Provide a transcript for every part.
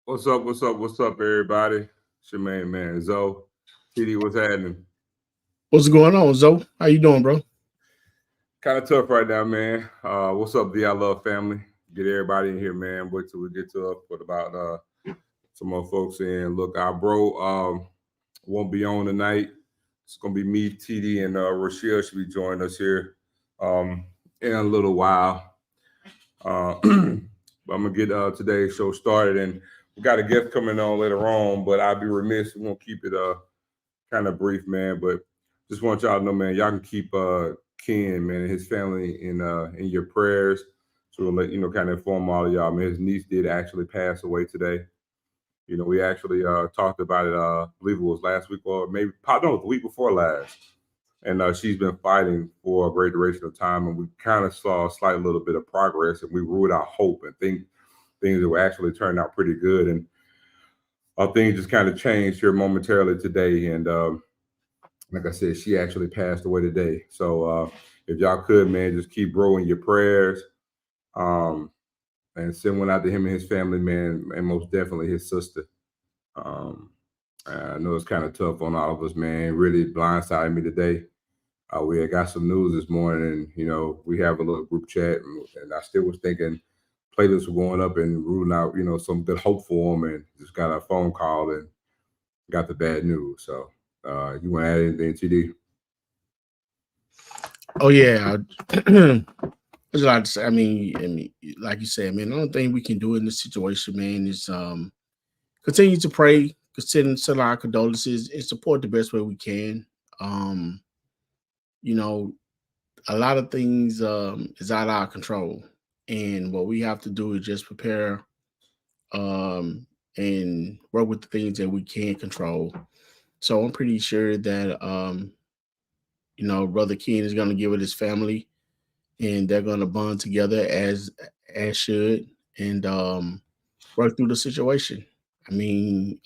What's up? What's up? What's up, everybody? It's your main man, Zoe. TD, what's happening? What's going on, Zoe? How you doing, bro? Kind of tough right now, man. What's up, the I Love family? Get everybody in here, man. Wait till we get to put about some more folks in. Look, our bro won't be on tonight. It's gonna be me, TD, and Rochelle should be joining us here in a little while. But I'm gonna get today's show started, and we got a guest coming on later on. But I'll be remiss. We're gonna keep it kind of brief, man. But just want y'all to know, man, y'all can keep Ken, man, and his family in your prayers. So we'll let you know, kind of inform all of y'all, man. His niece did actually pass away today. You know, we actually talked about it. I believe it was last week or maybe no, the week before last. And she's been fighting for a great duration of time, and we kind of saw a slight little bit of progress, and we ruled out hope and think things that will actually turn out pretty good. And things just kind of changed here momentarily today. And like I said, she actually passed away today. So if y'all could, man, just keep growing your prayers and send one out to him and his family, man, and most definitely his sister. I know it's kind of tough on all of us, man. Really blindsided me today. We had got some news this morning, and, you know, we have a little group chat, and I still was thinking playlists were going up and ruling out, you know, some good hope for them, and just got a phone call and got the bad news. So you want to add anything, TD? Oh, yeah. There's a lot to say. I mean, like you said, man, the only thing we can do in this situation, man, is continue to pray, send our condolences, and support the best way we can. You know, a lot of things is out of our control, and what we have to do is just prepare and work with the things that we can control. So I'm pretty sure that you know, Brother Ken is going to get with his family, and they're going to bond together as should, and work through the situation. I mean,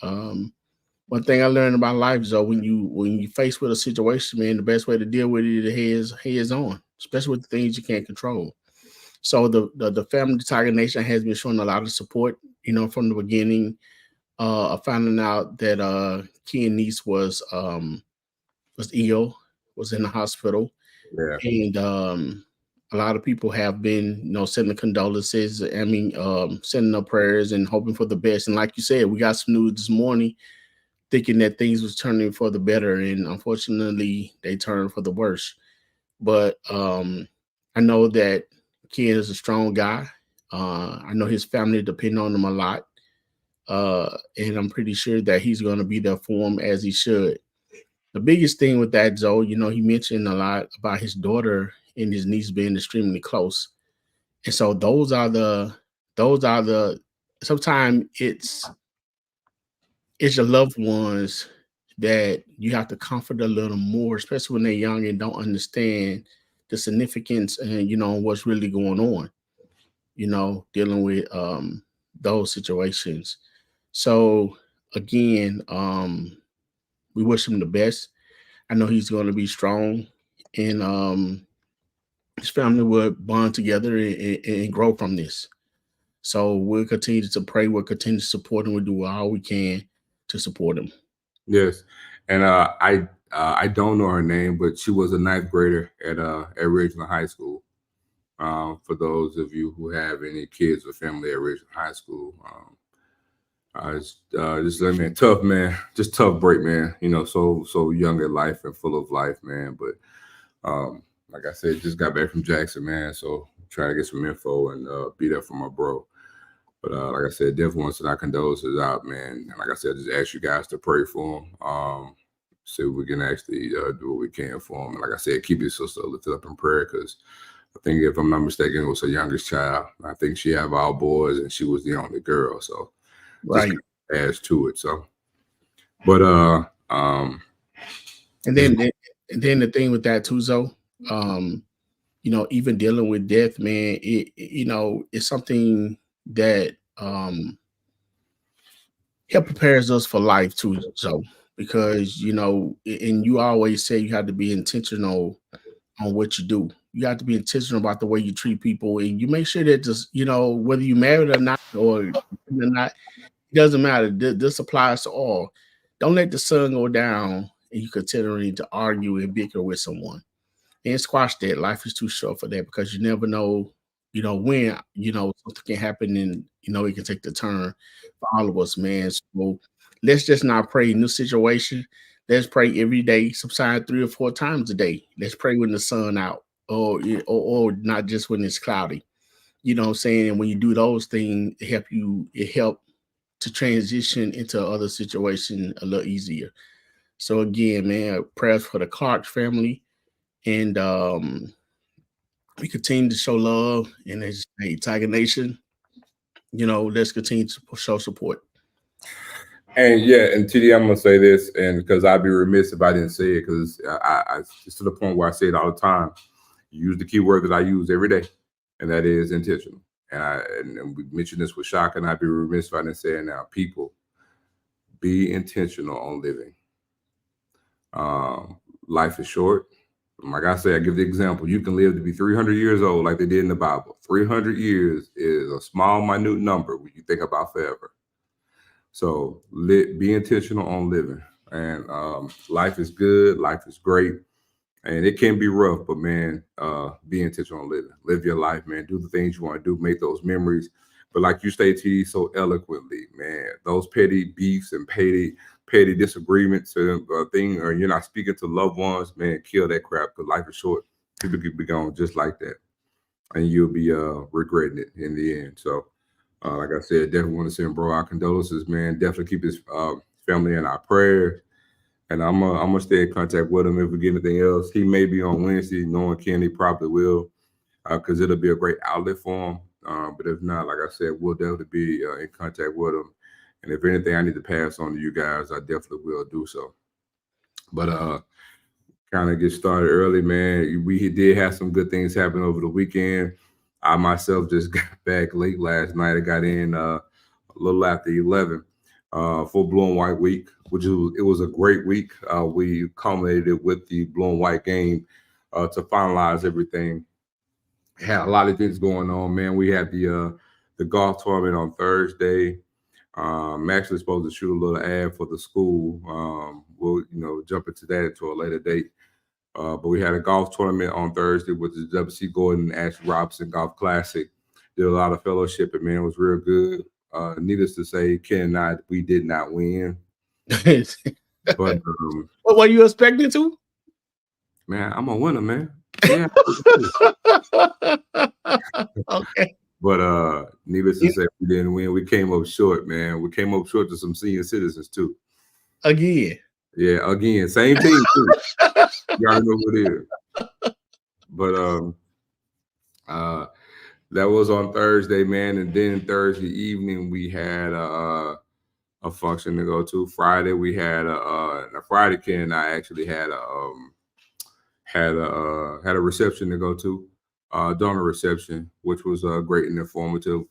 one thing I learned about life is, though, when you face with a situation, man, the best way to deal with it is heads on, especially with the things you can't control. So the family, the Tiger Nation, has been showing a lot of support, you know, from the beginning. Finding out that Ken's niece was ill, was in the hospital, Yeah. and a lot of people have been, you know, sending condolences. I mean, sending up prayers and hoping for the best. And like you said, we got some news this morning, thinking that things was turning for the better, and unfortunately they turned for the worse. But I know that Ken is a strong guy. I know his family depend on him a lot, and I'm pretty sure that he's going to be there for him as he should. The biggest thing with that, Zoe, you know, he mentioned a lot about his daughter and his niece being extremely close, and so those are the sometimes it's your loved ones that you have to comfort a little more, especially when they're young and don't understand the significance and, you know, what's really going on, you know, dealing with those situations. So again, we wish him the best. I know he's going to be strong, and his family would bond together and grow from this. So we'll continue to pray, we'll continue to support him, we'll do all we can to support him. Yes, and I don't know her name, but she was a ninth grader at Ridgeland High School. For those of you who have any kids or family at Ridgeland High School, just let me tough man, just tough break, man. You know, so young in life and full of life, man. But like I said, just got back from Jackson, man. So trying to get some info and be there for my bro. But like I said, definitely want to send our condolences out, man. And like I said, just ask you guys to pray for him. See if we can actually do what we can for him. And like I said, keep your sister lifted up in prayer because I think if I'm not mistaken, it was her youngest child. I think she had all boys and she was the only girl. So Right. just adds to it. So, but and then the thing with that too, Zoe, you know, even dealing with death, man, you know, it's something that it prepares us for life too, so because you know, and you always say you have to be intentional on what you do. You have to be intentional about the way you treat people, and you make sure that just, you know, whether you married or not, or not, it doesn't matter. This applies to all. Don't let the sun go down and you continuing to argue and bicker with someone. And squash that. Life is too short for that because you never know, you know, when, you know, something can happen and, you know, it can take the turn for all of us, man. So let's just not pray new situation. Let's pray every day, sometimes 3 or 4 times a day. Let's pray when the sun out or not just when it's cloudy. You know what I'm saying? And when you do those things, it help to transition into other situation a little easier. So again, man, prayers for the Clark family. And we continue to show love and as a Tiger Nation, you know, let's continue to show support. and yeah, and TD, I'm gonna say this, and because I'd be remiss if I didn't say it, because I it's to the point where I say it all the time. You use the key word that I use every day, and that is intentional. And we mentioned this with Shaka, and I'd be remiss if I didn't say it now. People, be intentional on living. Life is short. Like I say, I give the example. You can live to be 300 years old, like they did in the Bible. 300 years is a small, minute number when you think about forever. So be intentional on living. And life is good. Life is great. And it can be rough, but man, be intentional on living. Live your life, man. Do the things you want to do. Make those memories. But like you stated, TD, so eloquently, man, those petty beefs and petty disagreements and thing, or you're not speaking to loved ones, man, kill that crap because life is short. People could be gone just like that, and you'll be regretting it in the end. So, like I said, definitely want to send bro our condolences, man. Definitely keep his family in our prayers. And I'm gonna stay in contact with him if we get anything else. He may be on Wednesday, knowing Ken, he probably will, because it'll be a great outlet for him. But if not, like I said, we'll definitely be in contact with him. And if anything I need to pass on to you guys, I definitely will do so. But kind of get started early, man. We did have some good things happen over the weekend. I myself just got back late last night. I got in a little after 11 for Blue and White Week, it was a great week. We culminated it with the Blue and White game to finalize everything. Had a lot of things going on, man. We had the golf tournament on Thursday. I'm actually supposed to shoot a little ad for the school. We'll jump into that to a later date. But we had a golf tournament on Thursday with the W.C. Gordon Ashley Robinson Golf Classic. Did a lot of fellowship, and man, it was real good. Needless to say, Ken and I, we did not win. But what were you expecting to? Man, I'm a winner, man. Yeah. Okay. But needless to say, we didn't win. We came up short, man. We came up short to some senior citizens too. Again. Yeah, again, same team too. Y'all know what it is. But that was on Thursday, man. And then Thursday evening we had a function to go to. Friday we had a Friday Ken and I actually had a reception to go to, donor reception, which was great and informative.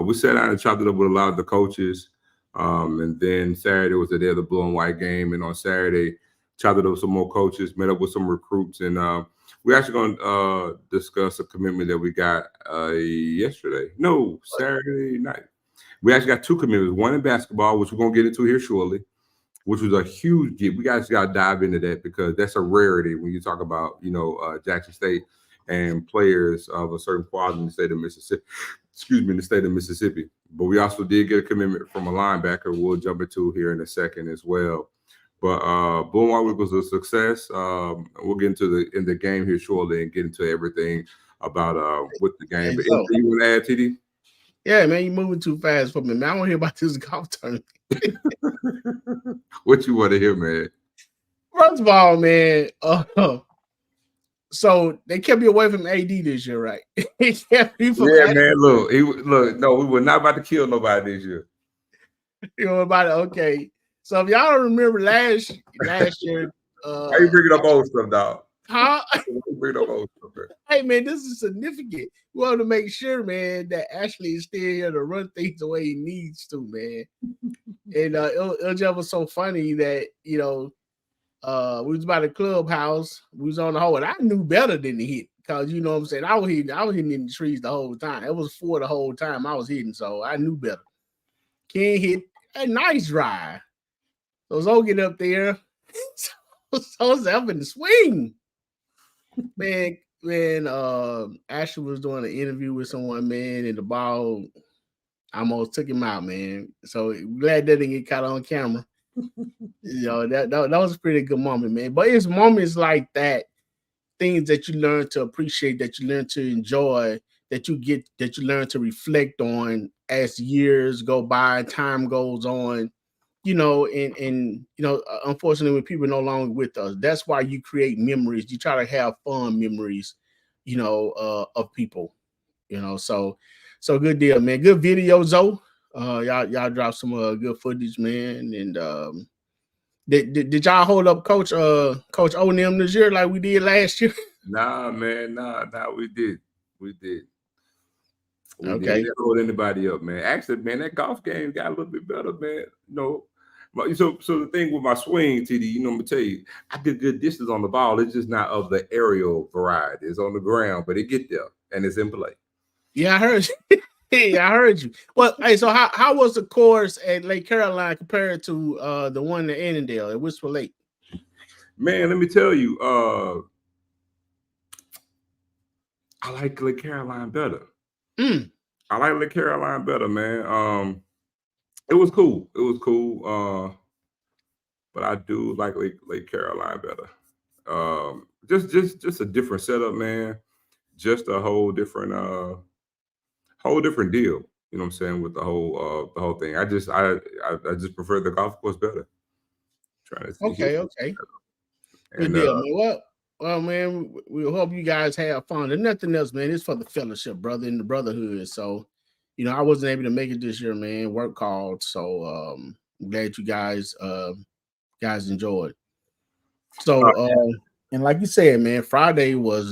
We sat down and chopped it up with a lot of the coaches. And then Saturday was the day of the Blue and White game. And on Saturday, chopped it up with some more coaches, met up with some recruits. And we're actually going to discuss a commitment that we got yesterday. No, Saturday night. We actually got 2 commitments. One in basketball, which we're going to get into here shortly, which was a huge get. We guys got to dive into that because that's a rarity when you talk about, Jackson State and players of a certain quality in the state of Mississippi. Excuse me, in the state of Mississippi. But we also did get a commitment from a linebacker. We'll jump into here in a second as well. But Boom Week was a success. We'll get into the game here shortly and get into everything about with the game. Hey, But so, anything you want to add, TD? yeah, man, you're moving too fast for me, man. I want to hear about this golf tournament. What you want to hear, man? First of all, man, so they kept you away from AD this year, right? They kept you from Yeah, man. Look, no, we were not about to kill nobody this year. You know about it. Okay. So if y'all don't remember last year, How you bringing up old stuff, dog? huh? You bringing up old stuff, man. Hey man, this is significant. We want to make sure, man, that Ashley is still here to run things the way he needs to, man. And it just was so funny that we was by the clubhouse, we was on the hole, and I knew better than to hit because you know what I'm saying. I was hitting in the trees the whole time. It was 4 the whole time I was hitting, so I knew better. Ken hit a nice drive. So Zoe get up there. So up in the swing. Man, Ashley was doing an interview with someone, man, and the ball almost took him out, man. So glad that didn't get caught on camera. That was a pretty good moment, man. But it's moments like that, things that you learn to appreciate, that you learn to enjoy, that you learn to reflect on as years go by, time goes on. Unfortunately, when people are no longer with us, that's why you create memories. You try to have fun memories, of people, So good deal, man. Good video, Zoe. Y'all dropped some good footage, man. And did y'all hold up Coach O&M this year like we did last year? Nah, man. Nah, we did. We Okay. didn't hold anybody up, man. Actually, man, that golf game got a little bit better, man. So the thing with my swing, TD, I'm gonna tell you, I get good distance on the ball. It's just not of the aerial variety. It's on the ground, but it get there and it's in play. Yeah, I heard you. Yeah, I heard you. Well, hey, so how was the course at Lake Caroline compared to the one at Annandale at Wistful Lake? Man, let me tell you, I like Lake Caroline better. I like Lake Caroline better, man. It was cool. But I do like Lake Caroline better. Just a different setup, man. Just a whole different deal. You know what I'm saying, with the whole thing. I just prefer the golf course better. Okay. Good deal, man. Well, man, we hope you guys have fun. And nothing else, man. It's for the fellowship, brother, and the brotherhood. So, I wasn't able to make it this year, man. Work called. So I'm glad you guys enjoyed. So and like you said, man, Friday was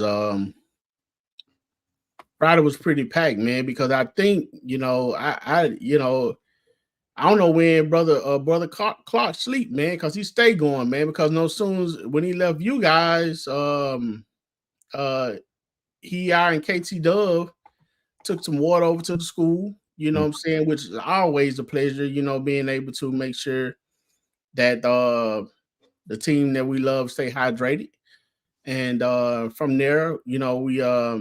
pretty packed, man, because I think, I don't know when brother Clark sleep, man, because he stayed going, man, because no sooner when he left you guys, I and KT Dove took some water over to the school, you know what I'm saying, which is always a pleasure, being able to make sure that the team that we love stay hydrated. And from there, we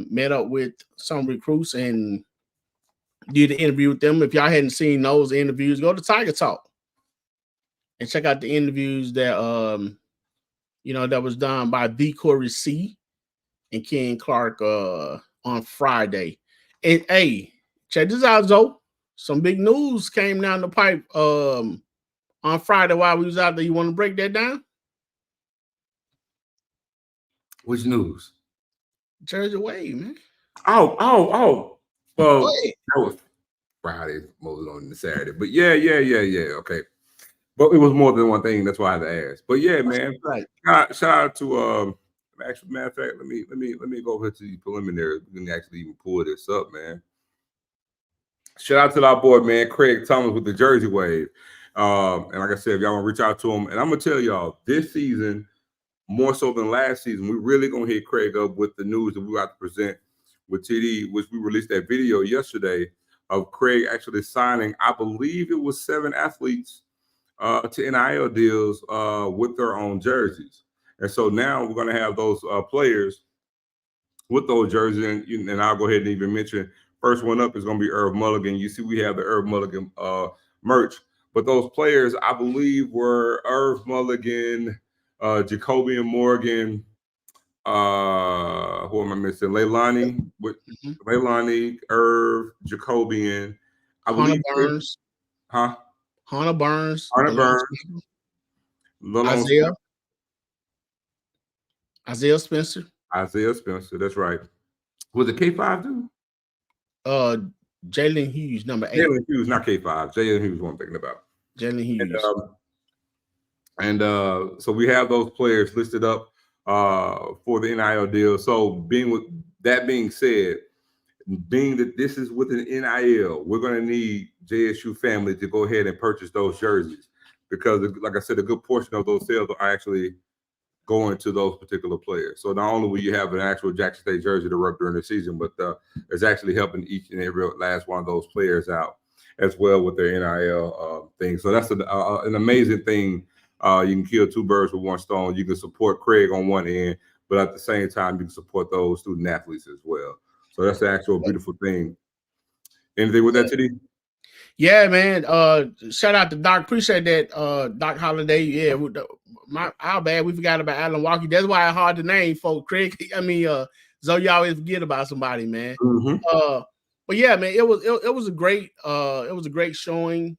met up with some recruits and did an interview with them. If y'all hadn't seen those interviews, go to Tiger Talk and check out the interviews that that was done by the Corey C and Ken Clark on Friday. And hey, check this out, Zoe. Some big news came down the pipe on Friday while we was out there. You want to break that down? Which news? Jersey Wade, man. Oh. Well, that was Friday, mostly on the Saturday. But yeah. Okay. But it was more than one thing. That's why I had to ask. But yeah, man. Right. Shout out to actually, matter of fact, let me go over to the preliminary. We can actually even pull this up, man. Shout out to our boy, man, Craig Thomas with the Jersey Wave. And like I said, if y'all want to reach out to him, and I'm gonna tell y'all, this season, more so than last season, we're really gonna hit Craig up with the news that we got to present with TD, which we released that video yesterday of Craig actually signing, I believe it was 7 athletes to NIL deals with their own jerseys. And so now we're gonna have those players with those jerseys, and I'll go ahead and even mention first one up is going to be Irv Mulligan. You see, we have the Irv Mulligan merch, but those players, I believe, were Irv Mulligan, Jacobian Morgan, who am I missing? Leilani, with Leilani, Irv, Jacobian, I believe. Burns, Hunter Burns, Isaiah Spencer. That's right. Was it K5 dude? Jalen Hughes, number 8. Jalen Hughes, not K5. Jalen Hughes, what I'm thinking about. Jalen Hughes. And so we have those players listed up for the NIL deal. So being said, being that this is with an NIL, we're going to need JSU family to go ahead and purchase those jerseys because, like I said, a good portion of those sales are actually going to those particular players. So not only will you have an actual Jackson State jersey to work during the season, but it's actually helping each and every last one of those players out as well with their NIL thing. So that's an amazing thing. You can kill 2 birds with 1 stone. You can support Craig on one end, but at the same time, you can support those student athletes as well. So that's the actual beautiful thing. Anything with that, TD? Yeah, man. Shout out to Doc. Appreciate that, Doc Holiday. Yeah, our bad. We forgot about Alan Walker. That's why it's hard to name, folks. Craig. I mean, Zoe, you always forget about somebody, man. But yeah, man, it was a great showing.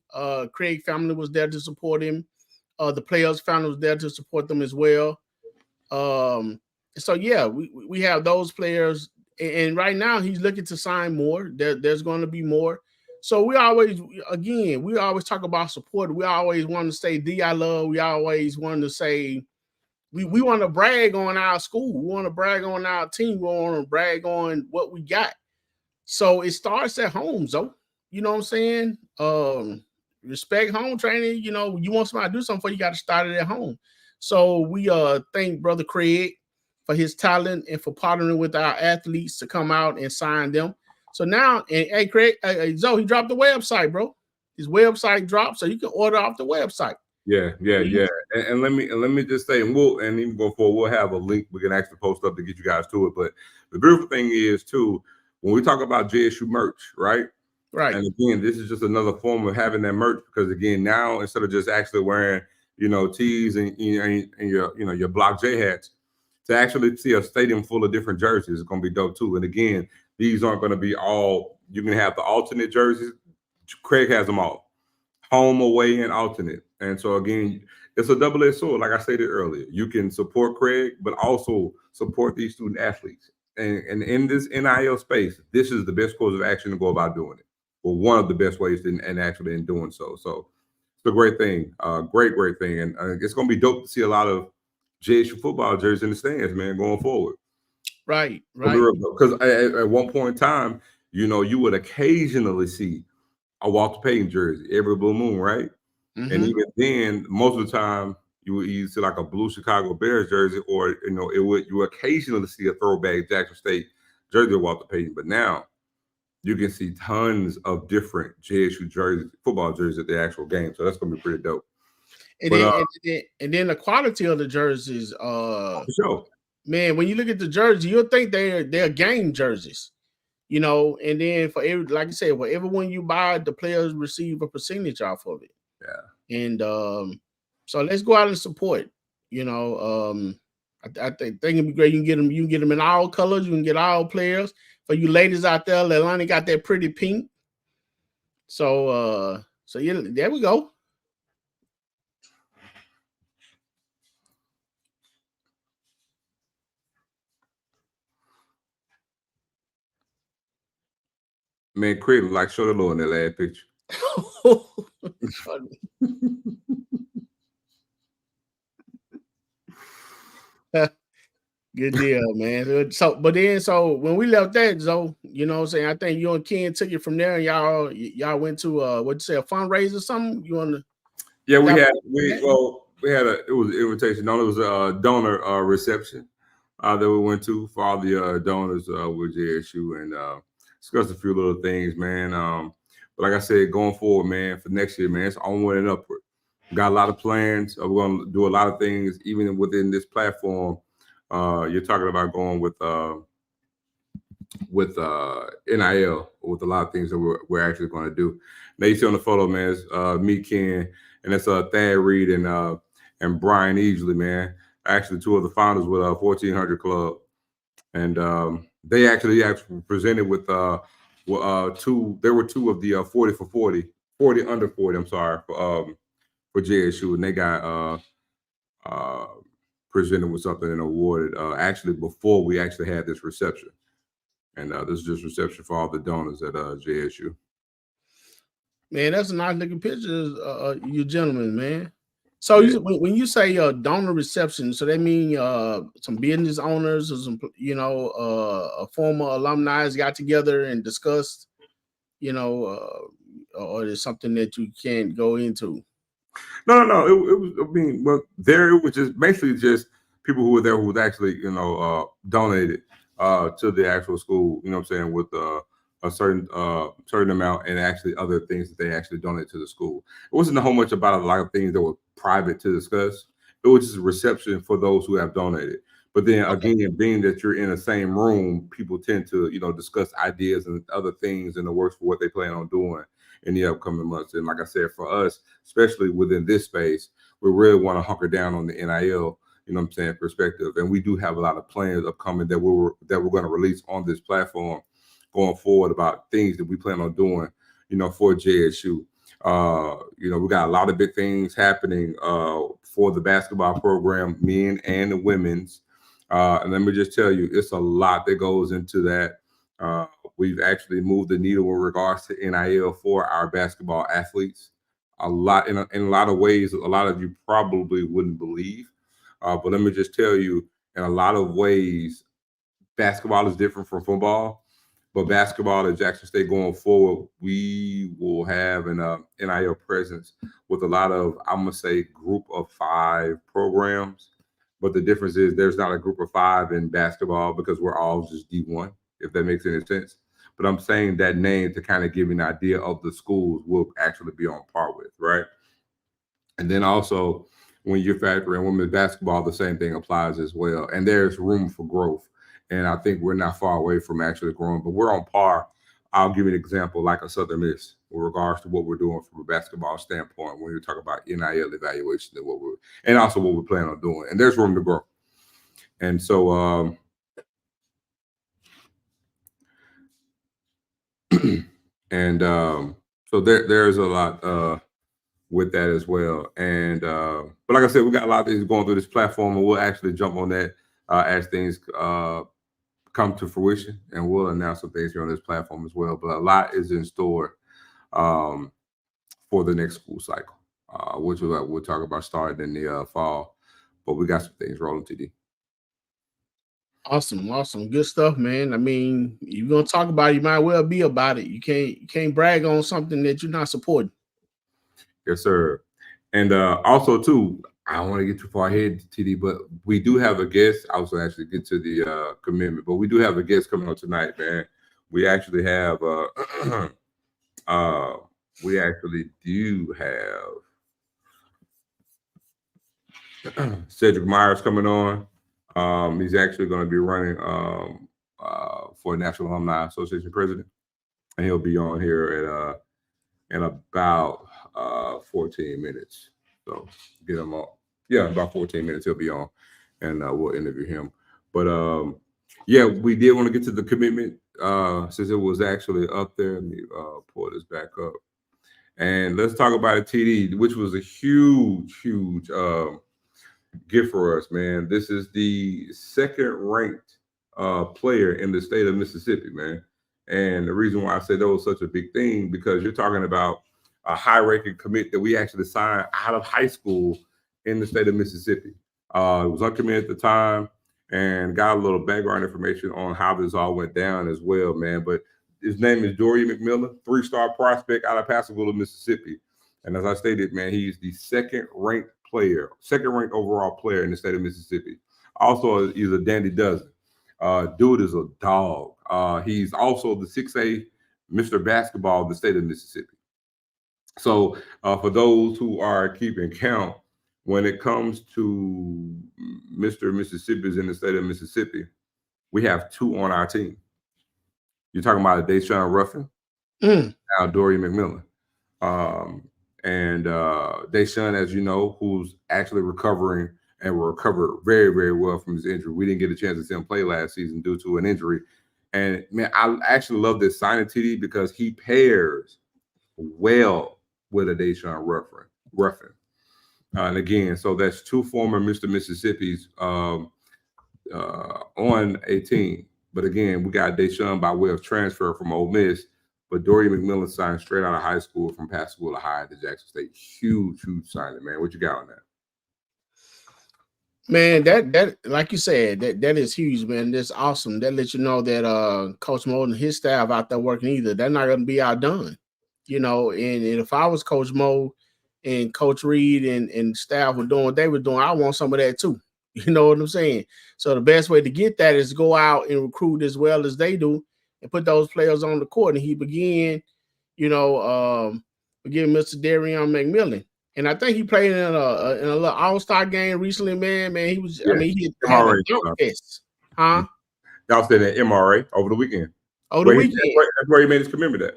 Craig family was there to support him. The players family was there to support them as well. So yeah, we have those players, and right now he's looking to sign more. There's going to be more. So we always talk about support. We always want to say I love. We always want to say we want to brag on our school. We want to brag on our team. We want to brag on what we got. So it starts at home, so you know what I'm saying? Respect home training. You know, you want somebody to do something for you, got to start it at home. So we thank Brother Craig for his talent and for partnering with our athletes to come out and sign them. So now, hey Craig, Zoe, he dropped the website, bro. His website dropped, so you can order off the website. Yeah. And let me just say, and even go forward, we'll have a link we can actually post up to get you guys to it. But the beautiful thing is too, when we talk about JSU merch, right? Right. And again, this is just another form of having that merch because again, now instead of just actually wearing, tees and your Block J hats, to actually see a stadium full of different jerseys is going to be dope too. And again, these aren't going to be all. You can have the alternate jerseys. Craig has them all, home, away, and alternate. And so again, it's a double-edged sword. Like I stated earlier, you can support Craig, but also support these student athletes. And in this NIL space, this is the best course of action to go about doing it. Well, one of the best ways and actually in doing so. So it's a great thing, great thing, and it's going to be dope to see a lot of JSU football jerseys in the stands, man, going forward. Right. Because at one point in time, you would occasionally see a Walter Payton jersey every blue moon, right? And even then, most of the time, you would either see like a blue Chicago Bears jersey, or you occasionally see a throwback Jackson State jersey of Walter Payton. But now you can see tons of different JSU jerseys, football jerseys at the actual game. So that's gonna be pretty dope. And then the quality of the jerseys, for sure. Man, when you look at the jersey, you'll think they're game jerseys, and then like you said, for everyone you buy, the players receive a percentage off of it. Yeah. And so let's go out and support. I think it'd be great. You can get them in all colors. You can get all players. For you ladies out there, Leilani got that pretty pink. So yeah, there we go. Man, Craig like show the Lord in that last picture. Good deal, man. So when we left that, Zoe, you know what I'm saying? I think you and Ken took it from there, and y'all went to a fundraiser or something? Yeah, it was an invitation. No, it was a donor reception that we went to for all the donors with JSU and discussed a few little things, man. But like I said, going forward, man, for next year, man, it's onward and upward. We got a lot of plans. We're going to do a lot of things, even within this platform. You're talking about going with NIL, with a lot of things that we're actually going to do. Now you see on the photo, man, it's me, Ken, and it's Thad Reed and Brian Easley, man. Actually, two of the founders with 1400 Club, and they actually presented with two. There were two of the 40 for 40 under 40. I'm sorry for JSU, and they got presented with something and awarded actually before we actually had this reception. And this is just reception for all the donors at JSU. Man, that's a nice looking picture, you gentlemen, man. So when you say donor reception, so that mean some business owners or some, former alumni got together and discussed, or is something that you can't go into? No. It was. I mean, well, it was just basically just people who were there who was actually, donated to the actual school. You know what I'm saying, with a certain amount and actually other things that they actually donated to the school. It wasn't a whole much about a lot of things that were private to discuss. It was just a reception for those who have donated. But then again, being that you're in the same room, people tend to, discuss ideas and other things in the works for what they plan on doing in the upcoming months. And like I said, for us, especially within this space, we really want to hunker down on the NIL, perspective. And we do have a lot of plans upcoming that we're going to release on this platform going forward about things that we plan on doing, for JSU. We got a lot of big things happening for the basketball program, men and the women's. And let me just tell you, it's a lot that goes into that. We've actually moved the needle in regards to NIL for our basketball athletes. A lot in a lot of ways, a lot of you probably wouldn't believe. But let me just tell you, in a lot of ways, basketball is different from football. But basketball at Jackson State going forward, we will have an NIL presence with a lot of, I'm going to say, group of 5 programs. But the difference is there's not a group of 5 in basketball because we're all just D1, if that makes any sense. But I'm saying that name to kind of give you an idea of the schools we'll actually be on par with, right? And then also, when you're factoring women's basketball, the same thing applies as well. And there's room for growth. And I think we're not far away from actually growing, but we're on par. I'll give you an example, like a Southern Miss, with regards to what we're doing from a basketball standpoint when you talk about NIL evaluation and also what we're planning on doing. And there's room to grow. And so, so there's a lot with that as well. And but like I said, we got a lot of things going through this platform, and we'll actually jump on that as things come to fruition, and we'll announce some things here on this platform as well. But a lot is in store for the next school cycle, which we'll talk about starting in the fall. But we got some things rolling, TD. Awesome, good stuff, man. I mean, you're gonna talk about it, you might well be about it. You can't brag on something that you're not supporting. Yes, sir. And also too, I don't want to get too far ahead, TD, but we do have a guest. I was going to actually get to the commitment, but we do have a guest coming on tonight, man. We actually have Cedric Myers coming on. He's actually going to be running for National Alumni Association president, and he'll be on here at in about 14 minutes. So get him on. Yeah, about 14 minutes he'll be on, and we'll interview him. But yeah, we did want to get to the commitment since it was actually up there. Let me pull this back up, and let's talk about a TD, which was a huge gift for us, man. This is the second-ranked player in the state of Mississippi, man. And the reason why I said that was such a big thing, because you're talking about a high-ranking commit that we actually signed out of high school in the state of Mississippi. It was uncommitted at the time, and got a little background information on how this all went down as well, man. But his name is Dorian McMillan, 3-star prospect out of Pascagoula, Mississippi. And as I stated, man, he's the second-ranked player, second-ranked overall player in the state of Mississippi. Also, he's a dandy dozen. Dude is a dog. He's also the 6A Mr. Basketball of the state of Mississippi. So for those who are keeping count, when it comes to Mr. Mississippi's in the state of Mississippi, we have 2 on our team. You're talking about a Deshaun Ruffin, now Dory McMillan. And Deshaun, as you know, who's actually recovering and will recover very, very well from his injury. We didn't get a chance to see him play last season due to an injury. And man, I actually love this signing, TD, because he pairs well with a Deshaun Ruffin. And again, so that's 2 former Mr. Mississippi's on a team. But again, we got Deshaun by way of transfer from Ole Miss. But Dory McMillan signed straight out of high school from Pascagoula High to Jackson State. Huge signing, man. What you got on that? Man, that like you said, that is huge, man. That's awesome. That lets you know that Coach Mo and his staff out there working either. They're not going to be outdone, you know. And if I was Coach Mo and Coach Reed and staff were doing what they were doing, I want some of that too. You know what I'm saying? So the best way to get that is go out and recruit as well as they do and put those players on the court. And he began, you know, again, Mr. Darian McMillan. And I think he played in a little all-star game recently, man. He was, yeah. I mean, he had a dunk fest. Huh? Y'all stayed at MRA over the weekend. Over the weekend. That's where he made his commitment at.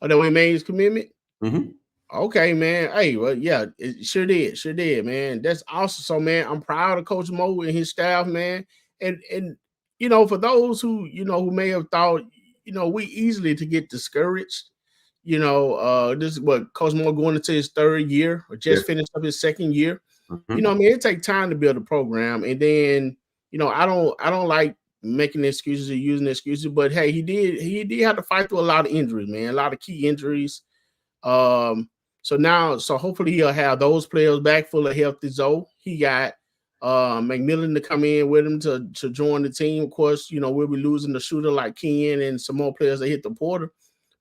Oh, that way he made his commitment? Mm-hmm. Okay, man. Hey, well, yeah, it sure did, man. That's awesome. So, man, I'm proud of Coach Mo and his staff, man. And you know, for those who, you know, who may have thought, you know, we easily to get discouraged. You know, this is what Coach Mo going into his 3rd year or just finished up his 2nd year. Mm-hmm. You know, I mean, it takes time to build a program. And then, you know, I don't like making excuses or using excuses, but hey, he did have to fight through a lot of injuries, man, a lot of key injuries. So hopefully he'll have those players back full of healthy. Zoe. He got McMillan to come in with him to join the team. Of course, you know, we'll be losing the shooter like Ken and some more players that hit the portal.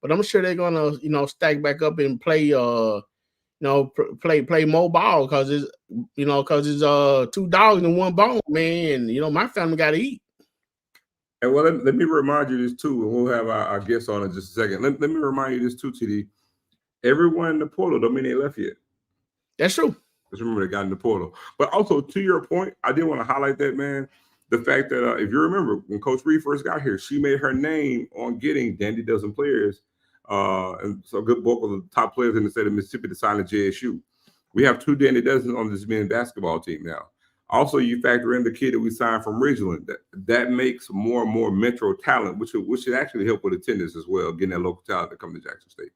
But I'm sure they're gonna, you know, stack back up and play, play more ball because it's 2 dogs and 1 bone, man. And, you know, my family got to eat. And well, let me remind you this too, and we'll have our guests on in just a second. Let me remind you this too, TD. Everyone in the portal don't mean they left yet. That's true. Just remember they got in the portal. But also to your point, I did want to highlight that, man. The fact that if you remember when Coach Reed first got here, she made her name on getting dandy dozen players. And so a good bulk of the top players in the state of Mississippi to sign at JSU. We have 2 dandy dozens on this men's basketball team now. Also, you factor in the kid that we signed from Ridgeland. That makes more and more metro talent, which should actually help with attendance as well, getting that local talent to come to Jackson State.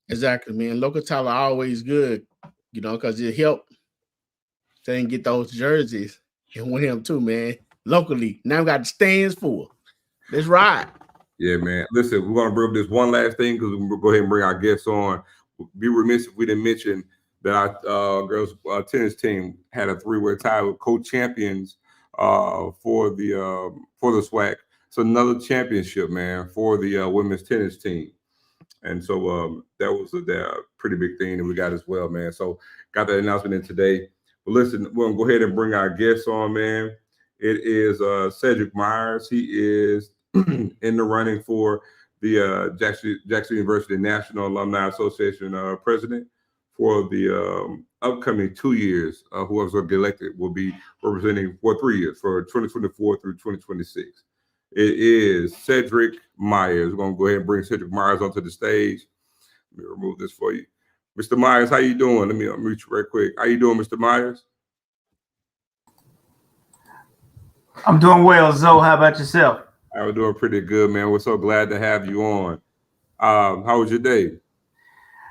Exactly, man. Local talent always good, you know, because it helped they didn't get those jerseys and win them too, man. Locally. Now we got the stands full. Let's ride. Yeah, man. Listen, we're going to bring up this one last thing because we'll go ahead and bring our guests on. Be remiss if we didn't mention that our girls tennis team had a 3-way tie with co-champions for the SWAC. So another championship, man, for the women's tennis team. And so that was a pretty big thing that we got as well, man. So got that announcement in today. But listen, we're going to go ahead and bring our guests on, man. It is Cedric Myers. He is in the running for the Jackson University National Alumni Association president for the upcoming 2 years. Whoever's going to get elected will be representing for 3 years, for 2024 through 2026. It is Cedric Myers. We're going to go ahead and bring Cedric Myers onto the stage. Let me remove this for you. Mr. Myers, how you doing? Let me unmute you right quick. How you doing, Mr. Myers? I'm doing well, Zoe. How about yourself? I'm doing pretty good, man. We're so glad to have you on. How was your day?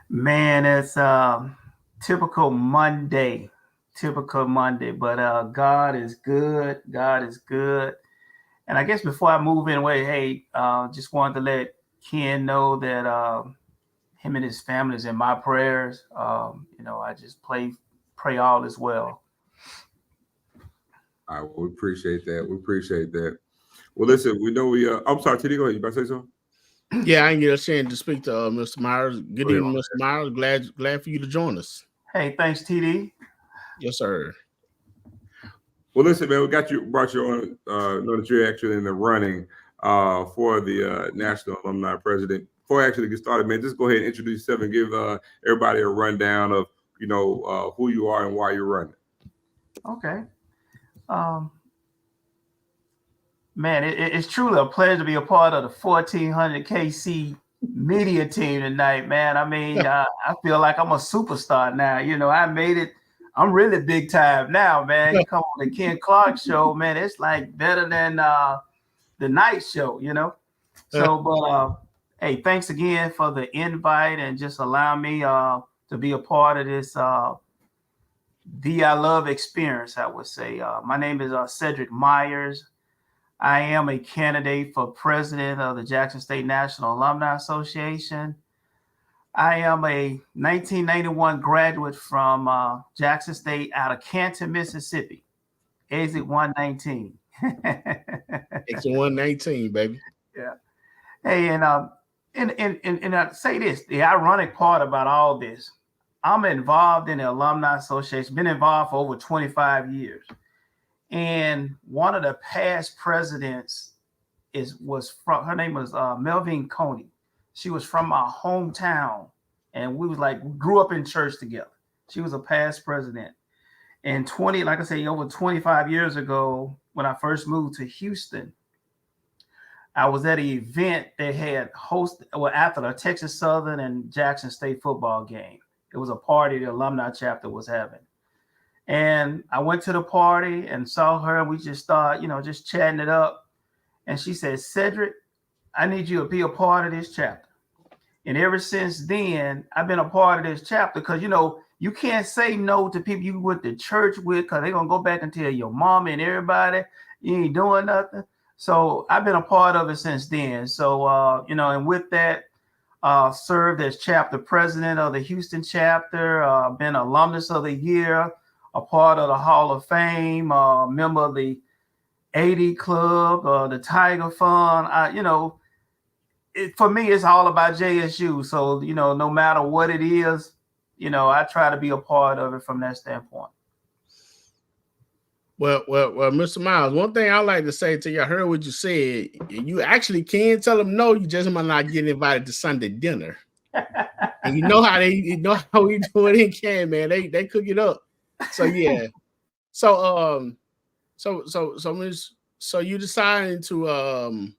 Man, it's typical Monday, but God is good. God is good. And I guess before I move in away, hey, just wanted to let Ken know that him and his family is in my prayers. You know, I just pray all is well. All right, well, we appreciate that. We appreciate that. Well, listen, we know I'm sorry, TD, go ahead. You about to say something? Yeah, I didn't get a chance to speak to Mr. Myers. Good evening, Mr. Myers. Glad for you to join us. Hey, thanks, TD. Yes, sir. Well, listen, man, brought you on. Know that you're actually in the running for the National Alumni President. Before I actually get started, man, just go ahead and introduce yourself and give everybody a rundown of who you are and why you're running. Okay. Man, it's truly a pleasure to be a part of the 1400 KC media team tonight, man. I mean, I feel like I'm a superstar now. I made it. I'm really big time now, man. You come on the Ken Clark show, man. It's like better than the night show, So, but hey, thanks again for the invite and just allow me to be a part of this I Love experience, I would say. My name is Cedric Myers. I am a candidate for president of the Jackson State National Alumni Association. I am a 1991 graduate from Jackson State out of Canton, Mississippi. Exit 119. Exit 119, baby. Yeah. Hey, and I say this, the ironic part about all this, I'm involved in the Alumni Association, been involved for over 25 years. And one of the past presidents her name was Melvin Coney. She was from my hometown, and we grew up in church together. She was a past president. And over 25 years ago, when I first moved to Houston, I was at an event they had hosted after the Texas Southern and Jackson State football game. It was a party the alumni chapter was having. And I went to the party and saw her. We just started, just chatting it up. And she said, Cedric, I need you to be a part of this chapter. And ever since then, I've been a part of this chapter because, you can't say no to people you went to church with because they're going to go back and tell your mama and everybody you ain't doing nothing. So I've been a part of it since then. So, and with that, served as chapter president of the Houston chapter, been alumnus of the year, a part of the Hall of Fame, member of the 80 Club, the Tiger Fund. For me, it's all about JSU. So, no matter what it is, I try to be a part of it from that standpoint. Well, Mr. Miles, one thing I like to say to you, I heard what you said. You actually can tell them no, you just might not get invited to Sunday dinner. And you know how we do it in Can, man. They cook it up. So yeah. So you decided to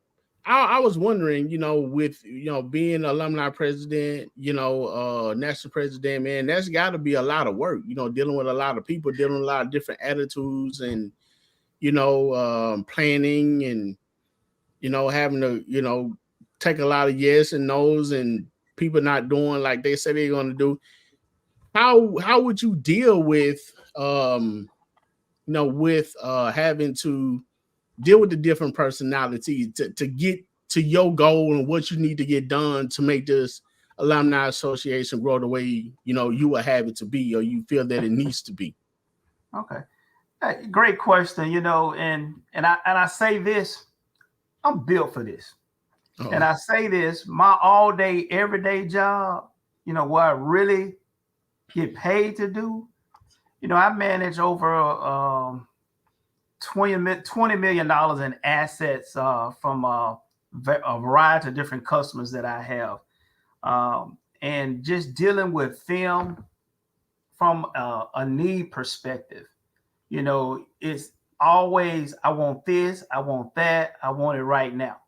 I was wondering, with being alumni president, national president, man, that's got to be a lot of work, dealing with a lot of people, dealing with a lot of different attitudes and planning and having to take a lot of yes and no's and people not doing like they say they're going to do. How would you deal with having to deal with the different personalities to get to your goal and what you need to get done to make this alumni association grow the way you will have it to be, or you feel that it needs to be? Okay, great question. And I say this, I'm built for this. Uh-oh. And I say this, my all day, everyday job, what I really get paid to do. I manage over $20 million in assets from a variety of different customers that I have. And just dealing with them from a need perspective, it's always, I want this, I want that, I want it right now.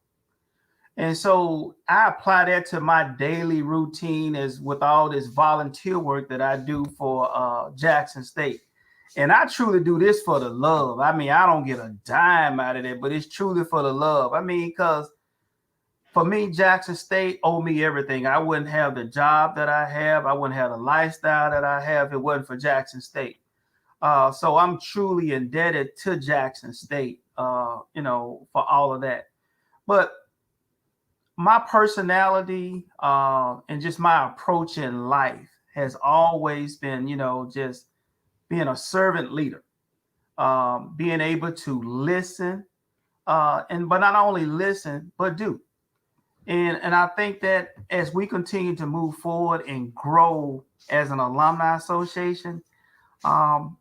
And so I apply that to my daily routine as with all this volunteer work that I do for Jackson State. And I truly do this for the love. I mean, I don't get a dime out of it, but it's truly for the love. I mean, because for me, Jackson State owe me everything. I wouldn't have the job that I have. I wouldn't have the lifestyle that I have if it wasn't for Jackson State. So I'm truly indebted to Jackson State, for all of that. But my personality and just my approach in life has always been, just being a servant leader, being able to listen, but not only listen, but do. And I think that as we continue to move forward and grow as an alumni association,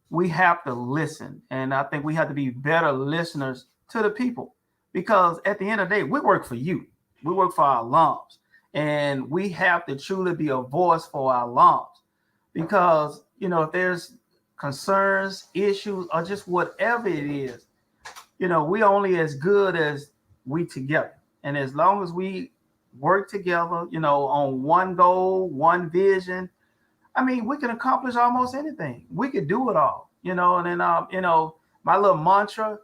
we have to listen. And I think we have to be better listeners to the people, because at the end of the day, we work for you. We work for our alums. And we have to truly be a voice for our alums, because, if there's concerns, issues, or just whatever it is, we only as good as we together. And as long as we work together, on one goal, one vision, I mean, we can accomplish almost anything. We could do it all, and then, my little mantra,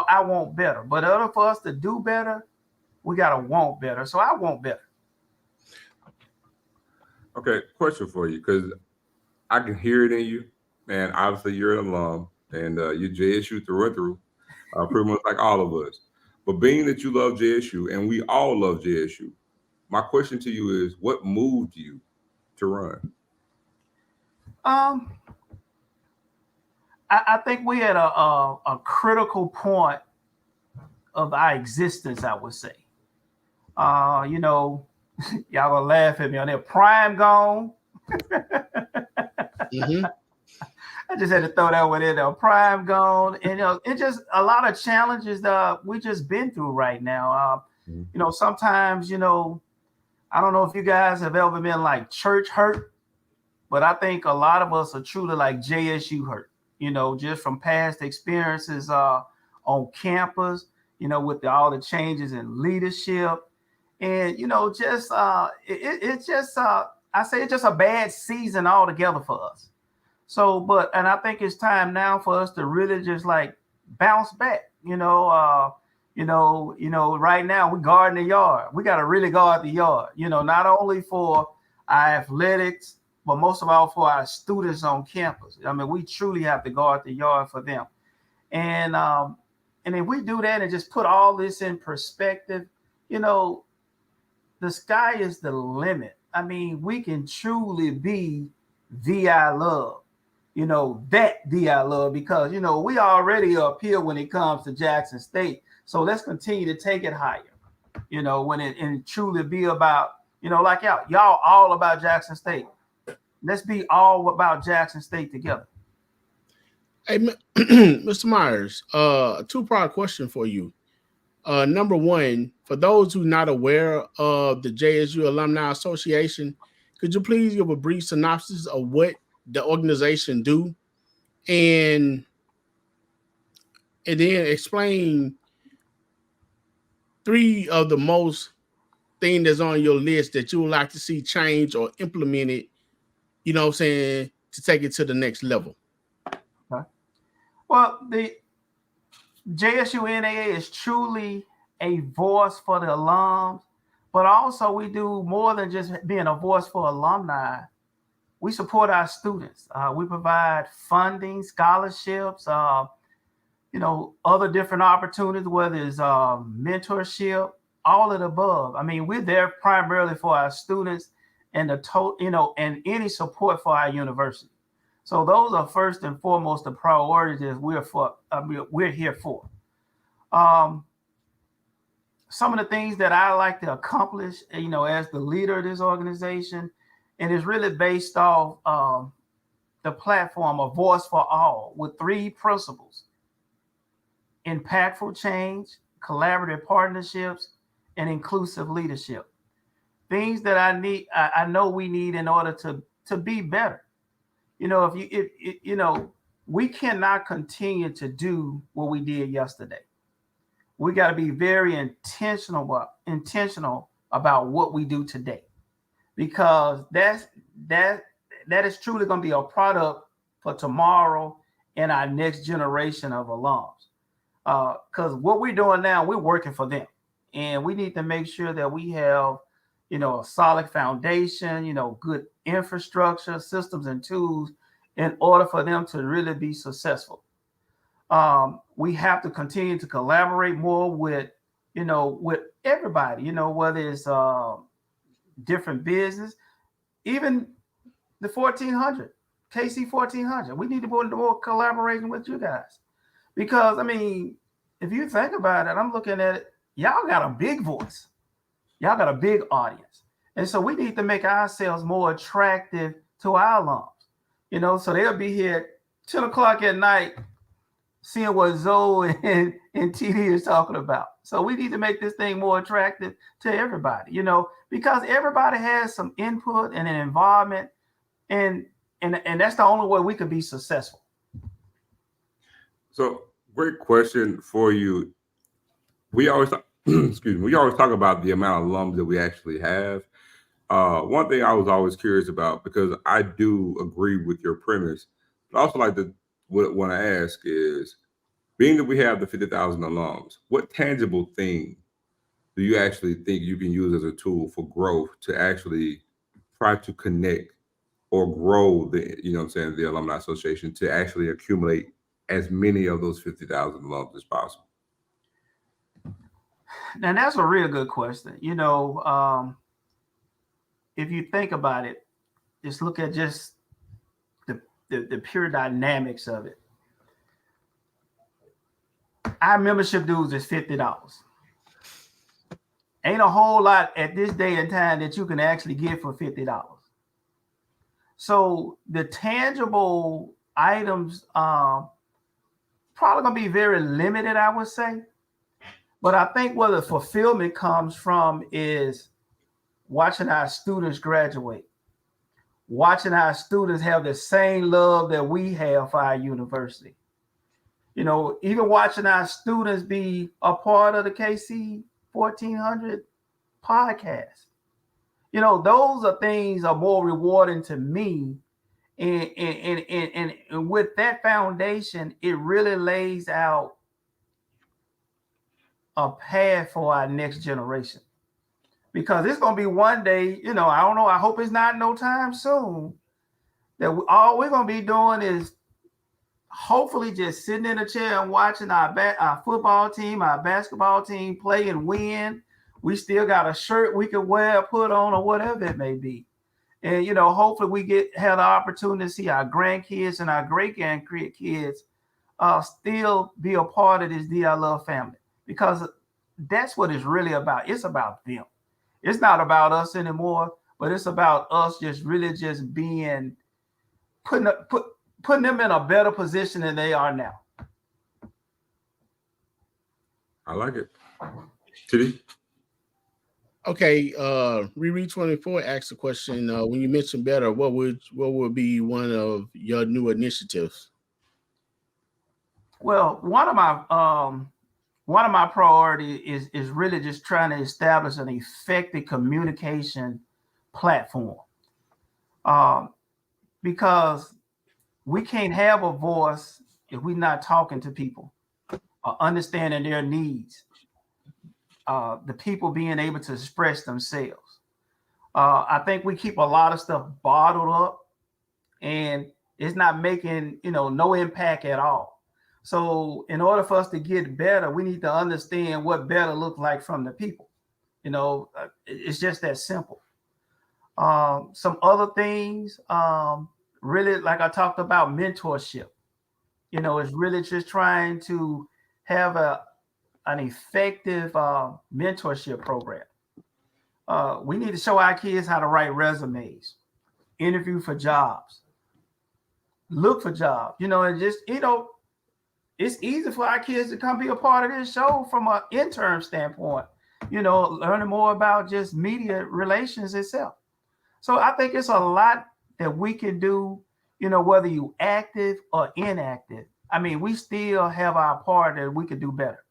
I want better. But in order for us to do better, we got to want better. So I want better. Okay, question for you, because I can hear it in you, and obviously you're an alum, and you're JSU through and through, pretty much like all of us. But being that you love JSU, and we all love JSU, my question to you is, what moved you to run? I think we had a critical point of our existence, I would say. Y'all gonna laugh at me on that. Prime gone. Mm-hmm. I just had to throw that one in there. Prime gone, and it's just a lot of challenges that we just been through right now. Sometimes, I don't know if you guys have ever been like church hurt, but I think a lot of us are truly like JSU hurt. Just from past experiences on campus. With all the changes in leadership, and it's just I say it's just a bad season altogether for us. So, and I think it's time now for us to really just like bounce back. Right now we guarding the yard. We got to really guard the yard. Not only for our athletics, but most of all for our students on campus. I mean, we truly have to guard the yard for them. And if we do that and just put all this in perspective, the sky is the limit. I mean, we can truly be VI love, that VI love, because, we already up here when it comes to Jackson State. So let's continue to take it higher, when it truly be about, like y'all all about Jackson State. Let's be all about Jackson State together. Hey, Mr. Myers, a two-part question for you. Number one, for those who are not aware of the JSU Alumni Association, could you please give a brief synopsis of what the organization do, and then explain three of the most things that's on your list that you would like to see change or implemented, to take it to the next level? Okay. Well, the JSU NAA is truly a voice for the alums, but also we do more than just being a voice for alumni. We support our students. We provide funding, scholarships, other different opportunities, whether it's mentorship, all of the above. I mean, we're there primarily for our students and and any support for our university. So those are first and foremost the priorities we're here for. Some of the things that I like to accomplish, as the leader of this organization, and it's really based off the platform of Voice for All with three principles: impactful change, collaborative partnerships, and inclusive leadership. Things that I know we need in order to be better. We cannot continue to do what we did yesterday. We got to be very intentional about what we do today, because that is truly going to be a product for tomorrow and our next generation of alums. Because what we're doing now, we're working for them, and we need to make sure that we have, a solid foundation, good infrastructure, systems, and tools in order for them to really be successful. We have to continue to collaborate more with everybody, whether it's different business, even the 1400, KC-1400. We need to do more collaboration with you guys, because, I mean, if you think about it, I'm looking at it, y'all got a big voice. Y'all got a big audience. And so we need to make ourselves more attractive to our alums, so they'll be here at 10 o'clock at night seeing what Zoe and TD is talking about. So we need to make this thing more attractive to everybody, because everybody has some input and an involvement, and that's the only way we could be successful. So, great question for you. We always we always talk about the amount of alums that we actually have. One thing I was always curious about, because I do agree with your premise, but I also like to want to ask is, being that we have the 50,000 alums, what tangible thing do you actually think you can use as a tool for growth to actually try to connect or grow the Alumni Association to actually accumulate as many of those 50,000 alums as possible? Now, that's a real good question. If you think about it, just look at just the pure dynamics of it. Our membership dues is $50. Ain't a whole lot at this day and time that you can actually get for $50. So the tangible items probably gonna be very limited, I would say. But I think where the fulfillment comes from is watching our students graduate, watching our students have the same love that we have for our university. Even watching our students be a part of the KC-1400 podcast. Those are things are more rewarding to me. And with that foundation, it really lays out a path for our next generation. Because it's going to be one day, I don't know, I hope it's not no time soon, that all we're going to be doing is hopefully just sitting in a chair and watching our football team, our basketball team play and win. We still got a shirt we can wear, put on, or whatever it may be. And, hopefully we have the opportunity to see our grandkids and our great-grandkids still be a part of this D I Love family, because that's what it's really about. It's about them. It's not about us anymore, but it's about us just really just being, putting them in a better position than they are now. I like it. TD? Okay, Riri 24 asked the question, when you mention better, what would be one of your new initiatives? Well, one of my priorities is really just trying to establish an effective communication platform. Because we can't have a voice if we're not talking to people, understanding their needs, the people being able to express themselves. I think we keep a lot of stuff bottled up, and it's not making no impact at all. So in order for us to get better, we need to understand what better looks like from the people. It's just that simple. Some other things, really, like I talked about, mentorship. It's really just trying to have an effective mentorship program. We need to show our kids how to write resumes, interview for jobs, look for jobs, and just, it's easy for our kids to come be a part of this show from an intern standpoint, learning more about just media relations itself. So I think it's a lot that we can do, whether you active or inactive. I mean, we still have our part that we could do better.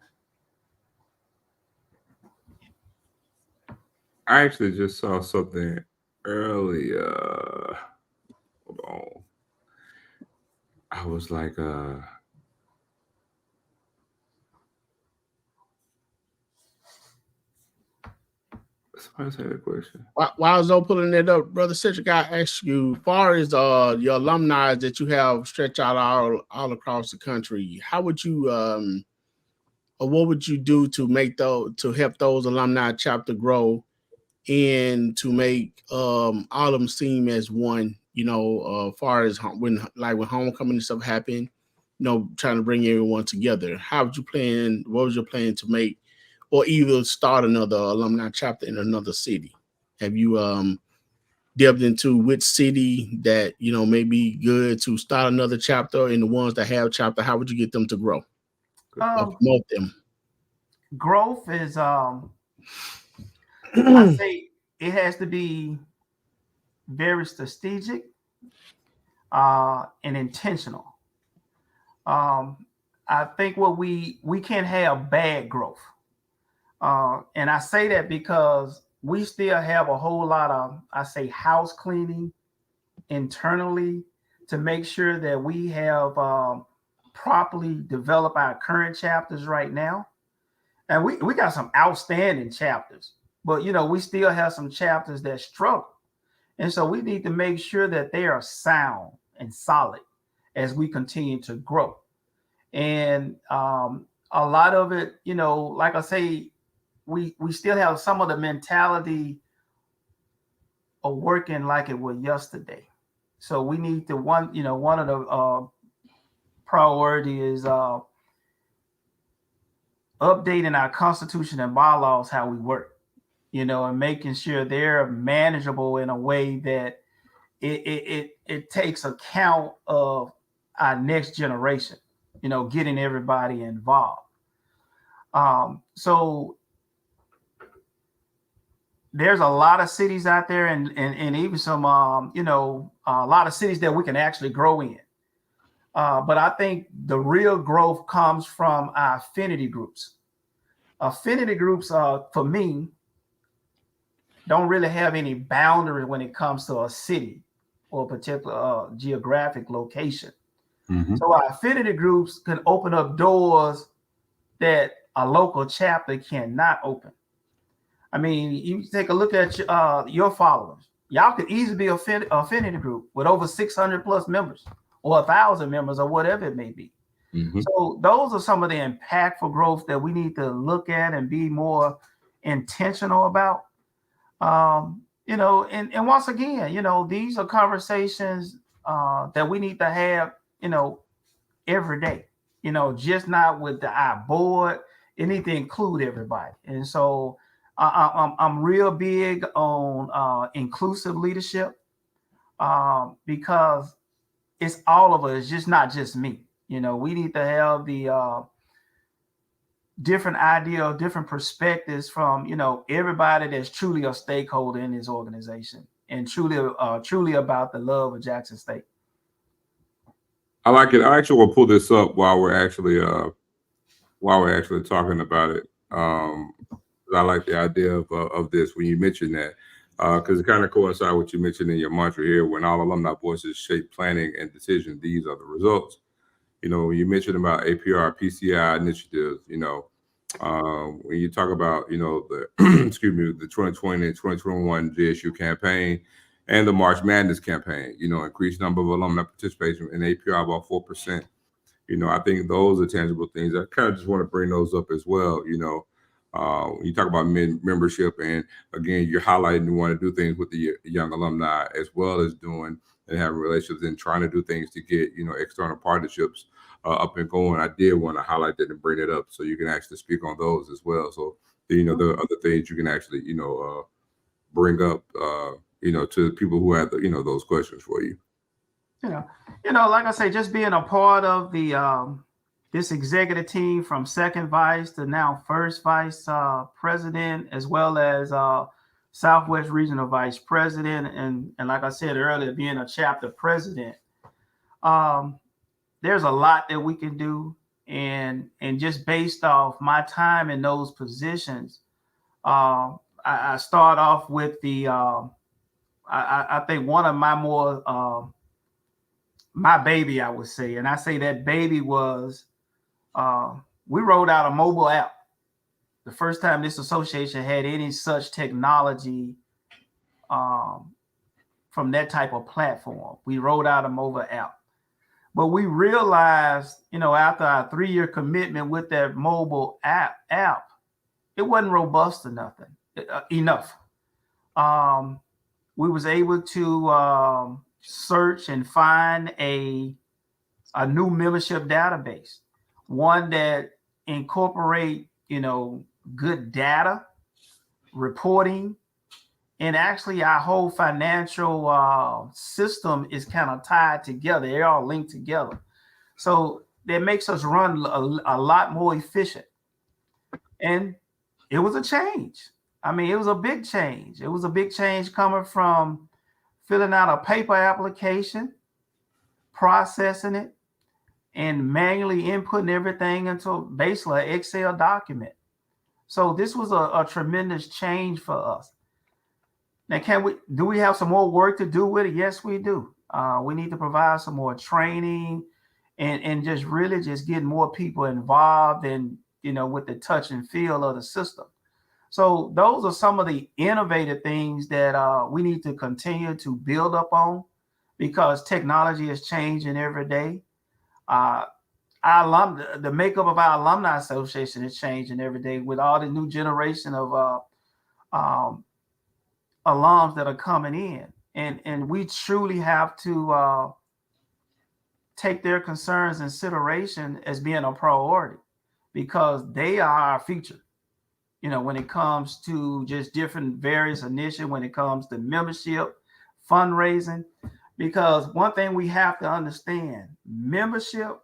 I actually just saw something earlier. Hold on. I was like, somebody had a question. While I was pulling it up, Brother Cedric, I asked you, as far as your alumni that you have stretched out all across the country, how would you or what would you do to help those alumni chapter grow and to make all of them seem as one, as far as when homecoming and stuff happen, trying to bring everyone together? What was your plan to make or either start another alumni chapter in another city? Have you delved into which city that may be good to start another chapter, and the ones that have chapter, how would you get them to grow or promote them? Growth is I say it has to be very strategic and intentional. I think what we can't have bad growth. And I say that because we still have a whole lot of, I say, house cleaning internally to make sure that we have properly developed our current chapters right now. And we got some outstanding chapters, but we still have some chapters that struggle. And so we need to make sure that they are sound and solid as we continue to grow. And a lot of it, like I say, we still have some of the mentality of working like it was yesterday. So we need to one of the priority is updating our constitution and bylaws how we work, and making sure they're manageable in a way that it takes account of our next generation, getting everybody involved. So there's a lot of cities out there and even some, a lot of cities that we can actually grow in. But I think the real growth comes from our affinity groups. Affinity groups, for me, don't really have any boundary when it comes to a city or a particular geographic location. Mm-hmm. So our affinity groups can open up doors that a local chapter cannot open. I mean, you take a look at your followers. Y'all could easily be an affinity group with over 600 plus members or 1,000 members or whatever it may be. Mm-hmm. So those are some of the impactful growth that we need to look at and be more intentional about. And once again, these are conversations that we need to have, every day, just not with our board. It need to include everybody. And so I'm real big on inclusive leadership because it's all of us, it's just not just me. We need to have the different idea, different perspectives from, everybody that's truly a stakeholder in this organization and truly about the love of Jackson State. I like it. I actually will pull this up while we're actually talking about it. I like the idea of this when you mentioned that, because it kind of coincides with what you mentioned in your mantra here. When all alumni voices shape planning and decision, these are the results. You mentioned about APR, PCI initiatives. When you talk about the the 2020 and 2021 JSU campaign and the March Madness campaign, increased number of alumni participation in APR about 4%. I think those are tangible things. I kind of just want to bring those up as well. When you talk about membership, and again, you're highlighting you want to do things with the young alumni as well as doing and having relationships and trying to do things to get external partnerships up and going. I did want to highlight that and bring it up so you can actually speak on those as well. So the other things you can actually bring up to people who have those questions for you. Like I say, just being a part of the this executive team from second vice to now first vice president, as well as Southwest Regional Vice President, and like I said earlier, being a chapter president, there's a lot that we can do, and just based off my time in those positions, I start off with the I think one of my more my baby, I would say, and I say that baby was we rolled out a mobile app. The first time this association had any such technology from that type of platform. We rolled out a mobile app. But we realized, after our 3-year commitment with that mobile app, it wasn't robust enough. We was able to search and find a new membership database, one that incorporate, good data reporting, and actually our whole financial system is kind of tied together. They're all linked together. So that makes us run a lot more efficient. And it was a change. I mean, it was a big change. It was a big change coming from filling out a paper application, processing it, and manually inputting everything into basically an Excel document. So this was a tremendous change for us. Now, do we have some more work to do with it? Yes, we do. We need to provide some more training and just really just get more people involved in, with the touch and feel of the system. So those are some of the innovative things that we need to continue to build up on, because technology is changing every day. The makeup of our alumni association is changing every day with all the new generation of alums that are coming in, and we truly have to take their concerns and consideration as being a priority, because they are our future. When it comes to just different various initiatives, when it comes to membership, fundraising, because one thing we have to understand: membership,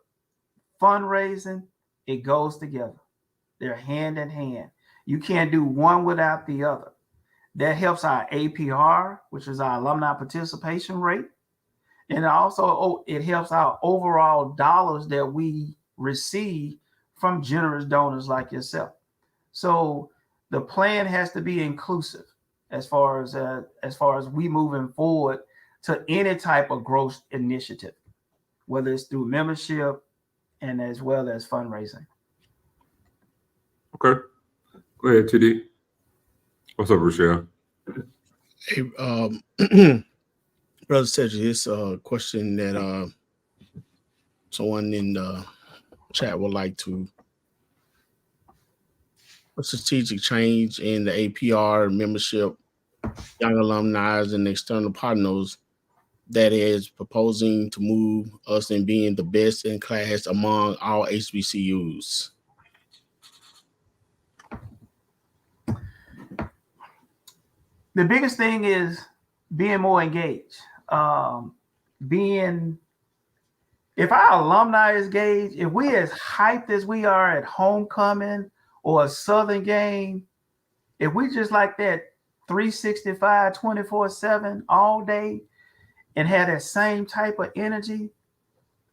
fundraising, it goes together. They're hand in hand. You can't do one without the other. That helps our APR, which is our alumni participation rate. And also it helps our overall dollars that we receive from generous donors like yourself. So the plan has to be inclusive as far as we moving forward to any type of growth initiative, whether it's through membership and as well as fundraising. Okay. Go ahead, TD. What's up, Rochelle? Hey, Brother Cedric, this question that someone in the chat would like to. A strategic change in the APR membership, young alumni and external partners that is proposing to move us in being the best in class among all HBCUs? The biggest thing is being more engaged. If our alumni is engaged, if we as hyped as we are at homecoming or a Southern game, if we just like that 365, 24/7 all day and have that same type of energy,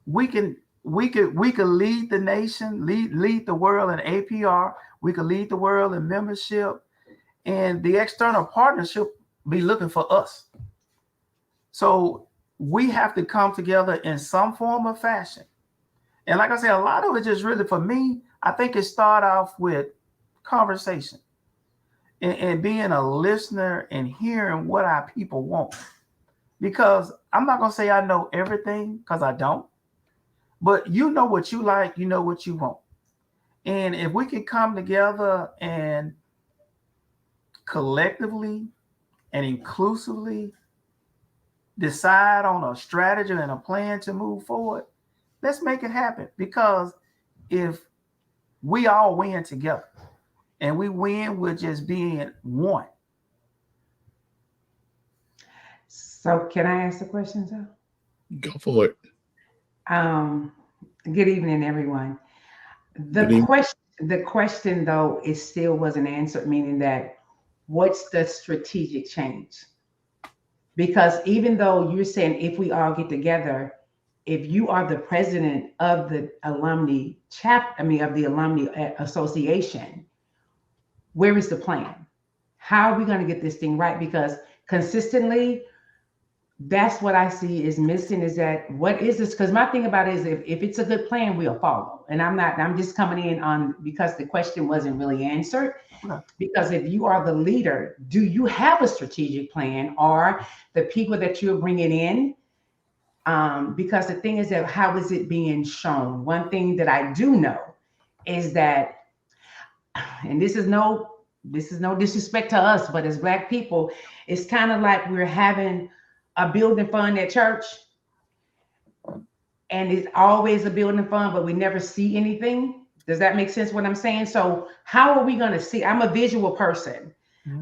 we could lead the nation, lead the world in APR. We could lead the world in membership, and the external partnership be looking for us. So we have to come together in some form of fashion. And like I said, a lot of it just really, for me, I think it started off with conversation and being a listener and hearing what our people want. Because I'm not going to say I know everything, because I don't. But you know what you like, you know what you want. And if we can come together and collectively and inclusively decide on a strategy and a plan to move forward, let's make it happen. Because if we all win together, and we win with just being one. So can I ask a question, sir? Go for it. Good evening, everyone. The question though, it still wasn't answered, meaning that what's the strategic change? Because even though you're saying if we all get together, if you are the president of the alumni of the alumni association, where is the plan? How are we going to get this thing right? Because consistently, that's what I see is missing, is that what is this? Because my thing about it is if it's a good plan, we'll follow. And I'm just coming in on, because the question wasn't really answered. Okay. Because if you are the leader, do you have a strategic plan, or the people that you're bringing in? Because the thing is that how is it being shown? One thing that I do know is that, and this is no disrespect to us, but as Black people, it's kind of like we're having a building fund at church, and it's always a building fund, but we never see anything. Does that make sense what I'm saying? So how are we going to see? I'm a visual person.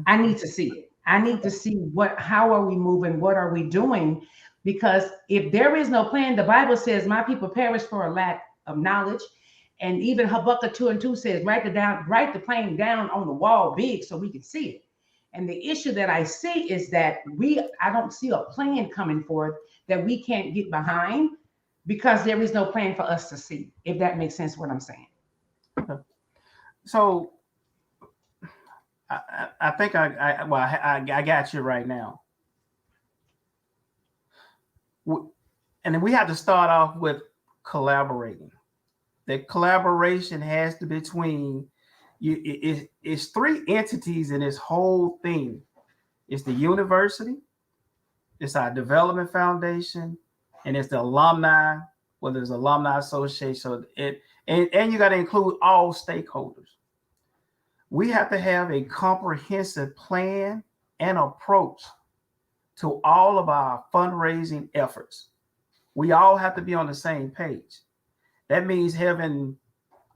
I need to see it. I need to see how are we moving? What are we doing? Because if there is no plan, the Bible says my people perish for a lack of knowledge. And even Habakkuk 2:2 says, write the plan down on the wall big so we can see it. And the issue that I see is that I don't see a plan coming forth that we can't get behind because there is no plan for us to see, if that makes sense what I'm saying. So I think I got you right now. And then we have to start off with collaborating. The collaboration has to be between you. It's three entities in this whole thing. It's the university, it's our development foundation, and it's the alumni, whether it's alumni association. So and you got to include all stakeholders. We have to have a comprehensive plan and approach to all of our fundraising efforts. We all have to be on the same page. That means having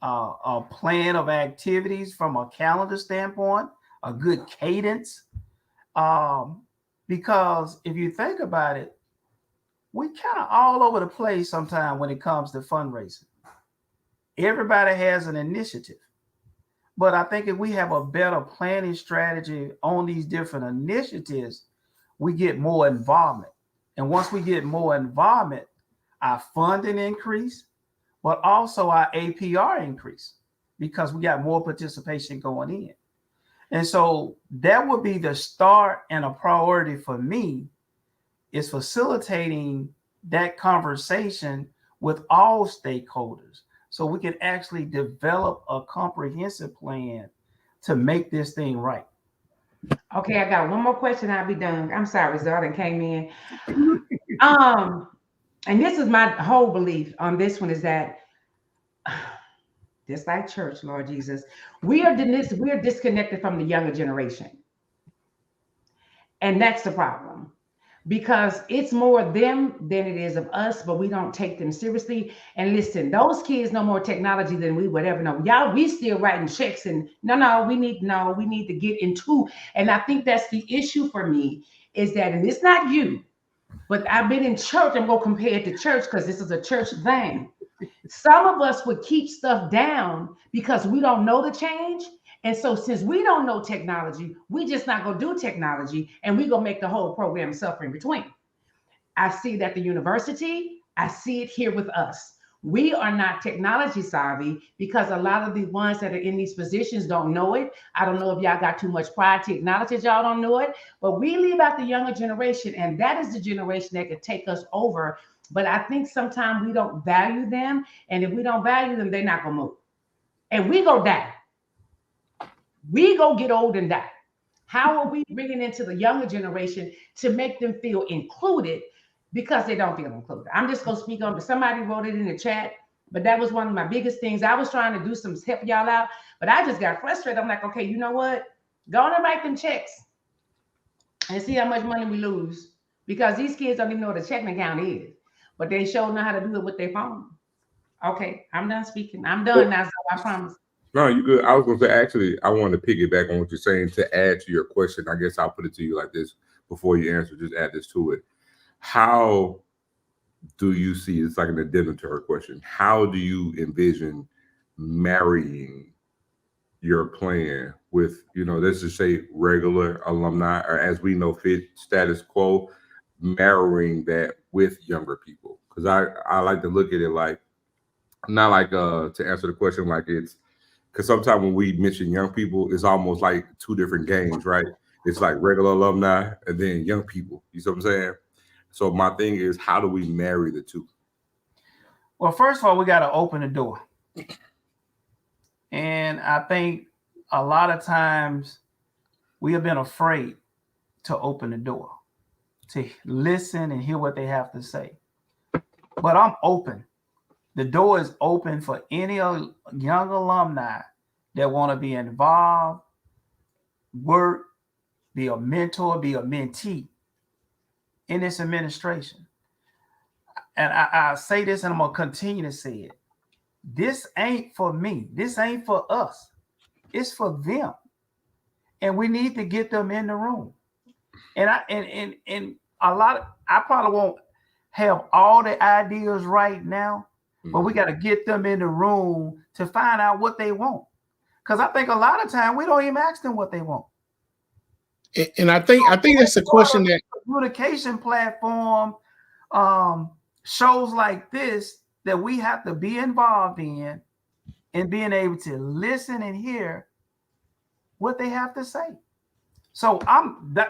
a plan of activities from a calendar standpoint, a good cadence. Because if you think about it, we kind of all over the place sometimes when it comes to fundraising. Everybody has an initiative. But I think if we have a better planning strategy on these different initiatives, we get more involvement. And once we get more involvement, our funding increase, but also our APR increase because we got more participation going in. And so that would be the start, and a priority for me is facilitating that conversation with all stakeholders so we can actually develop a comprehensive plan to make this thing right. Okay, I got one more question. I'll be done. I'm sorry, Zardin came in. And this is my whole belief on this one is that just like church, Lord Jesus, we are disconnected from the younger generation. And that's the problem. Because it's more them than it is of us, but we don't take them seriously. And listen, those kids know more technology than we would ever know. Y'all, we still writing checks, and we need to get into. And I think that's the issue for me is that, and it's not you, but I've been in church. I'm going to compare it to church because this is a church thing. Some of us would keep stuff down because we don't know the change. And so since we don't know technology, we just not going to do technology, and we're going to make the whole program suffer in between. I see that the university, I see it here with us. We are not technology savvy because a lot of the ones that are in these positions don't know it. I don't know if y'all got too much pride to acknowledge that y'all don't know it, but we leave out the younger generation, and that is the generation that could take us over. But I think sometimes we don't value them, and if we don't value them, they're not going to move. And we go die. We go get old and die. How are we bringing into the younger generation to make them feel included because they don't feel included? I'm just going to speak on, but somebody wrote it in the chat, but that was one of my biggest things. I was trying to do some help y'all out, but I just got frustrated. I'm like, okay, you know what? Go on and write them checks and see how much money we lose because these kids don't even know what a checking account is, but they sure know how to do it with their phone. Okay, I'm done speaking. I'm done now, so I promise. No, you good. I was going to say, actually, I wanted to piggyback on what you're saying to add to your question. I guess I'll put it to you like this before you answer. Just add this to it. How do you see, it's like an addendum to her question, how do you envision marrying your plan with, let's just say regular alumni, or as we know fit, status quo, marrying that with younger people? Because I like to look at it like, not like to answer the question like it's, because sometimes when we mention young people, it's almost like two different games, right? It's like regular alumni and then young people. You see what I'm saying? So my thing is, how do we marry the two? Well, first of all, we got to open the door. And I think a lot of times we have been afraid to open the door, to listen and hear what they have to say. But I'm open. The door is open for any young alumni that want to be involved, work, be a mentor, be a mentee in this administration. And I say this, and I'm going to continue to say it. this ain't for me. This ain't for us. It's for them. And we need to get them in the room. And I probably won't have all the ideas right now, but we got to get them in the room to find out what they want. Because I think a lot of time we don't even ask them what they want. And I think that's a question that communication platform, shows like this that we have to be involved in and being able to listen and hear what they have to say. So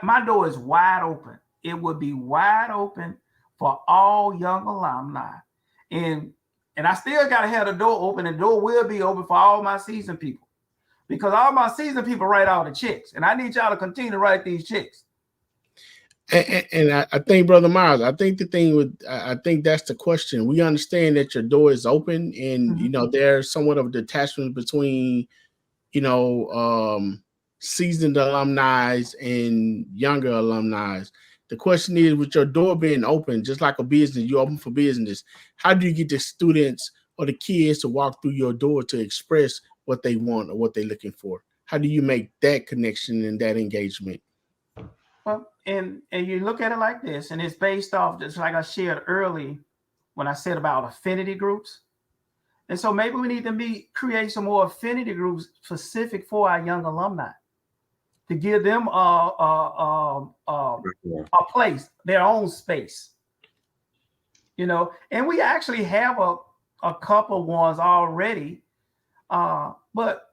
my door is wide open. It would be wide open for all young alumni. And I still got to have the door open. The door will be open for all my seasoned people, because all my seasoned people write all the checks, and I need y'all to continue to write these checks. And I think, Brother Myers, I think that's the question. We understand that your door is open, and you know there's somewhat of a detachment between, you know, seasoned alumni and younger alumni. The question is, with your door being open, just like a business, you're open for business. How do you get the students or the kids to walk through your door to express what they want or what they're looking for? How do you make that connection and that engagement? Well, and you look at it like this, and it's based off, just like I shared early when I said about affinity groups. And so maybe we need to create some more affinity groups specific for our young alumni, to give them a place, their own space, you know. And we actually have a couple ones already, but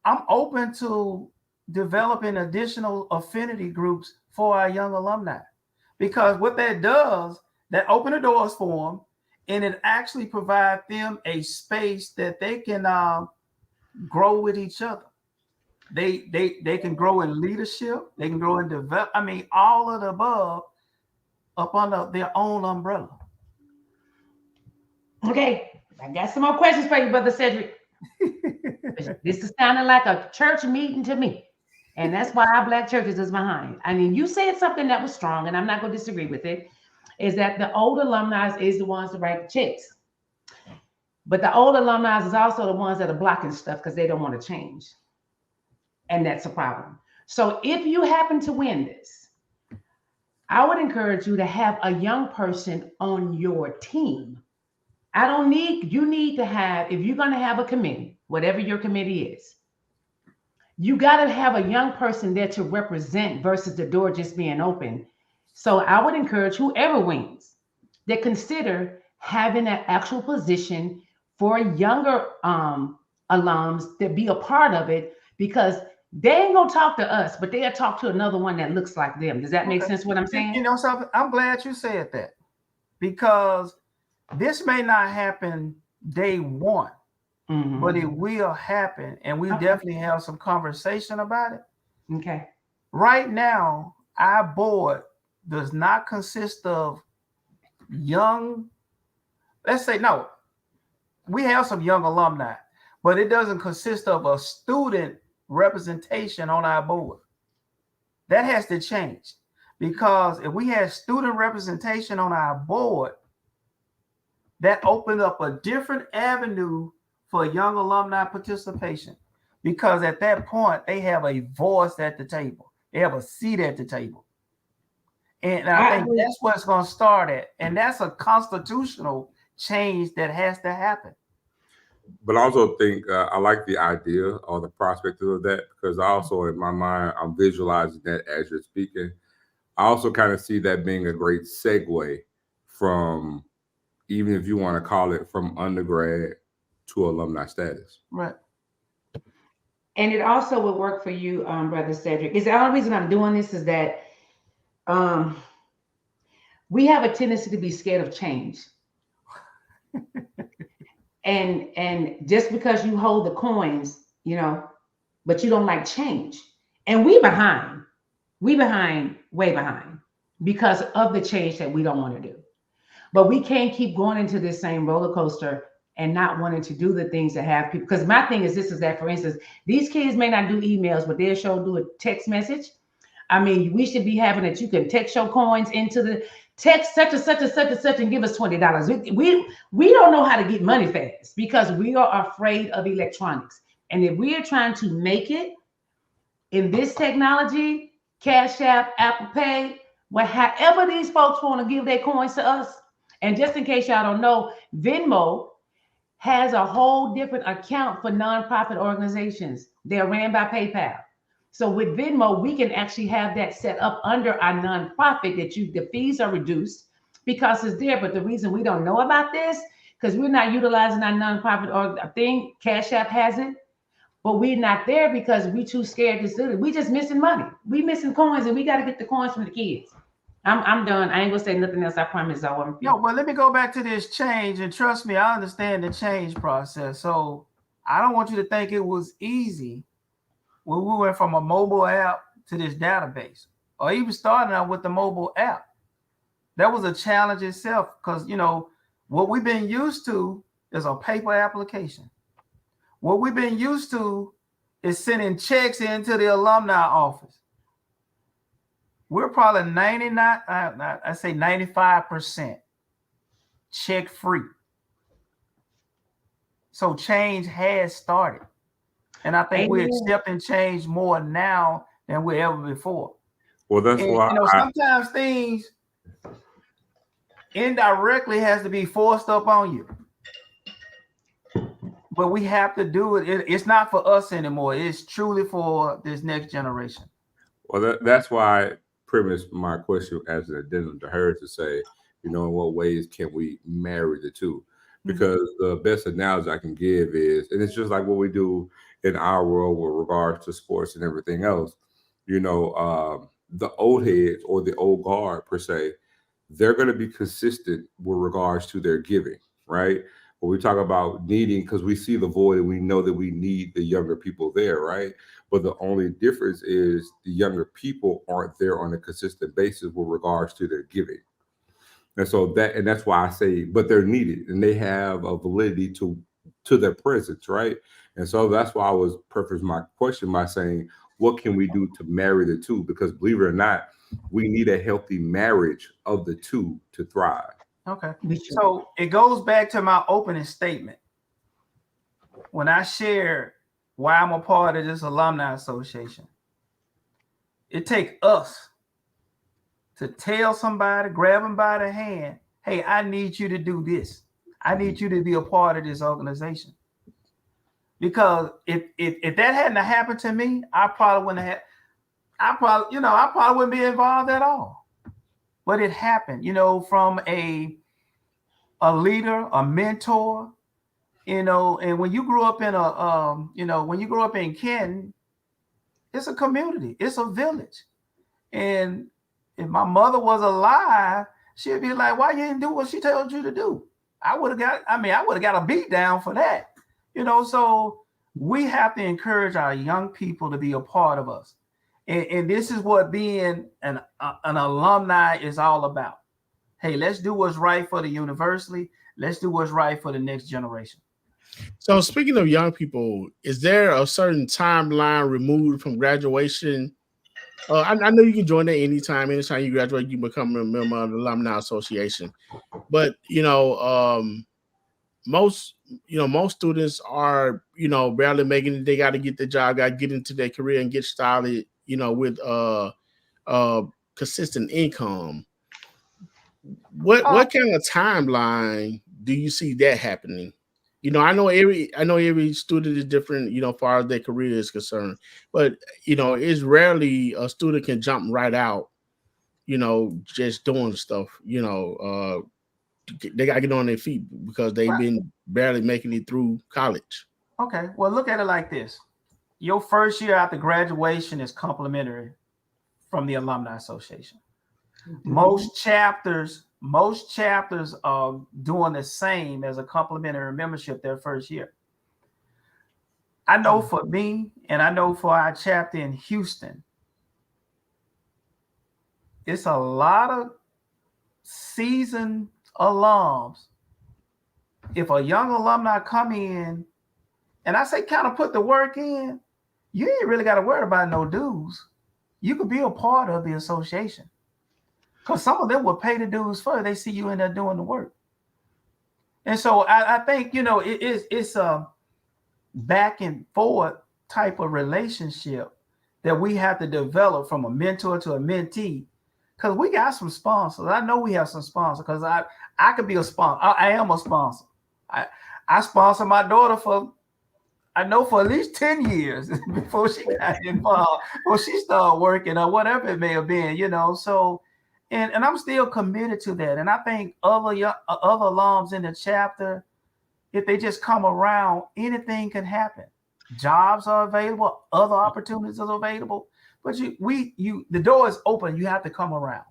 I'm open to developing additional affinity groups for our young alumni, because what that does, that open the doors for them, and it actually provides them a space that they can grow with each other. They can grow in leadership. They can grow in develop. I mean, all of the above up under their own umbrella. Okay, I got some more questions for you, Brother Cedric. This is sounding like a church meeting to me. And that's why our Black churches is behind. I mean, you said something that was strong, and I'm not going to disagree with it, is that the old alumni is the ones that write the checks. But the old alumni is also the ones that are blocking stuff because they don't want to change. And that's a problem. So if you happen to win this, I would encourage you to have a young person on your team. You need to have, if you're going to have a committee, whatever your committee is, you got to have a young person there to represent versus the door just being open. So I would encourage whoever wins that consider having an actual position for younger alums to be a part of it, because they ain't gonna talk to us, but they'll talk to another one that looks like them. Does that make sense what I'm saying? You know something? I'm glad you said that, because this may not happen day one, but it will happen. And we definitely have some conversation about it. Okay. Right now, our board does not consist of young, let's say, no, we have some young alumni, but it doesn't consist of a student representation on our board. That has to change, because if we had student representation on our board, that opened up a different avenue for young alumni participation, because at that point they have a voice at the table, they have a seat at the table. And I think that's what's going to start at, and that's a constitutional change that has to happen. But I also think I like the idea or the prospect of that, because I also, in my mind, I'm visualizing that as you're speaking. I also kind of see that being a great segue from, even if you want to call it, from undergrad to alumni status. Right. And it also would work for you, Brother Cedric. Is the only reason I'm doing this is that we have a tendency to be scared of change. And just because you hold the coins, you know, but you don't like change. And way behind, because of the change that we don't want to do. But we can't keep going into this same roller coaster and not wanting to do the things that have people. Because my thing is that, for instance, these kids may not do emails, but they'll do a text message. I mean, we should be having that you can text your coins into the text such and such and such and such and give us $20. We don't know how to get money fast because we are afraid of electronics. And if we are trying to make it in this technology, Cash App, Apple Pay, however these folks want to give their coins to us. And just in case y'all don't know, Venmo has a whole different account for nonprofit organizations. They're ran by PayPal. So with Venmo, we can actually have that set up under our nonprofit that the fees are reduced because it's there. But the reason we don't know about this, because we're not utilizing our nonprofit or thing, Cash App has it, but we're not there because we too scared to do it. We just missing money. We missing coins, and we got to get the coins from the kids. I'm done. I ain't gonna say nothing else. I promise. Yo, well, let me go back to this change, and trust me, I understand the change process. So I don't want you to think it was easy when we went from a mobile app to this database, or even starting out with the mobile app. That was a challenge itself because, you know, what we've been used to is a paper application. What we've been used to is sending checks into the alumni office. We're probably 95% check free. So change has started. And I think we're accepting change more now than we ever before. Well, that's why sometimes things indirectly has to be forced up on you. But we have to do it. It's not for us anymore. It's truly for this next generation. Well, that's why I premised my question as an addendum to her to say, you know, in what ways can we marry the two? Because the best analogy I can give is, and it's just like what we do in our world with regards to sports and everything else, you know, the old heads or the old guard per se, they're going to be consistent with regards to their giving, right? When we talk about needing, because we see the void and we know that we need the younger people there, right? But the only difference is the younger people aren't there on a consistent basis with regards to their giving. And so that's why I say, but they're needed and they have a validity to their presence, right? And so that's why I was preface my question by saying, what can we do to marry the two? Because believe it or not, we need a healthy marriage of the two to thrive. Okay. So it goes back to my opening statement. When I shared why I'm a part of this alumni association, it takes us to tell somebody, grab them by the hand, hey, I need you to do this. I need you to be a part of this organization. Because if that hadn't happened to me, I probably wouldn't be involved at all. But it happened, you know, from a leader, a mentor, you know, and when you grew up in when you grew up in Canton, it's a community, it's a village. And if my mother was alive, she'd be like, why you didn't do what she told you to do? I would have got a beat down for that. You know, so we have to encourage our young people to be a part of us. And this is what being an alumni is all about. Hey, let's do what's right for the university. Let's do what's right for the next generation. So speaking of young people, is there a certain timeline removed from graduation? I know you can join that anytime you graduate, you become a member of the Alumni Association. But, you know, most students are, you know, barely making it. They got to get the job, got to get into their career and get started, you know, with consistent income. What kind of timeline do you see that happening? You know, I know every student is different, you know, as far as their career is concerned, but you know, it's rarely a student can jump right out, you know, just doing stuff, you know, they got to get on their feet because they've been barely making it through college. Okay. Well, look at it like this. Your first year after graduation is complimentary from the Alumni Association. Mm-hmm. Most chapters are doing the same as a complimentary membership their first year. I know for me, and I know for our chapter in Houston, it's a lot of seasoned alums. If a young alumni come in, and I say kind of put the work in, you ain't really got to worry about no dues. You could be a part of the association. Because some of them will pay the dues for it. They see you in there doing the work. And so I think, you know, it's a back and forth type of relationship that we have to develop from a mentor to a mentee. Because we got some sponsors. I know we have some sponsors because I could be a sponsor. I am a sponsor. I sponsor my daughter for at least 10 years before she got involved, before she started working or whatever it may have been, you know. So, and I'm still committed to that. And I think other alums in the chapter, if they just come around, anything can happen. Jobs are available, other opportunities are available, but the door is open. You have to come around.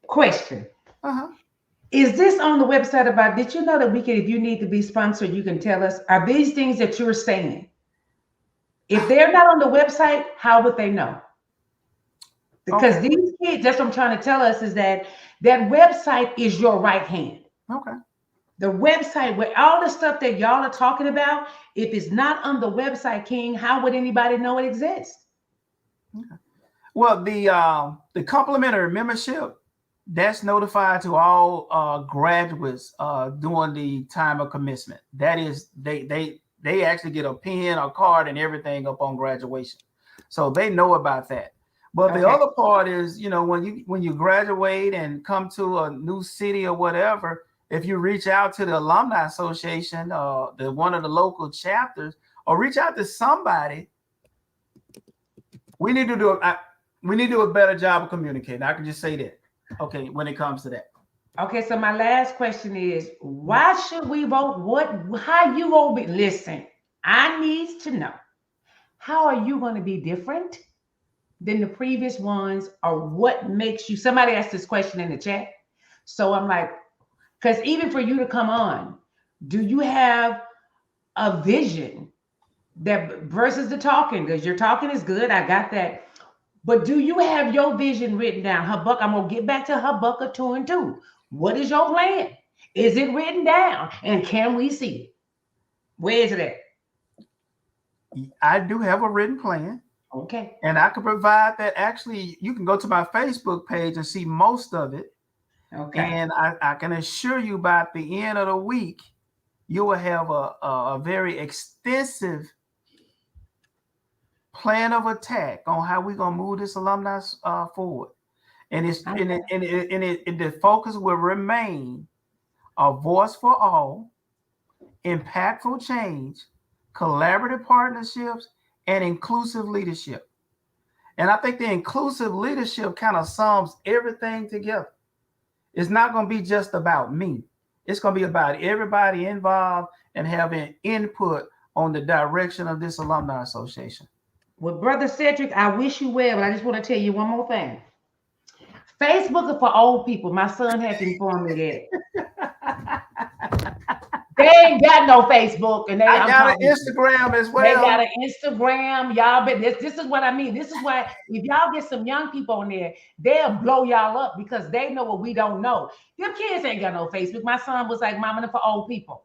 Question. Is this on the website about, did you know that we can, if you need to be sponsored, you can tell us, are these things that you're saying? If they're not on the website, how would they know? Because these kids, that's what I'm trying to tell us, is that website is your right hand. Okay. The website where all the stuff that y'all are talking about, if it's not on the website, King, how would anybody know it exists? Okay. Well, the complimentary membership, that's notified to all graduates during the time of commencement. That is, they actually get a pen, a card, and everything upon graduation, so they know about that. But the other part is, you know, when you graduate and come to a new city or whatever, if you reach out to the Alumni Association, one of the local chapters, or reach out to somebody, we need to do a better job of communicating. I can just say that. Okay, when it comes to that. Okay, so my last question is, why should we vote? How you gonna be? Listen, I need to know, how are you going to be different than the previous ones, or what makes you? Somebody asked this question in the chat, so I'm like, because even for you to come on, do you have a vision that versus the talking? Because your talking is good, I got that. But do you have your vision written down? Habakkuk, I'm going to get back to Habakkuk 2:2. What is your plan? Is it written down? And can we see it? Where is it at? I do have a written plan. Okay. And I can provide that. Actually, you can go to my Facebook page and see most of it. Okay. And I can assure you by the end of the week, you will have a very extensive plan of attack on how we're gonna move this alumni forward, and the focus will remain a voice for all, impactful change, collaborative partnerships, and inclusive leadership. And I think the inclusive leadership kind of sums everything together. It's not going to be just about me. It's going to be about everybody involved and having input on the direction of this alumni association. Well, Brother Cedric, I wish you well, but I just want to tell you one more thing. Facebook is for old people. My son has informed me that. They ain't got no Facebook, and I got an Instagram as well. They got an Instagram, y'all. But this is what I mean. This is why if y'all get some young people on there, they'll blow y'all up because they know what we don't know. Them kids ain't got no Facebook. My son was like, "Mama, for old people,"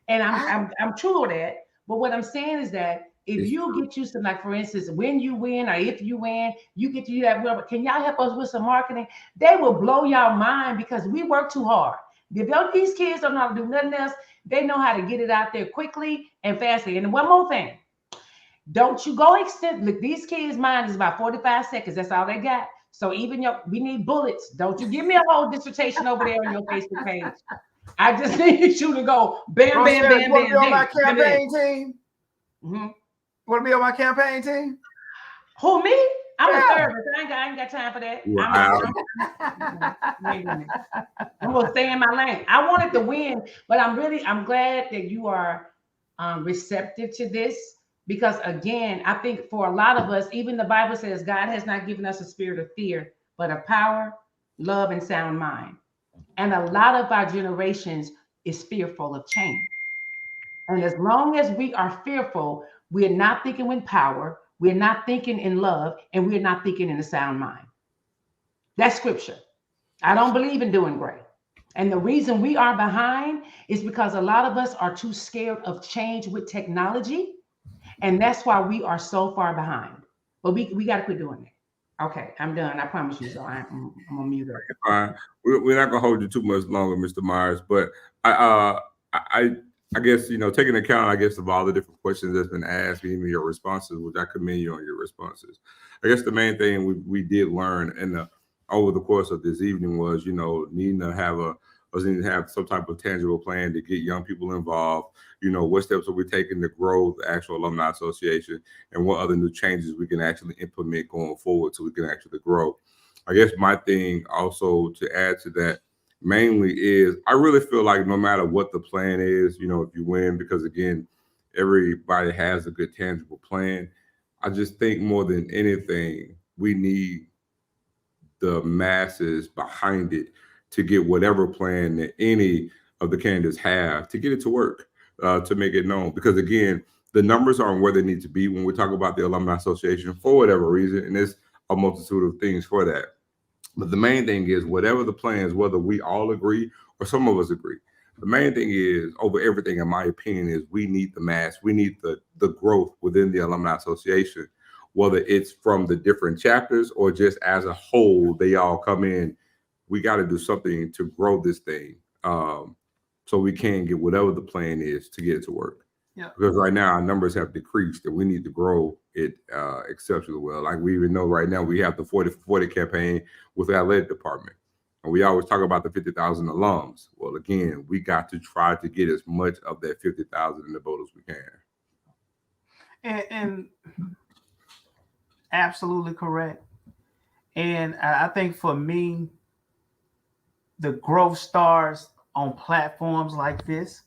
and I'm true of that. But what I'm saying is that if you get you some, like for instance, when you win or if you win, you get to do that. Well, can y'all help us with some marketing? They will blow y'all mind because we work too hard. These kids don't know how to do nothing else. They know how to get it out there quickly and fastly. And one more thing, don't you go extend. Look, these kids' mind is about 45 seconds. That's all they got. So even we need bullets. Don't you give me a whole dissertation over there on your Facebook page. I just need you to go bam, bam, bam, bam, want to be on bam, my campaign bam. team? Mm-hmm. Want to be on my campaign team? Who, me? I'm a therapist. I ain't got time for that. Wow. I'm gonna stay in my lane. I wanted to win, but I'm glad that you are receptive to this, because again, I think for a lot of us, even the Bible says God has not given us a spirit of fear, but of power, love, and sound mind. And a lot of our generations is fearful of change. And as long as we are fearful, we're not thinking with power, we're not thinking in love, and we're not thinking in a sound mind. That's scripture. I don't believe in doing great. And the reason we are behind is because a lot of us are too scared of change with technology. And that's why we are so far behind. But we got to quit doing that. Okay, I'm done. I promise you. So I'm gonna mute her. Fine. We're not gonna hold you too much longer, Mr. Myers. But I guess taking account, I guess, of all the different questions that's been asked, even your responses, which I commend you on your responses. I guess the main thing we did learn over the course of this evening was needing to have some type of tangible plan to get young people involved. What steps are we taking to grow the actual alumni association, and what other new changes we can actually implement going forward so we can actually grow. I guess my thing also to add to that mainly is I really feel like no matter what the plan is, if you win, because again, everybody has a good tangible plan. I just think more than anything, we need the masses behind it to get whatever plan that any of the candidates have to get it to work, to make it known. Because again, the numbers aren't where they need to be when we talk about the Alumni Association for whatever reason, and there's a multitude of things for that. But the main thing is whatever the plans, whether we all agree or some of us agree, the main thing is over everything, in my opinion, is we need the mass. We need the growth within the Alumni Association, whether it's from the different chapters or just as a whole, they all come in. We got to do something to grow this thing, so we can get whatever the plan is to get it to work. Yeah. Because right now our numbers have decreased and we need to grow it exceptionally well. Like we even know right now we have the 40 for 40 campaign with the athletic department. And we always talk about the 50,000 alums. Well, again, we got to try to get as much of that 50,000 in the vote as we can. And absolutely correct. And I think for me, the growth starts on platforms like this,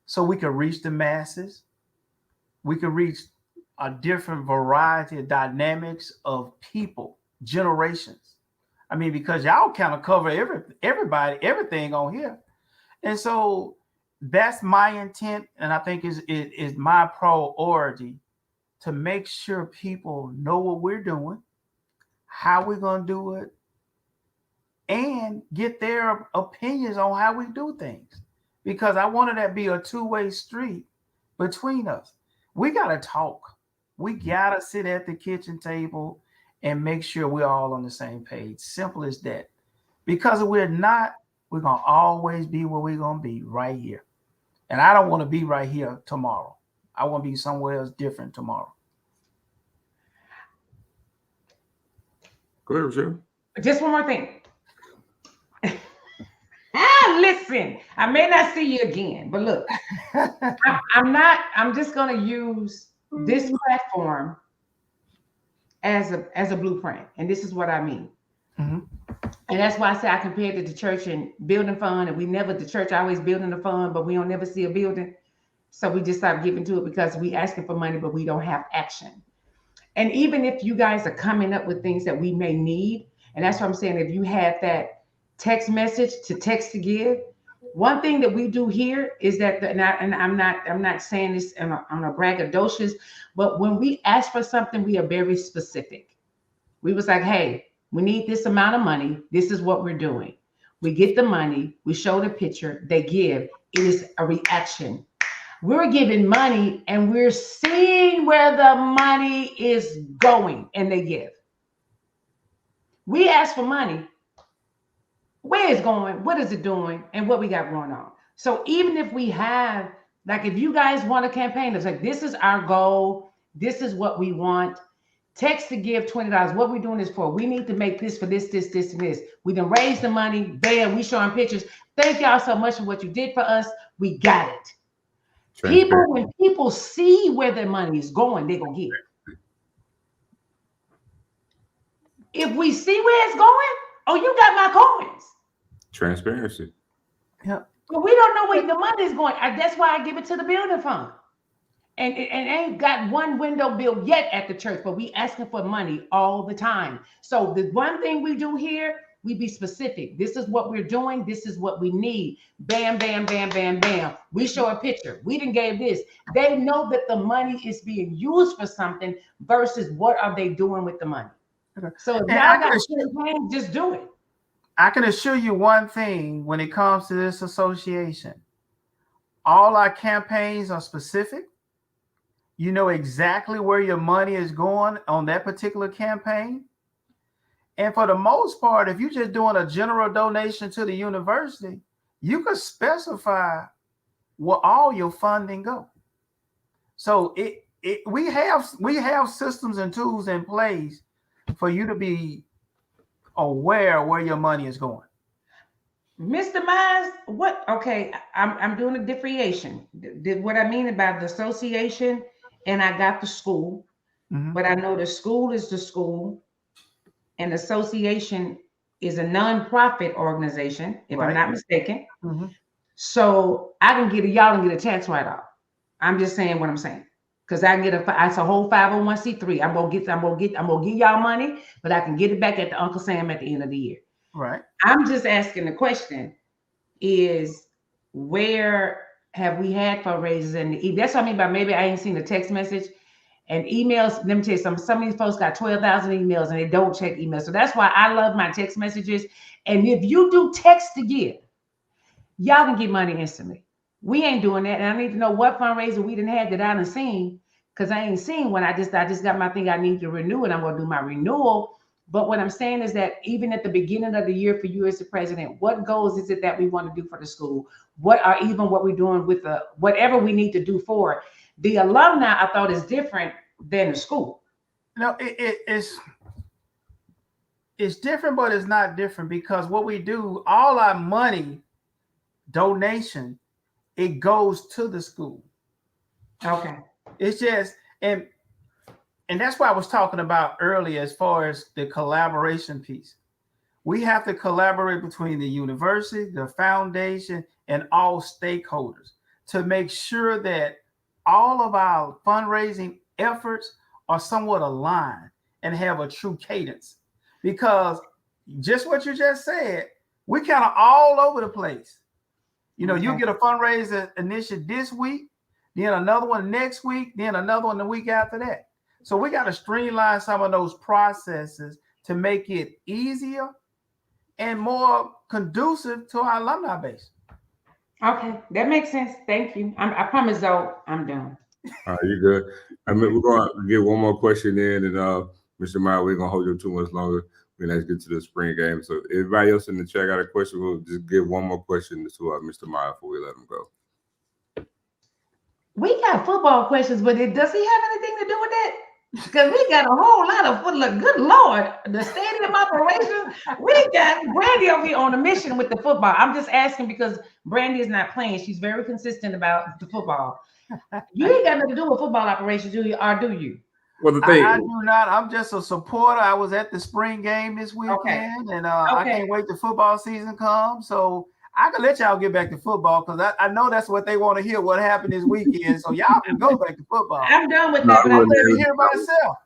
so we can reach the masses. We can reach a different variety of dynamics of people, generations. I mean, because y'all kind of cover everybody, everything on here. And so that's my intent. And I think is my priority to make sure people know what we're doing, how we're going to do it, and get their opinions on how we do things. Because I wanted that to be a two-way street between us. We got to talk. We got to sit at the kitchen table and make sure we're all on the same page. Simple as that. Because if we're not, we're going to always be where we're going to be, right here. And I don't want to be right here tomorrow. I want to be somewhere else different tomorrow. Go ahead, Rochelle. Just one more thing. Listen, I may not see you again, but look, I'm just going to use this platform as a blueprint. And this is what I mean. Mm-hmm. And that's why I say I compared it to church and building fund. And the church always building the fund, but we don't never see a building. So we just stop giving to it because we asking for money, but we don't have action. And even if you guys are coming up with things that we may need, and that's what I'm saying, if you have that text message to text to give, one thing that we do here is that, and I'm not saying this on a braggadocious, but when we ask for something, we are very specific. We was like, hey, we need this amount of money. This is what we're doing. We get the money. We show the picture. They give. It is a reaction. We're giving money and we're seeing where the money is going, and they give. We ask for money. Where it's going, what is it doing, and what we got going on. So even if we have, like, if you guys want a campaign that's like, this is our goal, this is what we want, text to give $20. What we're doing this for, we need to make this for this, and this. We done raise the money, bam, we showing pictures. Thank y'all so much for what you did for us. We got it. When people see where their money is going, they're going to give. If we see where it's going, oh, you got my coins. Transparency. Yeah. But we don't know where the money is going. That's why I give it to the building fund. And ain't got one window built yet at the church, but we asking for money all the time. So the one thing we do here, we be specific. This is what we're doing. This is what we need. Bam, bam, bam, bam, bam. We show a picture. We didn't gave this. They know that the money is being used for something versus what are they doing with the money. So if y'all got to just do it. I can assure you one thing when it comes to this association. All our campaigns are specific. You know exactly where your money is going on that particular campaign. And for the most part, if you're just doing a general donation to the university, you could specify where all your funding go. So we have systems and tools in place for you to be aware where your money is going. Mr. Myers, what? Okay, I'm doing a differentiation. What I mean about the association, and I got the school, but I know the school is the school, and the association is a nonprofit organization, if I'm not mistaken. So I can get y'all can get a tax write-off. I'm just saying what I'm saying. Because I can get it's a whole 501c3. I'm gonna give y'all money, but I can get it back at the Uncle Sam at the end of the year. Right. I'm just asking the question is where have we had fundraisers? And that's what I mean by maybe I ain't seen a text message and emails. Let me tell you something. Some of these folks got 12,000 emails and they don't check emails. So that's why I love my text messages. And if you do text to give, y'all can get money instantly. We ain't doing that. And I need to know what fundraiser we didn't have that I done seen, because I ain't seen one. I just got my thing I need to renew, and I'm going to do my renewal. But what I'm saying is that even at the beginning of the year for you as the president, what goals is it that we want to do for the school? What we're doing with whatever we need to do for it? The alumni, I thought, is different than the school. No, it's different, but it's not different, because what we do, all our money donation, it goes to the school. Okay. It's just, and that's what I was talking about earlier as far as the collaboration piece. We have to collaborate between the university, the foundation, and all stakeholders to make sure that all of our fundraising efforts are somewhat aligned and have a true cadence. Because just what you just said, we're kind of all over the place. You know, you get a fundraiser initiative this week, then another one next week, then another one the week after that. So we got to streamline some of those processes to make it easier and more conducive to our alumni base. Okay, that makes sense. Thank you. I promise, though, I'm done. All right, you're good. I mean, we're going to get one more question in, and Mr. Meyer, we're going to hold you too much longer. Let's get to the spring game. So everybody else in the chat got a question. We'll just give one more question to Mr. Meyer before we let him go. We got football questions, but does he have anything to do with that? Because we got a whole lot of football. Good Lord, the stadium operations. We got Brandy over here on a mission with the football. I'm just asking because Brandy is not playing. She's very consistent about the football. You ain't got nothing to do with football operations, do you? Or do you? Well, the thing I do not. I'm just a supporter. I was at the spring game this weekend, and I can't wait till football season comes. So I can let y'all get back to football because I know that's what they want to hear. What happened this weekend? So y'all can go back to football. I'm done with that. But I'm ready to hear about itself.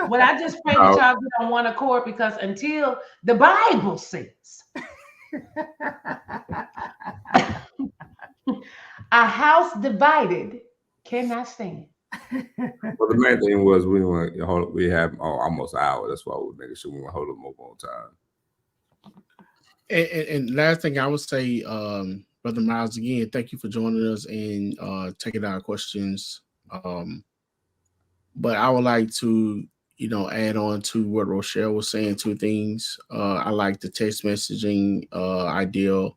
Well, I just pray that y'all get on one accord, because until the Bible says a house divided cannot stand. Well, the main thing was we have almost an hour. That's why we're making sure we want to hold them up on time. And last thing I would say, Brother Miles, again, thank you for joining us and taking our questions. But I would like to, add on to what Rochelle was saying, two things. I like the text messaging ideal.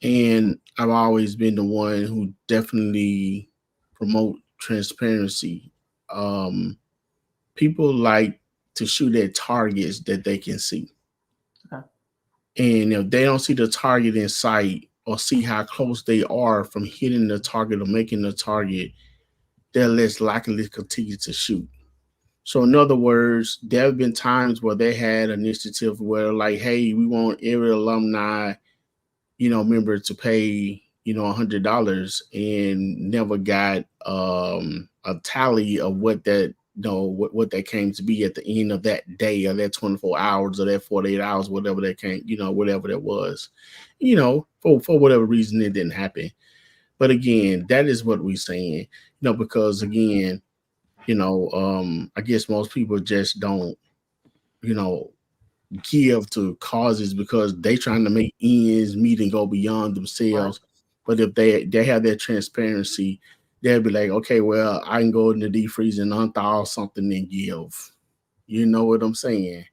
And I've always been the one who definitely promote transparency. People like to shoot at targets that they can see. Okay. And if they don't see the target in sight or see how close they are from hitting the target or making the target, they're less likely to continue to shoot. So in other words, there have been times where they had an initiative where like, hey, we want every alumni, member to pay, $100 and never got a tally of what that, what that came to be at the end of that day or that 24 hours or that 48 hours, whatever that came, whatever that was, for whatever reason, it didn't happen. But again, that is what we're saying, because again, I guess most people just don't, give to causes because they trying to make ends meet and go beyond themselves. Right. But if they have that transparency, they'll be like, okay, well, I can go in the deep freeze and unthaw something and give. You know what I'm saying?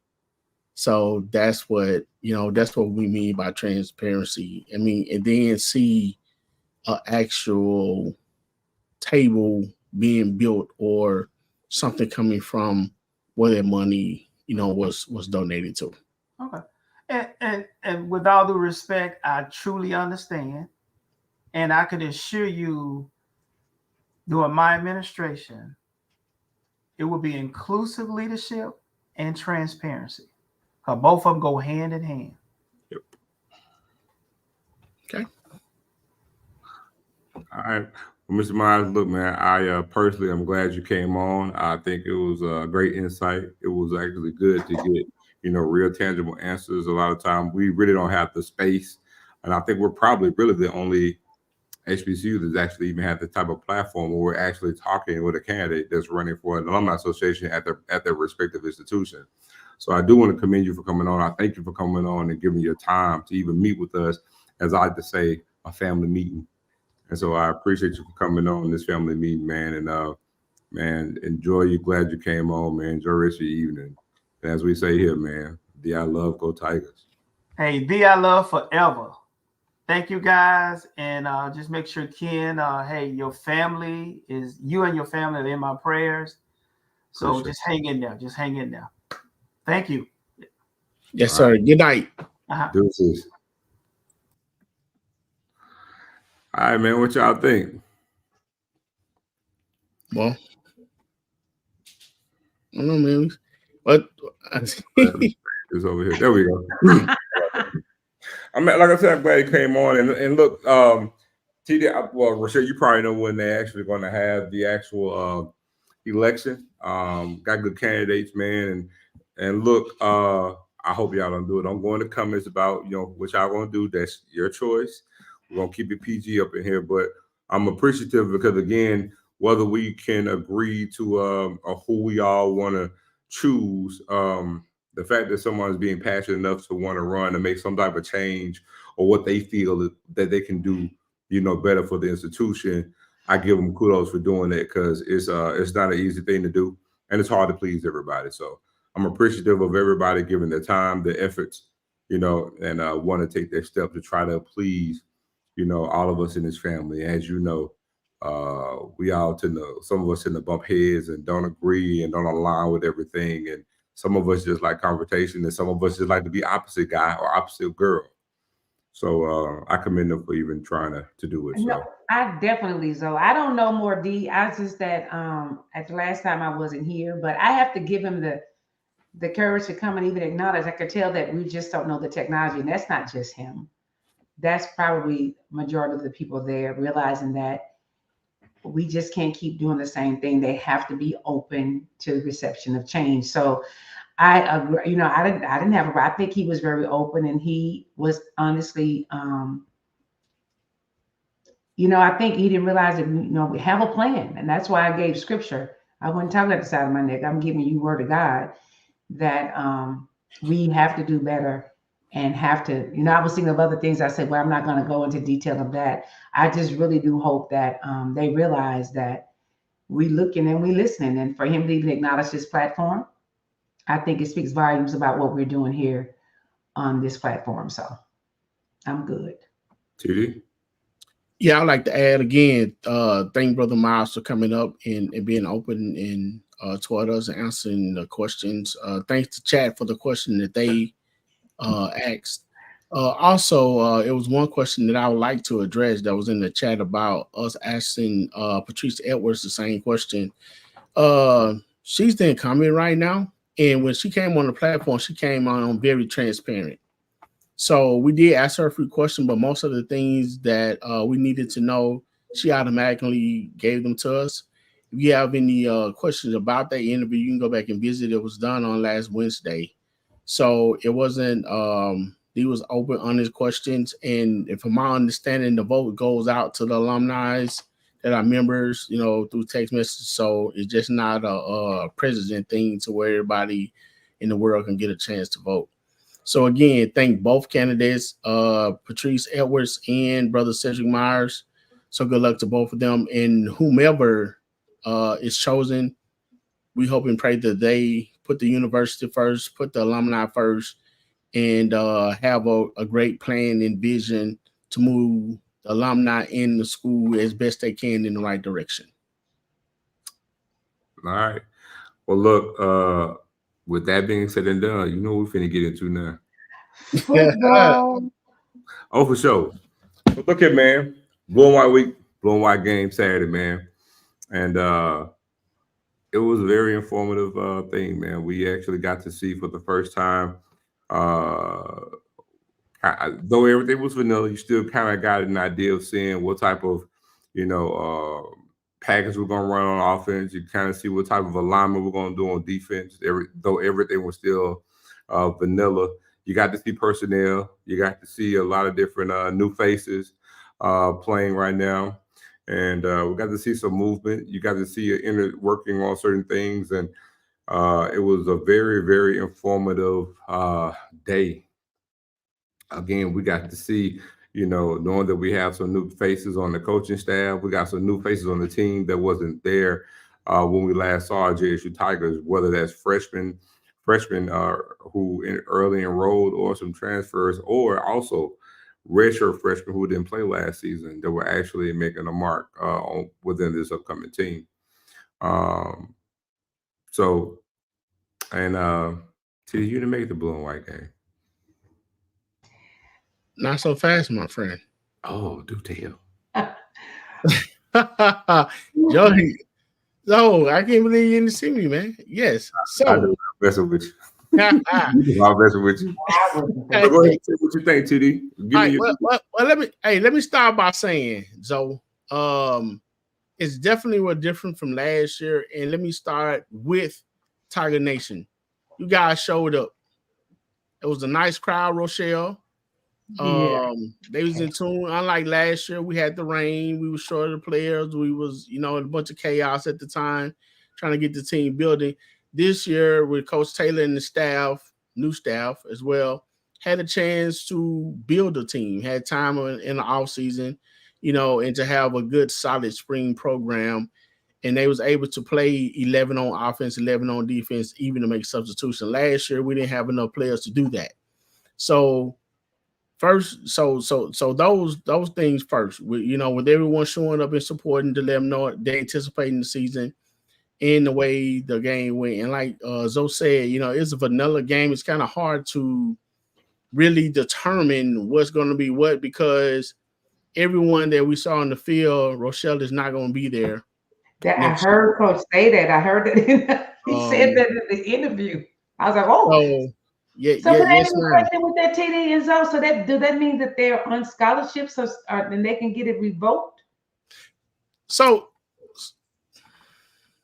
So that's what we mean by transparency. I mean, and then see an actual table being built or something coming from where that money, was donated to. Okay. And with all due respect, I truly understand. And I can assure you, during my administration, it will be inclusive leadership and transparency. Because both of them go hand in hand. Yep. Okay. All right. Well, Mr. Myers, look, man, I personally am glad you came on. I think it was a great insight. It was actually good to get, real tangible answers. A lot of times we really don't have the space. And I think we're probably really the only HBCU that's actually even had the type of platform where we're actually talking with a candidate that's running for an alumni association at their respective institution. So I do want to commend you for coming on. I thank you for coming on and giving your time to even meet with us, as I like to say, a family meeting. And so I appreciate you for coming on this family meeting, man. And man, enjoy you. Glad you came on, man. Enjoy the rest of your evening. And as we say here, man, I love, go Tigers. Hey, I love forever. Thank you, guys. And just make sure, Ken, hey, your family you and your family are in my prayers. So Appreciate just hang in there. Just hang in there. Thank you. Yes, sir. Good night. Deuces. All right, man. What y'all think? Well, I don't know, man. But it's over here. There we go. I mean, like I said, I'm glad he came on. And look, TD, well, Rochelle, you probably know when they're actually going to have the actual election. Got good candidates, man. And look, I hope y'all don't do it. I'm going to comments about, what y'all going to do. That's your choice. We're going to keep it PG up in here. But I'm appreciative because, again, whether we can agree to or who we all want to choose, the fact that someone's being passionate enough to want to run and make some type of change or what they feel that they can do, better for the institution, I give them kudos for doing that because it's not an easy thing to do and it's hard to please everybody. So I'm appreciative of everybody giving their time, their efforts, and want to take their step to try to please, all of us in this family. As you know, we all some of us tend to bump heads and don't agree and don't align with everything. And some of us just like confrontation and some of us just like to be opposite guy or opposite girl. So I commend them for even trying to do it. No, So I definitely, so I don't know more D. I just that at the last time I wasn't here, but I have to give him the courage to come and even acknowledge. I could tell that we just don't know the technology, and that's not just him. That's probably majority of the people there realizing that we just can't keep doing the same thing. They have to be open to the reception of change. So I agree. I didn't have I think he was very open, and he was honestly, I think he didn't realize that we have a plan, and that's why I gave scripture. I wasn't talking at the side of my neck. I'm giving you word of God that we have to do better and have to. I was thinking of other things. I said, well, I'm not going to go into detail of that. I just really do hope that they realize that we looking and we listening, and for him to even acknowledge this platform, I think it speaks volumes about what we're doing here on this platform. So I'm good. TD? Yeah, I'd like to add again, thank Brother Myers for coming up and being open and toward us and answering the questions. Thanks to chat for the question that they asked. Also, it was one question that I would like to address that was in the chat about us asking Patrice Edwards the same question. She's in comment right now. And when she came on the platform, she came on very transparent. So we did ask her a few questions, but most of the things that we needed to know, she automatically gave them to us. If you have any questions about that interview, you can go back and visit. It was done on last Wednesday. So it wasn't, he was open on his questions. And from my understanding, the vote goes out to the alumni that are members, through text message. So it's just not a president thing to where everybody in the world can get a chance to vote. So again, thank both candidates, Patrice Edwards and Brother Cedric Myers. So good luck to both of them, and whomever is chosen. We hope and pray that they put the university first, put the alumni first, and have a great plan and vision to move the alumni in the school as best they can in the right direction. All right. Well, look, with that being said and done, you know what we're finna get into now. Football. Oh, for sure. But look here, man. Blue and white week, blue and white game Saturday, man. And it was a very informative thing, man. We actually got to see for the first time, though everything was vanilla, you still kind of got an idea of seeing what type of, package we're going to run on offense. You kind of see what type of alignment we're going to do on defense, though everything was still vanilla. You got to see personnel. You got to see a lot of different new faces playing right now. And we got to see some movement. You got to see an inner working on certain things. And it was a very, very informative day. Again, we got to see, knowing that we have some new faces on the coaching staff. We got some new faces on the team that wasn't there when we last saw JSU Tigers, whether that's freshmen who early enrolled or some transfers, or also redshirt freshmen who didn't play last season that were actually making a mark within this upcoming team. T, you didn't make the blue and white game. Not so fast, my friend. Oh, do tell. Joey, no, I can't believe you didn't see me, man. Yes. So I'm messing with you. I'm messing with you. Go ahead, say what you think, TD. Let me start by saying, Zoe, it's definitely different from last year. And let me start with Tiger Nation. You guys showed up. It was a nice crowd, Rochelle. They was in tune. Unlike last year, we had the rain. We were short of the players. We was, a bunch of chaos at the time, trying to get the team building. This year, with Coach Taylor and the staff, new staff as well, had a chance to build a team. Had time in the off season, and to have a good, solid spring program. And they was able to play 11 on offense, 11 on defense, even to make substitution. Last year, we didn't have enough players to do that. So first, so those things first. With everyone showing up and supporting to let them know they're anticipating the season and the way the game went. And like Zoe said, it's a vanilla game. It's kind of hard to really determine what's going to be what, because everyone that we saw in the field, Rochelle is not going to be there. I heard Coach say that. I heard that he said that in the interview. I was like, oh. So can I ask a question with that, TD and Zoe? So does that mean that they're on scholarships, then they can get it revoked? So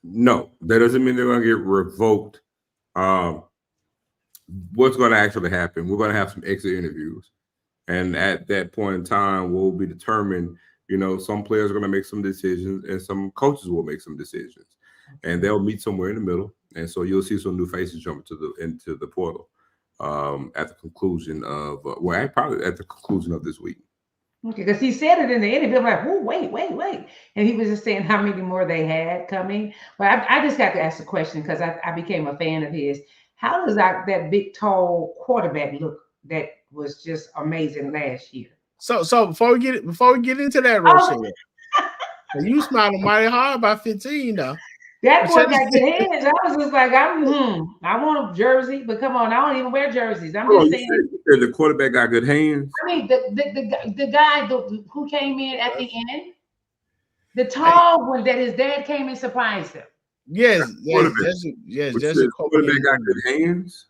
no, that doesn't mean they're going to get revoked. What's going to actually happen? We're going to have some exit interviews, and at that point in time, will be determined. Some players are going to make some decisions, and some coaches will make some decisions, and they'll meet somewhere in the middle. And so you'll see some new faces jump into the portal at the conclusion of probably at the conclusion of this week. Okay, because he said it in the interview. I'm like, oh, wait. And he was just saying how many more they had coming. But I just got to ask a question because I became a fan of his. How does that big, tall quarterback look that was just amazing last year? So before we get into that, Rochelle, you smiling mighty hard by 15 though. That boy got good hands. I was just like, I want a jersey, but come on, I don't even wear jerseys. I'm just saying. The quarterback got good hands. I mean, the guy who came in at the end, the tall one that his dad came and surprised him. Yes. The quarterback got good hands.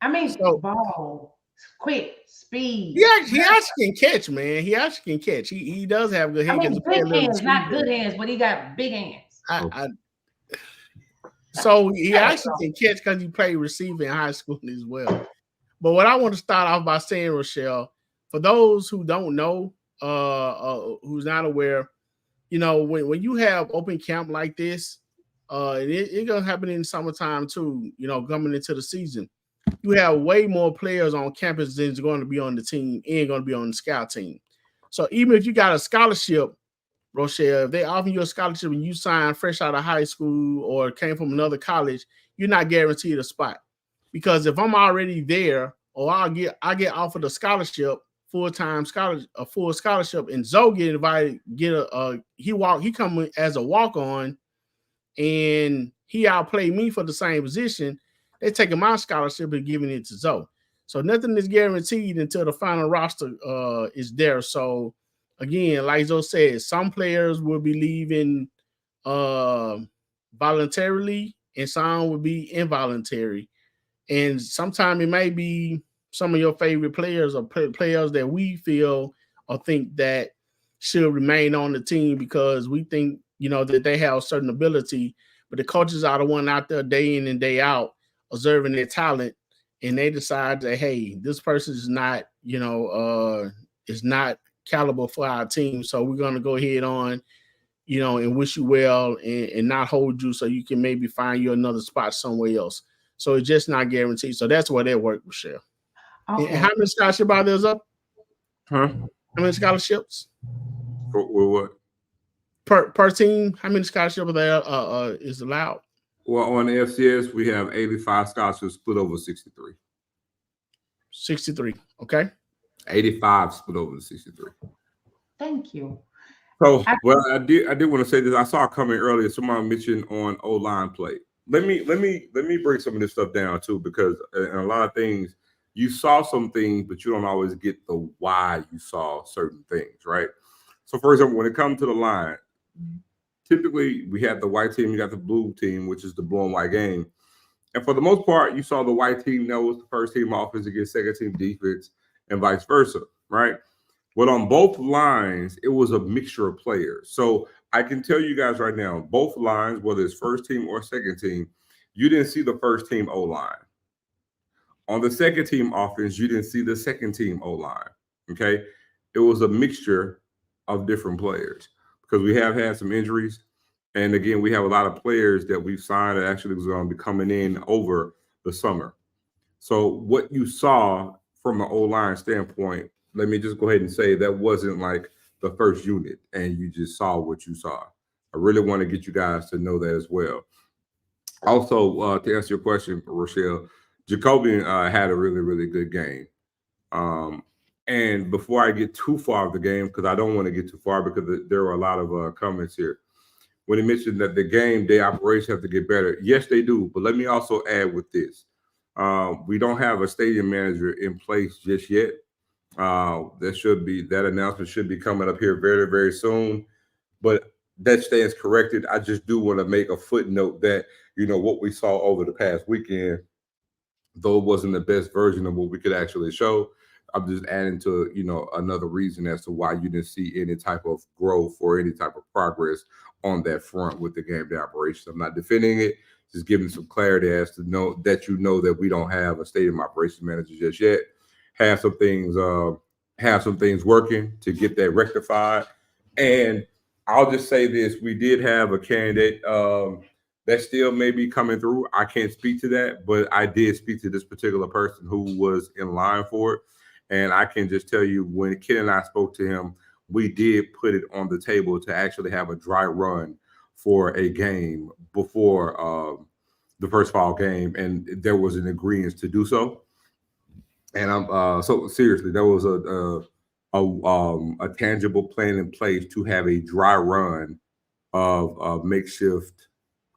I mean, ball, quick, speed. He actually can catch, man. He actually can catch. He does have good hands. Big hands, not good hands, but he got big hands. So he actually can catch because he played receiver in high school as well. But what I want to start off by saying, Rochelle, for those who don't know, who's not aware, when you have open camp like this, it's gonna happen in the summertime too. Coming into the season, you have way more players on campus than's going to be on the team and going to be on the scout team. So even if you got a scholarship, Rochelle, if they offer you a scholarship and you sign fresh out of high school or came from another college, you're not guaranteed a spot. Because if I'm already there, or I get offered a scholarship, full-time scholarship, a full scholarship, and Zoe get invited, he come as a walk-on, and he outplayed me for the same position, they're taking my scholarship and giving it to Zoe. So nothing is guaranteed until the final roster is there. So again, like Zoe said, some players will be leaving voluntarily, and some will be involuntary. And sometimes it may be some of your favorite players or players that we feel or think that should remain on the team because we think, that they have a certain ability, but the coaches are the one out there day in and day out observing their talent, and they decide that, hey, this person is not, is not caliber for our team. So we're going to go ahead on, and wish you well and not hold you so you can maybe find you another spot somewhere else. So it's just not guaranteed. So that's where that worked, Michelle. Okay. And how many scholarships are there up? Huh? How many scholarships? For what? Per team, how many scholarships are there is allowed? Well, on the FCS, we have 85 scholarships split over 63. 63, okay. 85 split over 63. Thank you. So, I did want to say this. I saw it coming earlier. Somebody mentioned on O-line play. Let me break some of this stuff down too, because in a lot of things you saw some things, but you don't always get the why you saw certain things, right? So, for example, when it comes to the line, typically we have the white team, you got the blue team, which is the blue and white game. And for the most part, you saw the white team that was the first team offense against second team defense and vice versa, right? But on both lines, it was a mixture of players. So I can tell you guys right now, both lines, whether it's first team or second team, you didn't see the first team O-line. On the second team offense, you didn't see the second team O-line, okay? It was a mixture of different players because we have had some injuries. And again, we have a lot of players that we've signed that actually was going to be coming in over the summer. So what you saw from an O-line standpoint, let me just go ahead and say that wasn't like the first unit and you just saw what you saw. I really want to get you guys to know that as well. Also, to answer your question, Rochelle, Jacobian had a really, really good game. And before I get too far of the game, because I don't want to get too far because there were a lot of comments here. When he mentioned that the game day operations have to get better. Yes, they do. But let me also add with this. We don't have a stadium manager in place just yet. That announcement should be coming up here very, very soon. But that stands corrected. I just do want to make a footnote that, what we saw over the past weekend, though it wasn't the best version of what we could actually show, I'm just adding to, another reason as to why you didn't see any type of growth or any type of progress on that front with the game day operations. I'm not defending it, just giving some clarity as to know that we don't have a stadium operations manager just yet. Have some things working to get that rectified. And I'll just say this: we did have a candidate that still may be coming through. I can't speak to that, but I did speak to this particular person who was in line for it. And I can just tell you, when Ken and I spoke to him, we did put it on the table to actually have a dry run for a game before the first fall game, and there was an agreement to do so. And I'm so seriously, there was a tangible plan in place to have a dry run of a makeshift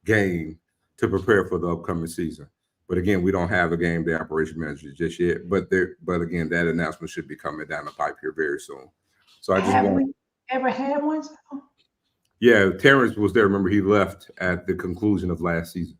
game to prepare for the upcoming season. But again, we don't have a game day operation manager just yet. But again, that announcement should be coming down the pipe here very soon. So I just have we ever had one? Yeah, Terrence was there. Remember, he left at the conclusion of last season.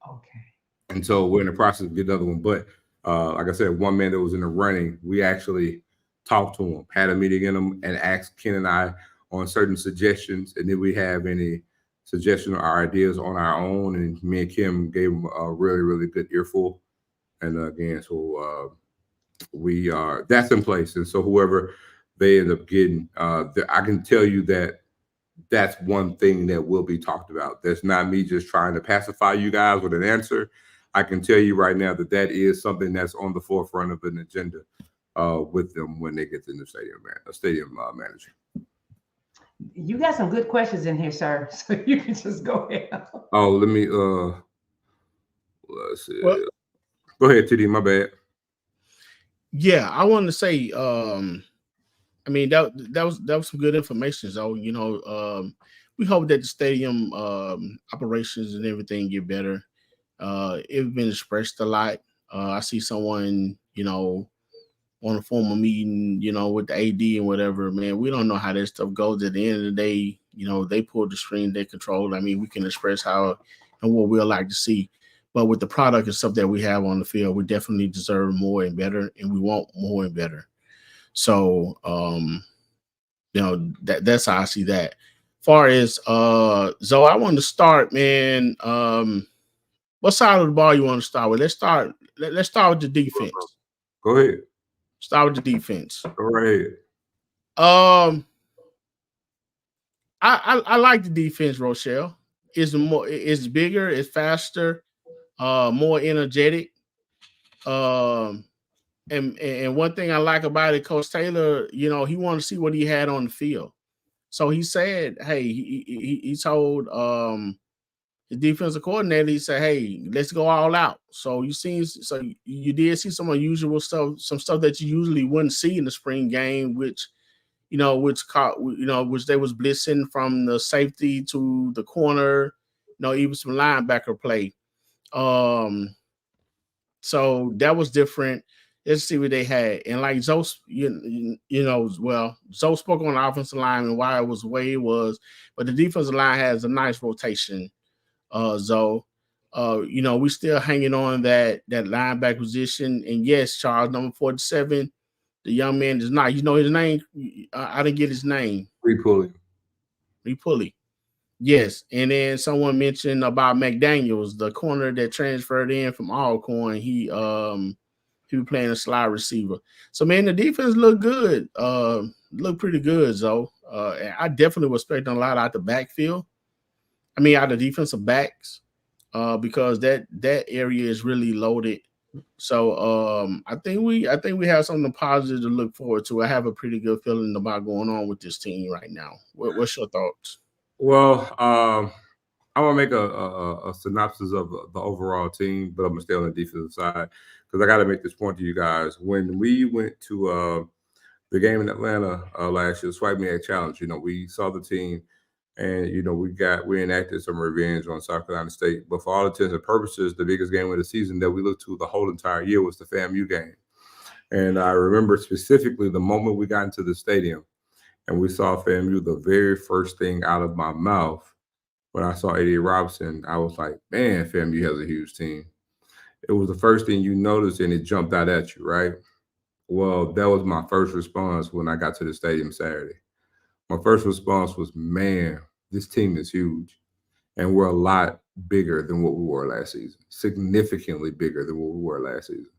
Okay. And so we're in the process of getting another one. But like I said, one man that was in the running, we actually talked to him, had a meeting in him, and asked Ken and I on certain suggestions. And did we have any suggestions or ideas on our own? And me and Kim gave him a really, really good earful. And again, so that's in place. And so whoever they end up getting, I can tell you that that's one thing that will be talked about. That's not me just trying to pacify you guys with an answer. I can tell you right now that is something that's on the forefront of an agenda with them when they get to the stadium manager. You got some good questions in here, sir. So you can just go ahead. Oh, let me let's see. Well, Go ahead, TD. My bad. yeah, I wanted to say, I mean that was some good information. So we hope that the stadium operations and everything get better. It's been expressed a lot. I see someone, on a formal meeting, with the AD and whatever, man, we don't know how that stuff goes. At the end of the day, they pull the string, they control. I mean, we can express how and what we'd like to see. But with the product and stuff that we have on the field, we definitely deserve more and better, and we want more and better. So, that's how I see that. Far as Zoe, I want to start, man. What side of the ball you want to start with? Let's start with the defense. Go ahead. Start with the defense. Go right ahead. I like the defense, Rochelle. It's bigger, it's faster, more energetic. And one thing I like about it, Coach Taylor, he wanted to see what he had on the field. So he said, hey, he told the defensive coordinator, he said, hey, let's go all out. So you did see some unusual stuff, some stuff that you usually wouldn't see in the spring game, which they was blitzing from the safety to the corner, even some linebacker play. So that was different. Let's see what they had. And like Zoe, Zoe spoke on the offensive line and why it was the way it was, but the defensive line has a nice rotation. Zoe, we still hanging on that linebacker position. And yes, Charles, number 47, the young man is not. You know his name? I didn't get his name. Repulli. Yes. And then someone mentioned about McDaniels, the corner that transferred in from Alcorn. He was playing a slide receiver. So man, the defense looked good. Looked pretty good, Zoe. I definitely was expecting a lot out the backfield. I mean, out of defensive backs, because that area is really loaded. So I think we have something positive to look forward to. I have a pretty good feeling about going on with this team right now. What's your thoughts? Well, I'm gonna make a synopsis of the overall team, but I'm gonna stay on the defensive side because I got to make this point to you guys. When we went to the game in Atlanta last year, Swipe Me a Challenge, we saw the team. And we enacted some revenge on South Carolina State, but for all intents and purposes, the biggest game of the season that we looked to the whole entire year was the FAMU game. And I remember specifically the moment we got into the stadium and we saw FAMU, the very first thing out of my mouth when I saw A.D. Robinson, I was like, man, FAMU has a huge team. It was the first thing you noticed and it jumped out at you, right? Well, that was my first response when I got to the stadium Saturday. My first response was, man, this team is huge. And we're a lot bigger than what we were last season, significantly bigger than what we were last season.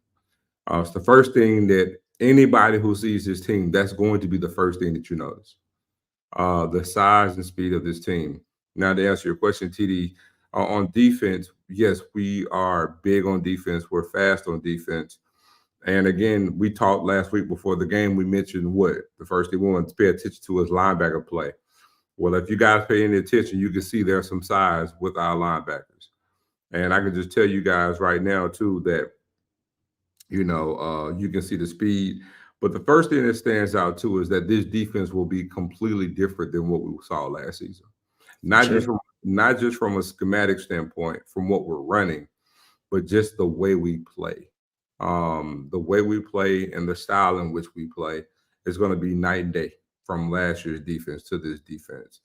It's the first thing that anybody who sees this team, that's going to be the first thing that you notice. The size and speed of this team. Now, to answer your question, TD, on defense, yes, we are big on defense. We're fast on defense. And again, we talked last week before the game, we mentioned what the first thing we wanted to pay attention to is linebacker play. Well, if you guys pay any attention, you can see there's some size with our linebackers. And I can just tell you guys right now, too, that, you can see the speed. But the first thing that stands out, too, is that this defense will be completely different than what we saw last season. Not just from a schematic standpoint, from what we're running, but just the way we play. The way we play and the style in which we play is going to be night and day from last year's defense to this defense.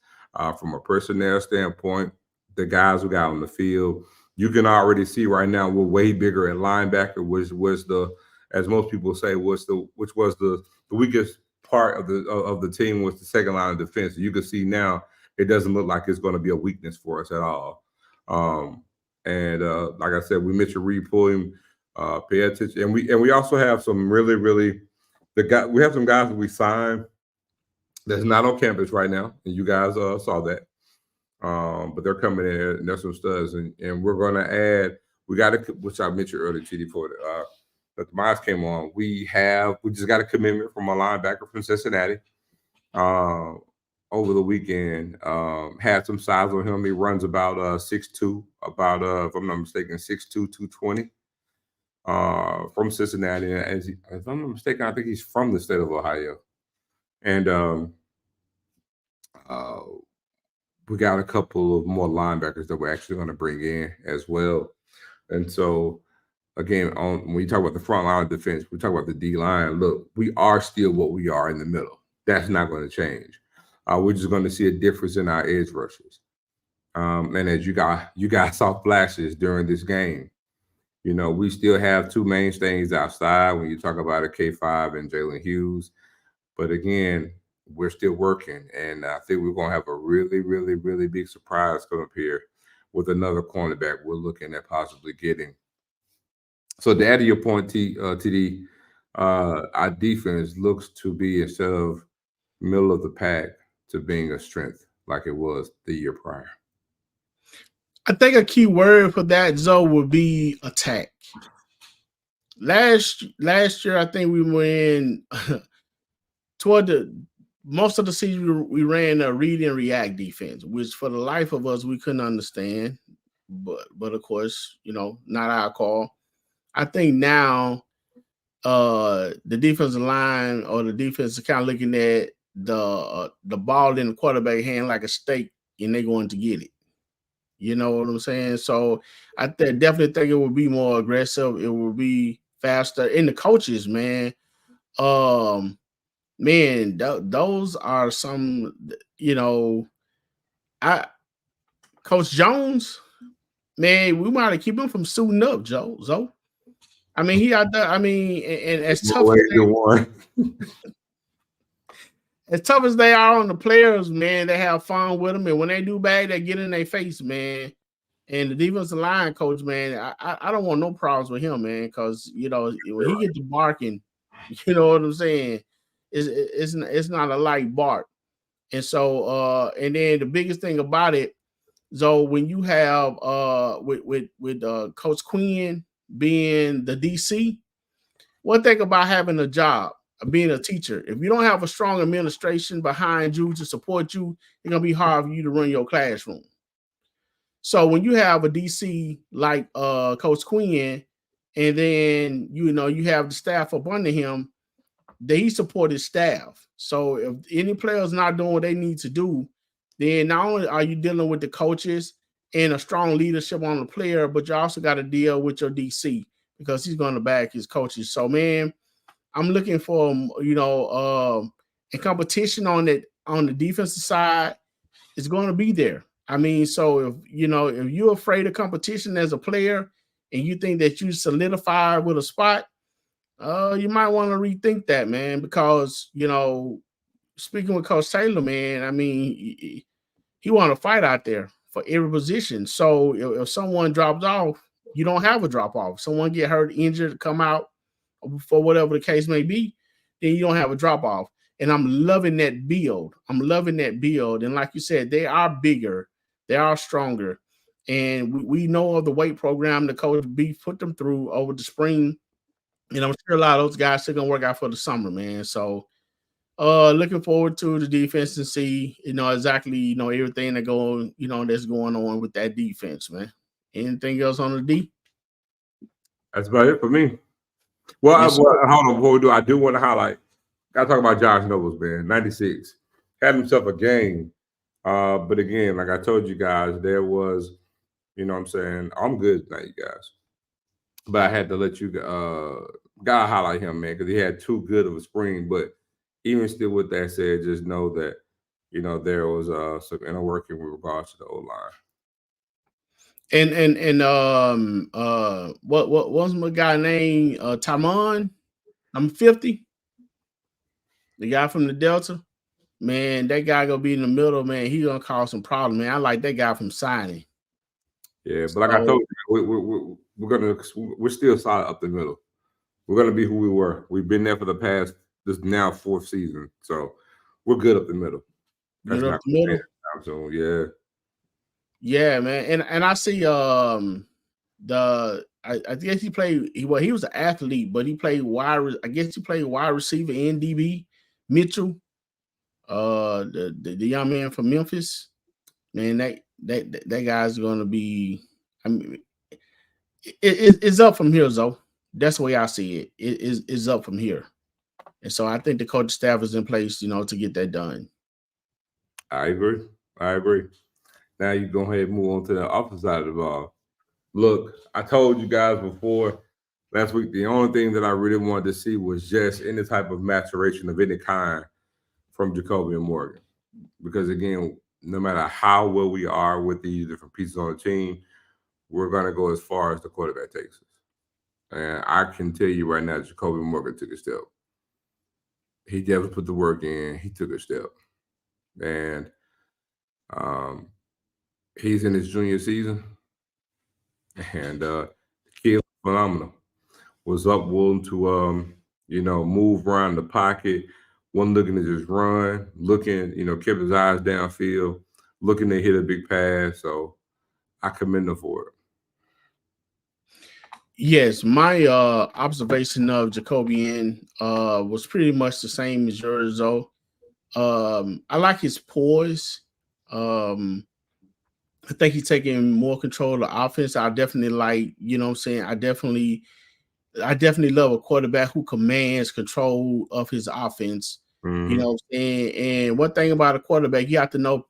From a personnel standpoint, the guys who got on the field, you can already see right now we're way bigger at linebacker, which was as most people say, which was the weakest part of the team was the second line of defense. You can see now it doesn't look like it's going to be a weakness for us at all. And like I said, we mentioned Reed Pulliam. Pay attention, and we also have some really we have some guys that we signed that's not on campus right now, and you guys saw that, but they're coming in and there's some studs, and we're going to add. We got to, which I mentioned earlier, TD, before that Myers came on. We just got a commitment from a linebacker from Cincinnati. over the weekend. Had some size on him. He runs about 6'2", about if I'm not mistaken, 6'2", 220. From Cincinnati. If I'm not mistaken, I think he's from the state of Ohio. And we got a couple of more linebackers that we're actually going to bring in as well. And so, again, when we talk about the front line of defense, we talk about the D-line. Look, we are still what we are in the middle. That's not going to change. We're just going to see a difference in our edge rushers. And as you guys saw flashes during this game, you know, we still have two mainstays outside when you talk about a K5 and Jalen Hughes. But again, we're still working. And I think we're going to have a really, really, really big surprise come up here with another cornerback we're looking at possibly getting. So to add to your point, TD, our defense looks to be, instead of middle of the pack, to being a strength like it was the year prior. I think a key word for that, Zoe, would be attack. Last year, I think we went in toward most of the season. We ran a read and react defense, which for the life of us we couldn't understand. But of course, you know, not our call. I think now the defensive line or the defense is kind of looking at the ball in the quarterback hand like a steak, and they're going to get it. You know what I'm saying? So I definitely think it will be more aggressive. It will be faster. And the coaches, man, those are some, you know, Coach Jones, man, we might have keep him from suiting up, Zoe. I mean, he out there. I mean, and as tough as they are on the players, man, they have fun with them, and when they do bad, they get in their face, man. And the defensive line coach, man, I don't want no problems with him, man, because you know when he gets to barking, you know what I'm saying, it's not a light bark. And so and then the biggest thing about it, so when you have with Coach Quinn being the DC, one thing about having a job, being a teacher, if you don't have a strong administration behind you to support you, it's gonna be hard for you to run your classroom. So when you have a DC like Coach Quinn, and then you know you have the staff up under him, he support his staff. So if any player's not doing what they need to do, then not only are you dealing with the coaches and a strong leadership on the player, but you also got to deal with your DC because he's going to back his coaches. So man, I'm looking for you know a competition on the defensive side is going to be there. I mean, so if you're afraid of competition as a player and you think that you solidify with a spot, you might want to rethink that, man, because, you know, speaking with Coach Taylor, man, I mean, he want to fight out there for every position. So if someone drops off, you don't have a drop off. Someone get hurt, injured, come out for whatever the case may be, then you don't have a drop off. And I'm loving that build. And like you said, they are bigger. They are stronger. And we know of the weight program that Coach B put them through over the spring. And I'm sure a lot of those guys are going to work out for the summer, man. So looking forward to the defense and see, you know, exactly, you know, everything that's going on with that defense, man. Anything else on the D? That's about it for me. Well, Yes, hold on, before we do, I do want to highlight. Gotta talk about Josh Nobles, man. 96 had himself a game, but again, like I told you guys, there was, you know, what I'm saying, I'm good tonight, you guys, but I had to let you gotta highlight him, man, because he had too good of a spring. But even still, with that said, just know that, you know, there was some inner working with regards to the O-line. What was my guy named Tamon? I'm 50. The guy from the Delta, man, that guy gonna be in the middle, man. He gonna cause some problems, man. I like that guy from signing. Yeah, but like I told you, we're still solid up the middle. We're gonna be who we were. We've been there for the past this now 4th season, so we're good up the middle. Good up the middle. So yeah. Yeah, man, and I see I guess he played. He was an athlete, but he played wide. I guess he played wide receiver and DB. Mitchell, the young man from Memphis, man, that guy's gonna be. I mean, it's up from here, though. That's the way I see it. It's up from here, and so I think the coach staff is in place, to get that done. I agree. Now you go ahead and move on to the opposite side of the ball. Look, I told you guys before last week, the only thing that I really wanted to see was just any type of maturation of any kind from Jacoby and Morgan. Because again, no matter how well we are with these different pieces on the team, we're going to go as far as the quarterback takes us. And I can tell you right now, Jacoby Morgan took a step. He definitely put the work in. He took a step. And he's in his junior season. And the kid was phenomenal. Was up willing to, move around the pocket, wasn't looking to just run, looking, kept his eyes downfield, looking to hit a big pass. So I commend him for it. Yes, my observation of Jacobian was pretty much the same as yours, though. I like his poise. I think he's taking more control of the offense. I definitely like, I definitely love a quarterback who commands control of his offense. Mm-hmm. And one thing about a quarterback, you have to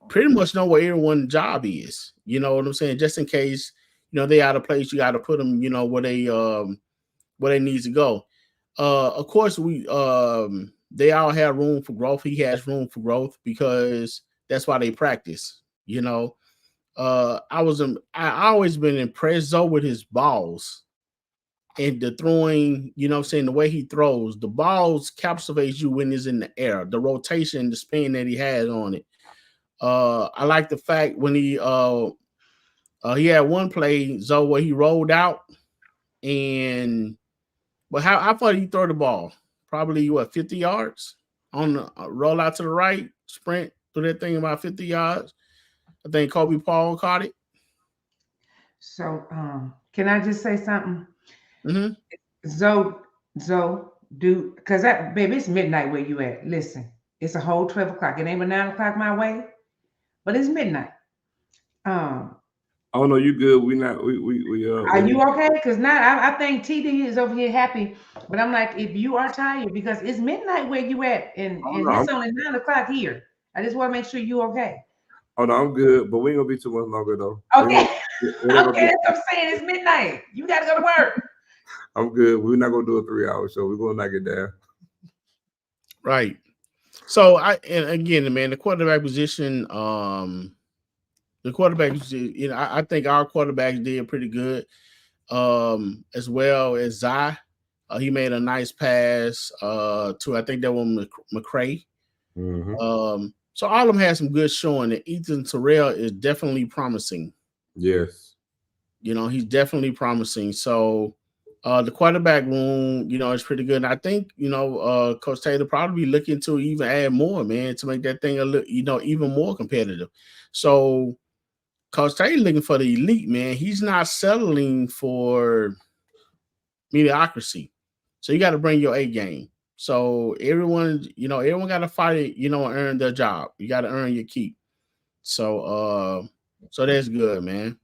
pretty much know what everyone's job is. You know what I'm saying? Just in case, they out of place, you got to put them, where they need to go. Of course, they all have room for growth. He has room for growth because that's why they practice. I always been impressed though with his balls and the throwing. The way he throws the balls captivates you when it's in the air. The rotation, the spin that he has on it. I like the fact when he had one play, Zoe, where he rolled out but how far did he throw the ball? Probably 50 yards on the roll out to the right, sprint through that thing about 50 yards. I think Kobe Paul caught it. So can I just say something? Mm-hmm. Zoe, do because that baby, it's midnight where you at. Listen, it's a whole 12 o'clock. It ain't but 9 o'clock my way, but it's midnight. Oh no, you good. We not. We Are you okay? Because now I think TD is over here happy, but I'm like, if you are tired, because it's midnight where you at, and it's only 9 o'clock here. I just want to make sure you okay. Oh no, I'm good, but we ain't gonna be too much longer though. Okay, okay, that's what I'm saying. It's midnight. You gotta go to work. I'm good. We're not gonna do a 3-hour show. We're gonna knock it down. Right. So and again, man, the quarterback position. The quarterbacks, I think our quarterbacks did pretty good, as well as Zai. He made a nice pass to, I think that one McCray. Mm-hmm. So all of them had some good showing. And Ethan Terrell is definitely promising. Yes. He's definitely promising. So the quarterback room, is pretty good. And I think, Coach Taylor probably looking to even add more, man, to make that thing a little, even more competitive. So Coach Taylor looking for the elite, man. He's not settling for mediocrity. So you got to bring your A game. So everyone got to fight it, and earn their job. You got to earn your keep. So that's good, man.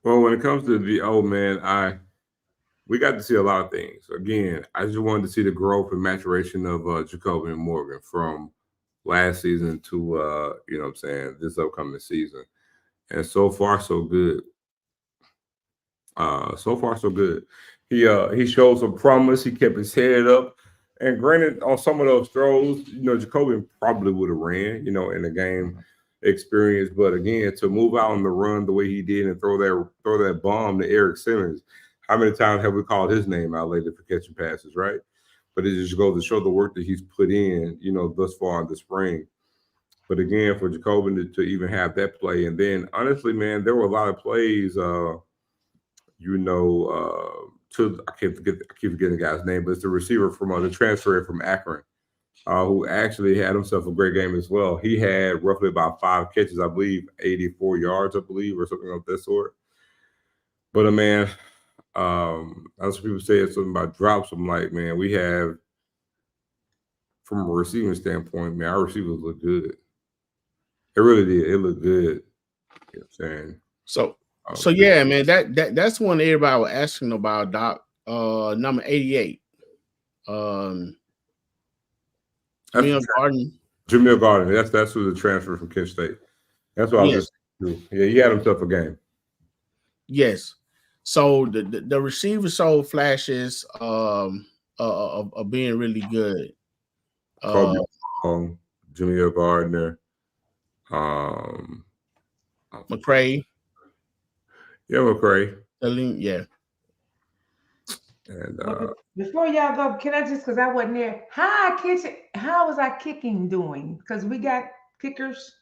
Well, when it comes to the man, we got to see a lot of things. Again, I just wanted to see the growth and maturation of Jacoby and Morgan from last season to this upcoming season. And so far so good. He showed some promise. He kept his head up. And granted, on some of those throws, Jacoby probably would have ran, in the game experience. But again, to move out on the run the way he did and throw that bomb to Eric Simmons, how many times have we called his name out lately for catching passes, right? But it just goes to show the work that he's put in, thus far in the spring. But again, for Jacoby to even have that play, and then honestly, man, there were a lot of plays. I keep forgetting the guy's name, but it's the receiver from the transfer from Akron, who actually had himself a great game as well. He had roughly about 5 catches, I believe, 84 yards, I believe, or something of that sort. But man, as people say something about drops, I'm like, man, we have from a receiving standpoint, man, our receivers look good. It really did. It looked good. You know what I'm saying? So yeah, man, that's one everybody was asking about, Doc. Number 88. Jamil Gardner. Jamil Gardner. That's who the transfer from Kent State. That's what I was just doing. Yeah, he had himself a game. Yes. So the receiver showed flashes of being really good. Jamil Gardner, McCray. Yeah, McCray. Yeah. And before y'all go, can I just, because I wasn't there, how was our kicking doing? Because we got kickers.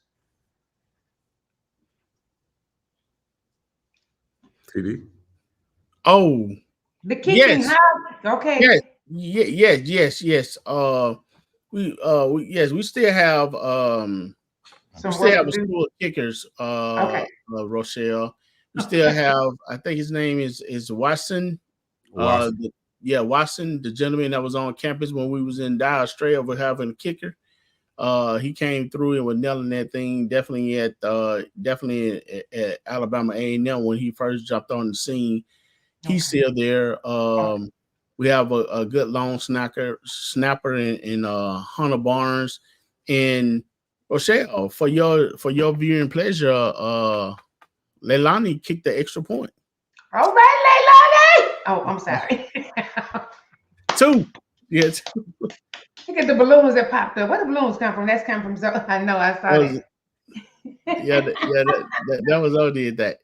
TD. Oh, the kicking. Yes. How? Okay. Yes. We still have we still have a school of kickers. Okay. Rochelle. We still have. I think his name is Watson. Watson, the gentleman that was on campus when we was in Dire Straits over having a kicker. He came through and was nailing that thing. Definitely at Alabama A&M when he first jumped on the scene. He's still there. We have a good long snapper in Hunter Barnes. And Rochelle, for your viewing pleasure, Leilani kicked the extra point. All right, Leilani. Oh, I'm sorry. 2. Yes. Look at the balloons that popped up. Where the balloons come from? That's come from. I know. I saw that. That was all did that.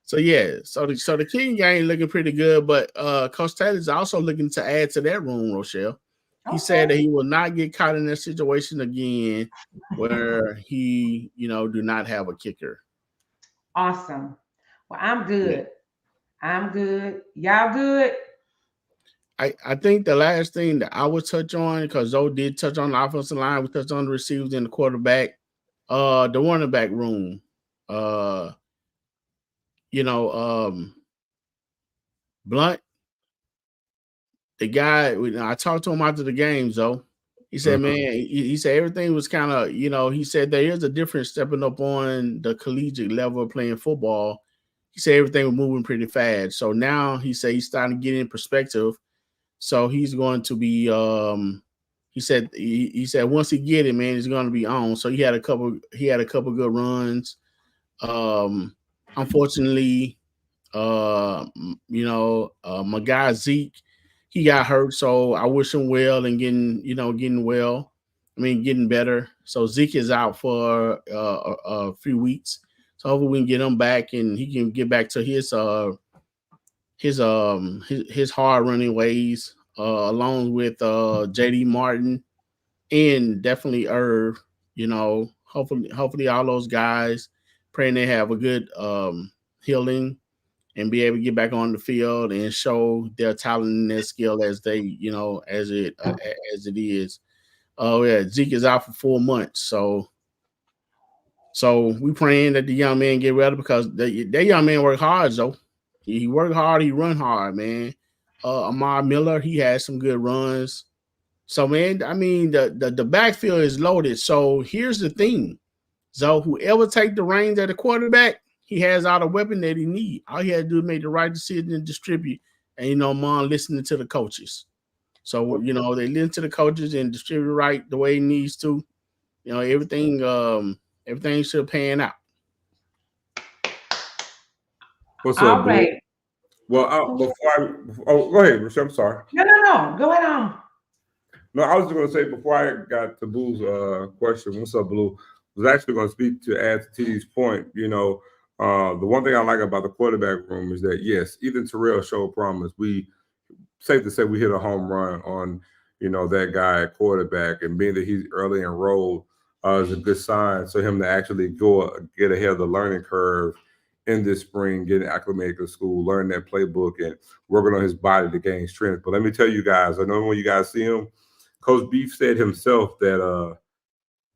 So yeah, so the King game looking pretty good, but Coach Taylor's also looking to add to that room, Rochelle. He said that he will not get caught in that situation again where he, do not have a kicker. Awesome. Well, I'm good. I'm good. Y'all good? I think the last thing that I would touch on, because Zoe did touch on the offensive line, we touched on the receivers and the quarterback, the running back room. Blunt, the guy, I talked to him after the game, though. He said, man, he said everything was kind of, he said there is a difference stepping up on the collegiate level of playing football. He said everything was moving pretty fast. So now he said he's starting to get in perspective. So he's going to be, he said once he get it, man, he's going to be on. So he had a couple good runs. Unfortunately, my guy Zeke, he got hurt, so I wish him well and getting better. So Zeke is out for a few weeks. So hopefully we can get him back and he can get back to his hard running ways, along with JD Martin and definitely Irv. Hopefully all those guys, praying they have a good healing and be able to get back on the field and show their talent and their skill as they, as it is. Oh yeah, Zeke is out for 4 months, so we praying that the young man get better, because that young man work hard, though. He worked hard, he run hard, man. Amar Miller, he had some good runs. So man, I mean the backfield is loaded. So here's the thing. So whoever take the reins at the quarterback, he has all the weapon that he need. All he had to do is make the right decision and distribute. And Mom listening to the coaches. So they listen to the coaches and distribute right the way he needs to. Everything should pan out. What's up, Blue? Well, go ahead, Rochelle. I'm sorry. No. Go ahead on. No, I was just going to say before I got to Blue's question. What's up, Blue? I was actually going to speak to add to TD's point. The one thing I like about the quarterback room is that yes, even Terrell showed promise. We safe to say we hit a home run on that guy at quarterback, and being that he's early enrolled is a good sign. So him to actually get ahead of the learning curve in this spring, getting acclimated to school, learn that playbook, and working on his body to gain strength. But let me tell you guys, I know when you guys see him, Coach Beef said himself that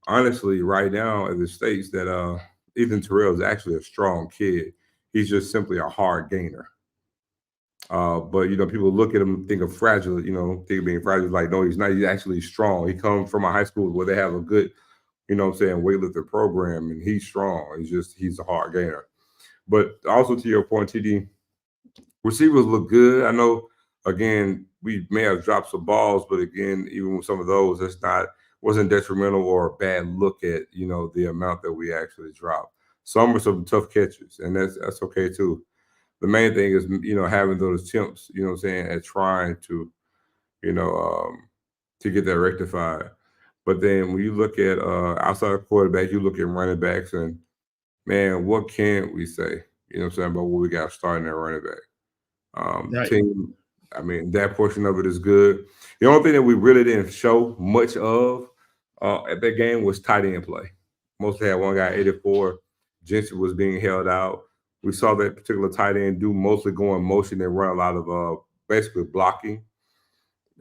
honestly, right now in the States, that Ethan Terrell is actually a strong kid. He's just simply a hard gainer. But people look at him and think of fragile, think of being fragile. Like, no, he's not. He's actually strong. He comes from a high school where they have a good, weightlifting program, and he's strong. He's a hard gainer. But also to your point, TD, receivers look good. I know, again, we may have dropped some balls, but again, even with some of those, wasn't detrimental or a bad look at, the amount that we actually dropped. Some were some tough catches, and that's okay too. The main thing is, having those attempts, at trying to, to get that rectified. But then when you look at outside of quarterback, you look at running backs, and man, what can we say? About what we got starting at running back. Right. Team, that portion of it is good. The only thing that we really didn't show much of at that game was tight end play. Mostly had one guy 84. Jensen was being held out. We saw that particular tight end do mostly go in motion and run a lot of basically blocking.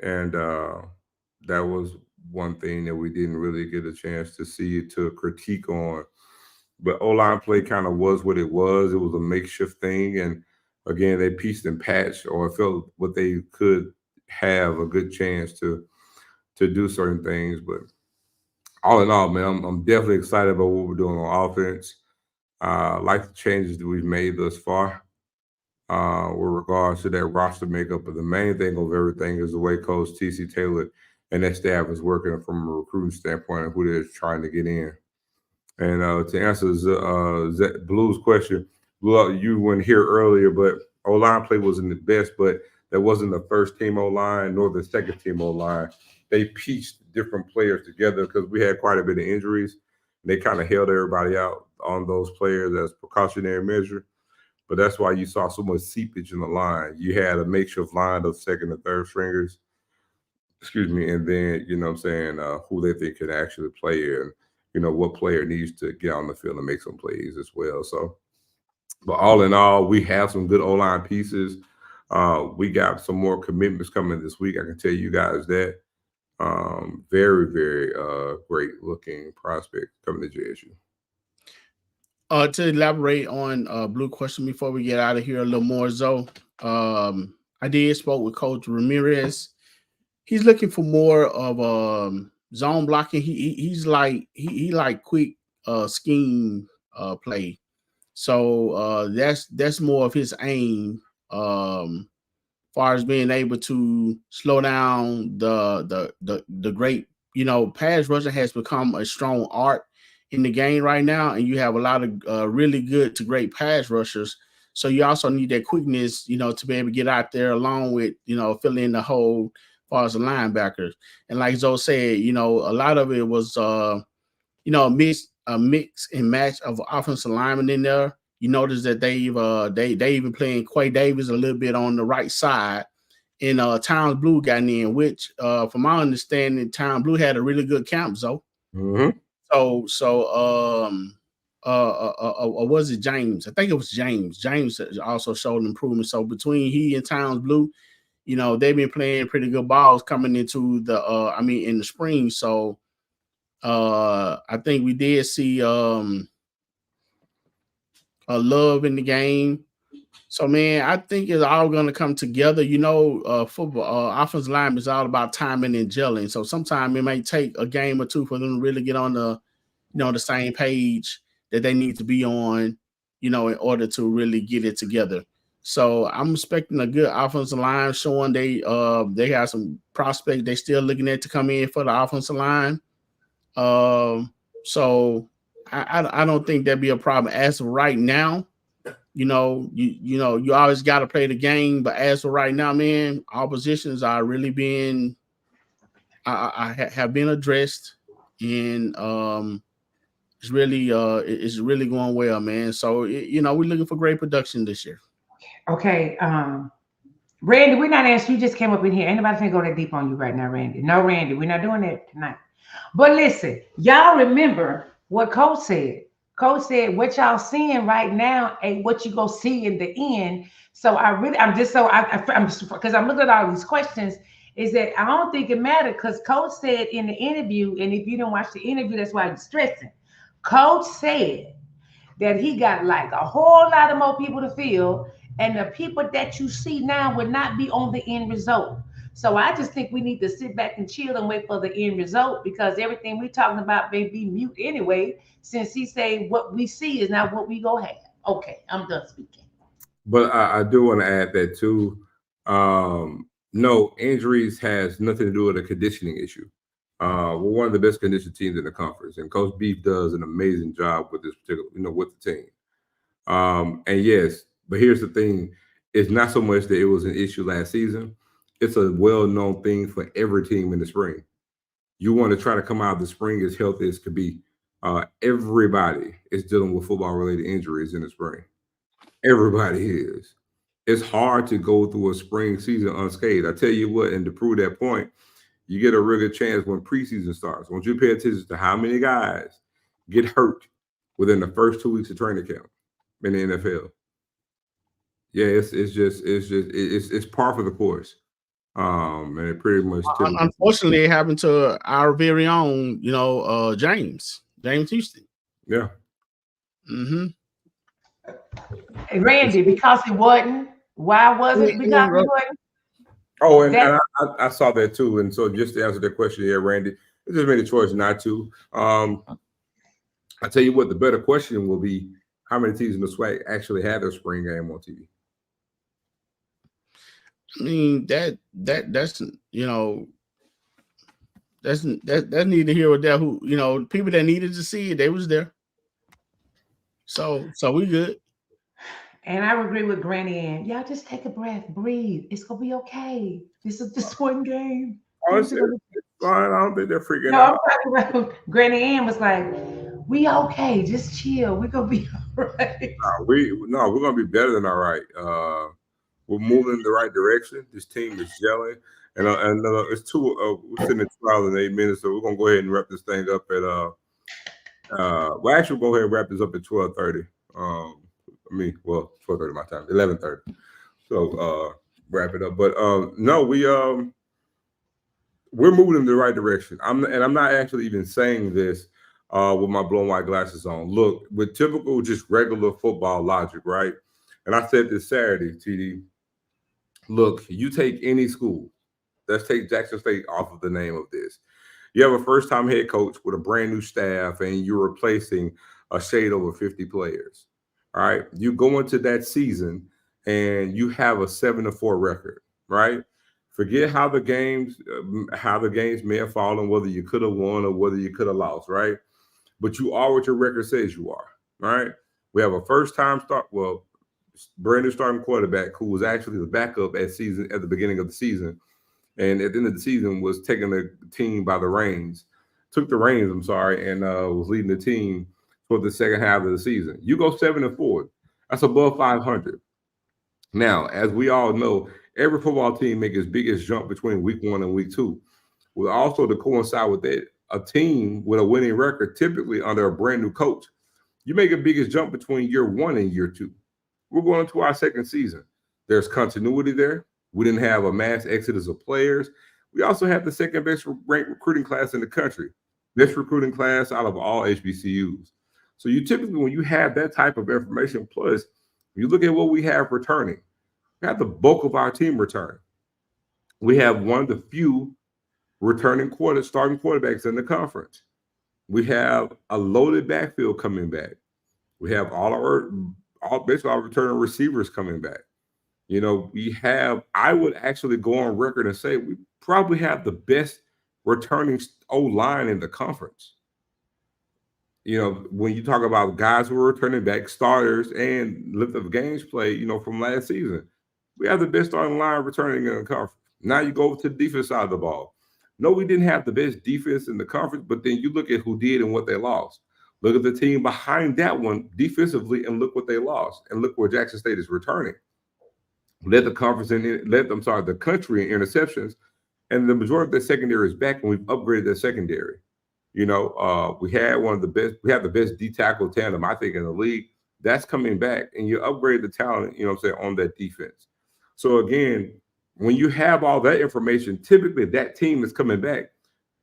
And that was one thing that we didn't really get a chance to see to critique on. But O-line play kind of was what it was. It was a makeshift thing. And again, they pieced and patched or felt what they could have a good chance to do certain things. But all in all, man, I'm definitely excited about what we're doing on offense. I like the changes that we've made thus far with regards to that roster makeup. But the main thing of everything is the way Coach T.C. Taylor and that staff is working from a recruiting standpoint and who they're trying to get in. And to answer Blue's question, Blue, you weren't here earlier, but O-line play wasn't the best, but that wasn't the first team O-line nor the second team O-line. They pieced different players together because we had quite a bit of injuries. They kind of held everybody out on those players as precautionary measure. But that's why you saw so much seepage in the line. You had a makeshift line of second and third stringers, and then, who they think can actually play and, what player needs to get on the field and make some plays as well. So, but all in all, we have some good O-line pieces. We got some more commitments coming this week. I can tell you guys that. Very, very great looking prospect coming to JSU. To elaborate on Blue question before we get out of here a little more, Zoe, I did spoke with Coach Ramirez. He's looking for more of zone blocking. He's like quick scheme play. So that's more of his aim. Far as being able to slow down the great, pass rushing has become a strong art in the game right now, and you have a lot of really good to great pass rushers. So you also need that quickness, to be able to get out there along with, fill in the hole as far as the linebackers. And like Zoe said, a lot of it was, a mix and match of offensive linemen in there. You notice that they even playing Quay Davis a little bit on the right side, and Towns Blue got in, which from my understanding, Towns Blue had a really good camp, Zoe. Mm-hmm. Was it James? I think it was James. James also showed improvement. So between he and Towns Blue, they've been playing pretty good balls coming into the in the spring. So I think we did see love in the game. So man, I think it's all gonna come together. Football offensive line is all about timing and gelling. So sometimes it may take a game or two for them to really get on the the same page that they need to be on, in order to really get it together. So I'm expecting a good offensive line, showing they have some prospects they still looking at to come in for the offensive line. So I don't think that'd be a problem as of right now. You always got to play the game, but as of right now, man, all positions are really being have been addressed, and it's really going well, man. So we're looking for great production this year. Okay, Randy, we're not asking. You just came up in here. Ain't nobody gonna go that deep on you right now, Randy. No, Randy, we're not doing that tonight. But listen, y'all remember what Coach said. Coach said, what y'all seeing right now ain't what you go see in the end. So I'm just because I'm looking at all these questions, is that I don't think it mattered because Coach said in the interview, and if you don't watch the interview, that's why I'm stressing. Coach said that he got like a whole lot of more people to fill, And the people that you see now will not be on the end result. So I just think we need to sit back and chill and wait for the end result, because everything we're talking about may be mute anyway, since he say what we see is not what we go have. Okay, I'm done speaking. But I do want to add that too. No, injuries has nothing to do with a conditioning issue. We're one of the best conditioned teams in the conference, and Coach Beef does an amazing job with this particular, with the team. And yes, but here's the thing: it's not so much that it was an issue last season. It's a well-known thing for every team in the spring. You want to try to come out of the spring as healthy as could be. Everybody is dealing with football-related injuries in the spring. Everybody is. It's hard to go through a spring season unscathed. I tell you what, and to prove that point, you get a real good chance when preseason starts. I want you to pay attention to how many guys get hurt within the first 2 weeks of training camp in the NFL. Yeah, it's par for the course. And it pretty much unfortunately it happened to our very own, James Houston. Yeah. Mm-hmm. Hey, Randy, because it wasn't. Why was it? Because it wasn't. Oh, and I saw that too. And so just to answer that question here, Randy, it just made a choice not to. I tell you what, the better question will be, how many teams in the SWAC actually had their spring game on TV? I mean, that's that's neither here or there. Who, people that needed to see it, they was there. So we good. And I agree with Granny Ann. Y'all just take a breath, breathe. It's gonna be okay. This is just one game. Oh, it's fine. I don't think they're freaking out. No, I'm talking about Granny Ann was like, "We okay? Just chill. We're gonna be all right." We're gonna be better than all right. We're moving in the right direction. This team is gelling, and it's we're sitting at 2 hours and 8 minutes, so we're gonna go ahead and wrap this thing up at we'll actually go ahead and wrap this up at 12:30. 12:30 my time, 11:30. So wrap it up. But no, we're moving in the right direction. I'm not actually even saying this with my blue and white glasses on. Look, with typical just regular football logic, right? And I said this Saturday, TD. Look, you take any school. Let's take Jackson State off of the name of this. You have a first-time head coach with a brand new staff, and you're replacing a shade over 50 players. All right. You go into that season and you have a 7-4 record, right? Forget how the games may have fallen, whether you could have won or whether you could have lost, right? But you are what your record says you are, right? We have a first-time brand new starting quarterback who was actually the backup at the beginning of the season, and at the end of the season was taking the team by the reins. Took the reins, and was leading the team for the second half of the season. You go 7-4. That's above 500. Now, as we all know, every football team makes its biggest jump between week 1 and week 2. Well, also to coincide with that, a team with a winning record, typically under a brand new coach, you make a biggest jump between year 1 and year 2. We're going into our second season. There's continuity there. We didn't have a mass exodus of players. We also have the second best ranked recruiting class in the country, best recruiting class out of all HBCUs. So you typically, when you have that type of information, plus you look at what we have returning, we have the bulk of our team return. We have one of the few returning starting quarterbacks in the conference. We have a loaded backfield coming back. We have basically our returning receivers coming back. I would actually go on record and say we probably have the best returning O-line in the conference. When you talk about guys who are returning back, starters, and lift of games play, from last season, we have the best starting line returning in the conference. Now you go to the defense side of the ball. No, we didn't have the best defense in the conference, but then you look at who did and what they lost. Look at the team behind that one defensively, and look what they lost, and look where Jackson State is returning. Led the country in interceptions, and the majority of their secondary is back, and we've upgraded their secondary. We had one of the best. We have the best D-tackle tandem, I think, in the league. That's coming back, and you upgrade the talent, on that defense. So again, when you have all that information, typically that team is coming back.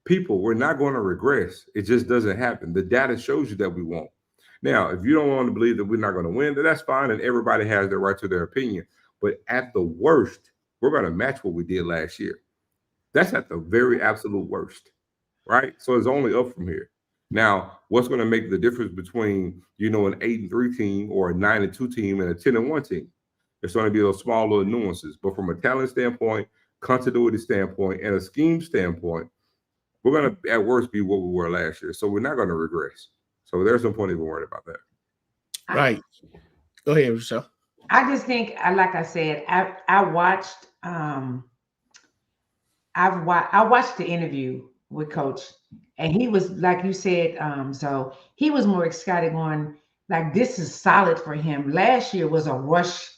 We're not going to regress. It just doesn't happen. The data shows you that we won't. Now, if you don't want to believe that we're not going to win, then that's fine, and everybody has the right to their opinion. But at the worst, we're going to match what we did last year. That's at the very absolute worst, right? So it's only up from here. Now, what's going to make the difference between, you know, an 8-3 team or a 9-2 team and a 10-1 team? It's going to be those small little nuances. But from a talent standpoint, continuity standpoint, and a scheme standpoint, we're going to at worst be what we were last year. So we're not going to regress. So there's no point even worried about that. Right. Go ahead, Rochelle. I just think, like I said, I watched I watched the interview with Coach, and he was, like you said, so he was more excited on, like, this is solid for him. Last year was a rush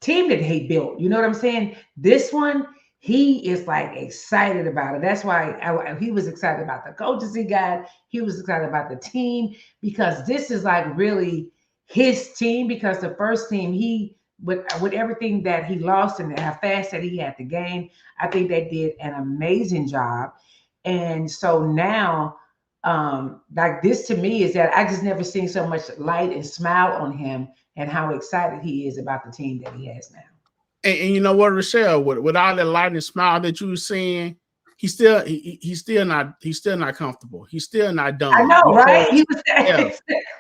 team that he built. You know what I'm saying? This one, he is like excited about it. That's why he was excited about the coaches he got. He was excited about the team, because this is like really his team, because the first team, he with everything that he lost and how fast that he had to gain, I think they did an amazing job. And so now, like, this to me is that I just never seen so much light and smile on him, and how excited he is about the team that he has now. And you know what, Rochelle, with all that light and smile that you were seeing, he's still not comfortable. He's still not done. I know, right? He was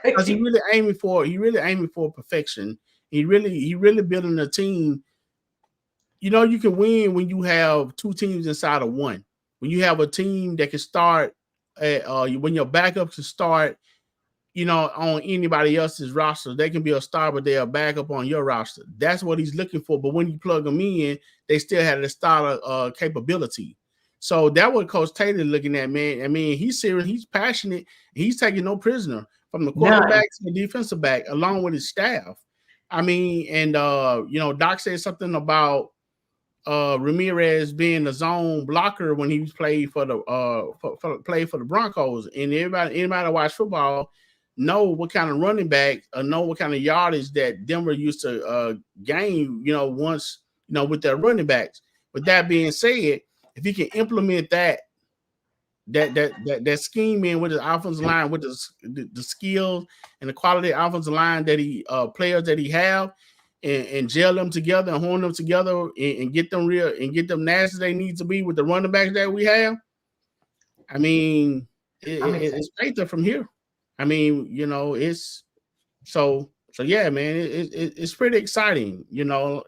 because he really aiming for perfection. He really building a team. You know, you can win when you have two teams inside of one. When you have a team that can start, when your backup can start, you know, on anybody else's roster. They can be a star, but they're a backup on your roster. That's what he's looking for. But when you plug them in, they still have the starter capability. So that's what Coach Taylor looking at, man. I mean, he's serious, he's passionate, he's taking no prisoner, from the quarterback to the defensive back, along with his staff. I mean, and you know, Doc said something about Ramirez being the zone blocker when he played for the Broncos. And anybody that watch football know what kind of running back, know what kind of yardage that Denver used to gain, you know, once, you know, with their running backs. With that being said, if he can implement that scheme in with his offensive line, with the skills and the quality of offensive line that he players that he have, and gel them together and horn them together and get them real and get them nasty they need to be with the running backs that we have. I mean, it's right there from here. I mean, you know, it's so yeah, man. It's pretty exciting, you know.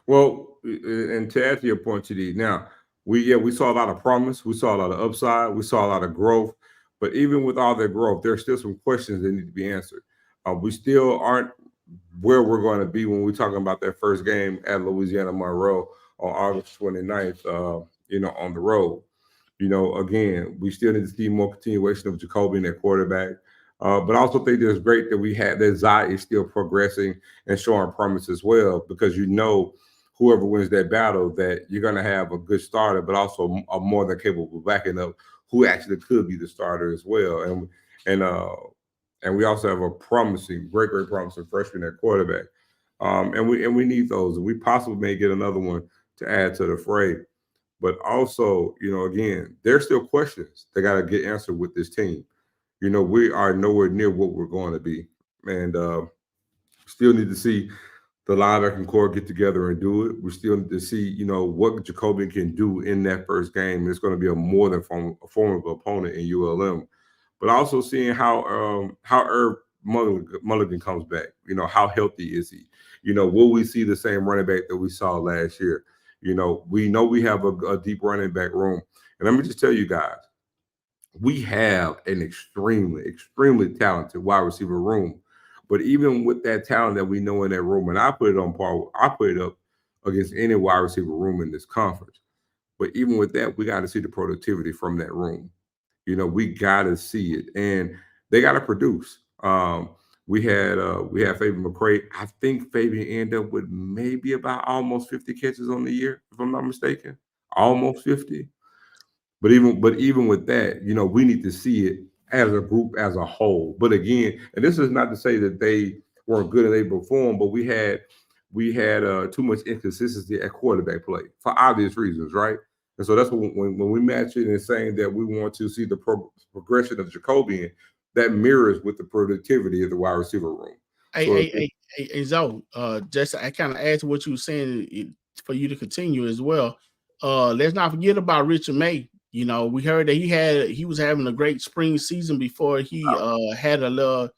Well, and to add to your point, TD, now we saw a lot of promise, we saw a lot of upside, we saw a lot of growth, but even with all that growth, there's still some questions that need to be answered. We still aren't where we're going to be when we're talking about that first game at Louisiana Monroe on August 29th, you know, on the road. You know, again, we still need to see more continuation of Jacoby and their quarterback. But I also think it's great that we had that Zai is still progressing and showing promise as well, because you know, whoever wins that battle, that you're going to have a good starter, but also a more than capable backing up who actually could be the starter as well. And we also have a promising, great promising freshman at quarterback. And we need those. And we possibly may get another one to add to the fray. But also, you know, again, there's still questions that got to get answered with this team. You know, we are nowhere near what we're going to be. And still need to see the linebacking core get together and do it. We still need to see, you know, what Jacoby can do in that first game. It's going to be a more than formidable opponent in ULM. But also seeing how Herb Mulligan comes back. You know, how healthy is he? You know, will we see the same running back that we saw last year? You know we have a deep running back room. And let me just tell you guys, we have an extremely, extremely talented wide receiver room. But even with that talent that we know in that room, and I put it up against any wide receiver room in this conference. But even with that, we got to see the productivity from that room. You know, we got to see it, and they got to produce. We had Fabian McCray. I think Fabian ended up with maybe about almost 50 catches on the year, if I'm not mistaken, almost 50. But even with that, you know, we need to see it as a group, as a whole. But again, and this is not to say that they weren't good and they performed, but we had too much inconsistency at quarterback play for obvious reasons, right? And so that's when we match it and saying that we want to see the progression of Jacobian, that mirrors with the productivity of the wide receiver room. Hey, Zoe, just I kind of add to what you were saying for you to continue as well. Let's not forget about Richard May. You know, we heard that he was having a great spring season before he had a little,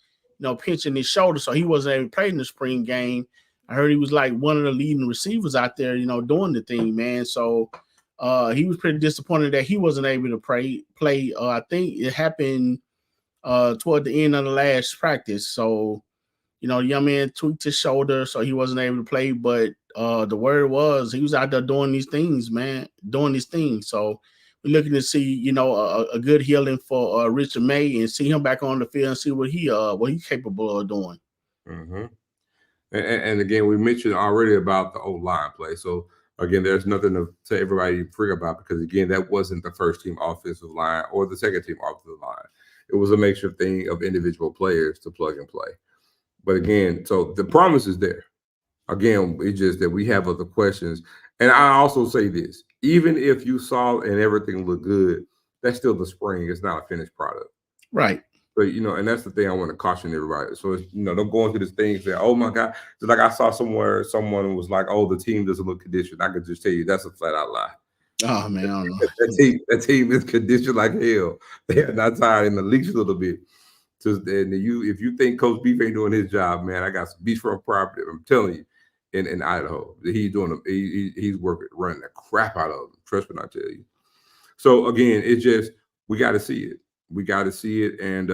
pinch in his shoulder, so he wasn't able to play in the spring game. I heard he was like one of the leading receivers out there, doing the thing, man. So he was pretty disappointed that he wasn't able to play. I think it happened toward the end of the last practice. So, the young man tweaked his shoulder, so he wasn't able to play. But the word was he was out there doing these things, man, doing these things. So we're looking to see, a good healing for Richard May and see him back on the field and see what he's capable of doing. Mm-hmm. And again, we mentioned already about the O-line play. So again, there's nothing to everybody forget about, because again, that wasn't the first team offensive line or the second team offensive line. It was a makeshift thing of individual players to plug and play. But again, so the promise is there. Again, it's just that we have other questions. And I also say this, even if you saw and everything looked good, that's still the spring. It's not a finished product. Right. But, and that's the thing I want to caution everybody. So, it's, don't go into this thing and say, oh, my God. So like I saw somewhere, someone was like, oh, the team doesn't look conditioned. I could just tell you that's a flat out lie. Oh, man, I don't know. That team is conditioned like hell. They are not tired in the least a little bit. If you think Coach Beef ain't doing his job, man, I got some beachfront property. I'm telling you, in Idaho, he's doing. He's working, running the crap out of them. Trust me, I tell you. So again, it's just we got to see it. We got to see it, and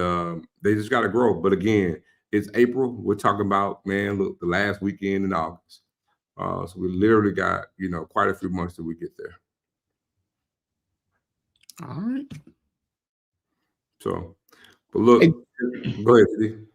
they just got to grow. But again, it's April. We're talking about, man, look, the last weekend in August. So we literally got quite a few months till we get there. All right. So, but look. Go ahead, Steve.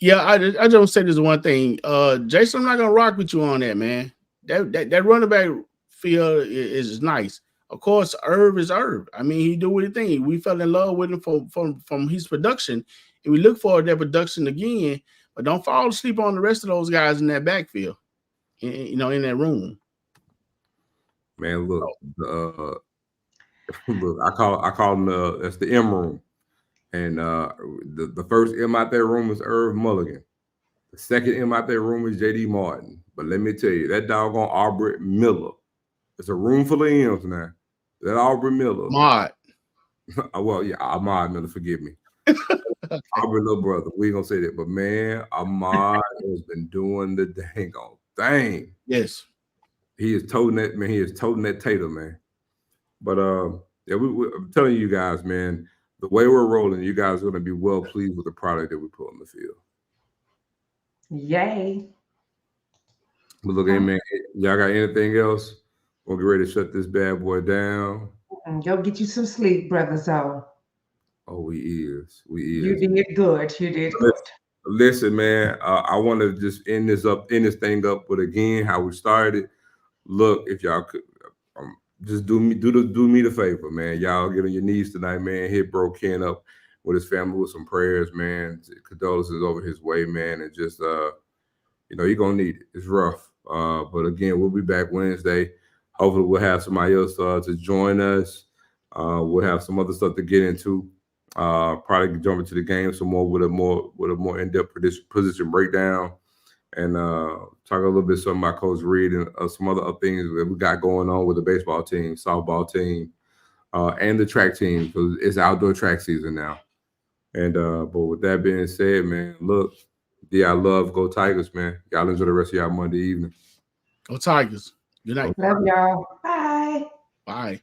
Yeah, I just want to say this one thing. Jason, I'm not gonna rock with you on that, man. That running back field is nice. Of course, Irv is Irv. I mean, he do what he think. We fell in love with him from his production, and we look forward to that production again. But don't fall asleep on the rest of those guys in that backfield, in that room. Man, look, look, I call them that's the M room. And the first M out that room is Irv Mulligan. The second M out that room is JD Martin. But let me tell you, that doggone Aubrey Miller. It's a room full of M's now. That Aubrey Miller. Ahmad. Well, yeah, Ahmad Miller, forgive me. Aubrey little brother. We ain't gonna say that. But man, Ahmad has been doing the dang on thing. Yes. He is toting that, man. He is toting that tater, man. But yeah, I'm telling you guys, man. The way we're rolling, you guys are going to be well pleased with the product that we put on the field. Yay. But look, hey, man, y'all got anything else? We'll get ready to shut this bad boy down. Go get you some sleep, brother Zoe. Oh, he is. You did good. You did good. Listen, man, I want to just end this thing up. But again, how we started. Look, if y'all could, just do me the favor, man. Y'all get on your knees tonight, man. Hit Bro Ken up with his family with some prayers, man. Condolences over his way, man. And just you're gonna need it. It's rough. But again, we'll be back Wednesday. Hopefully we'll have somebody else to join us. We'll have some other stuff to get into. Probably jump into the game some more with a more in-depth position breakdown. And talk a little bit something about Coach Reed and some other things that we got going on with the baseball team, softball team, and the track team, because it's outdoor track season now. And but with that being said, man, look, I love Go Tigers, man. Y'all enjoy the rest of y'all Monday evening. Go Tigers. Good night. Love y'all. Bye. Bye.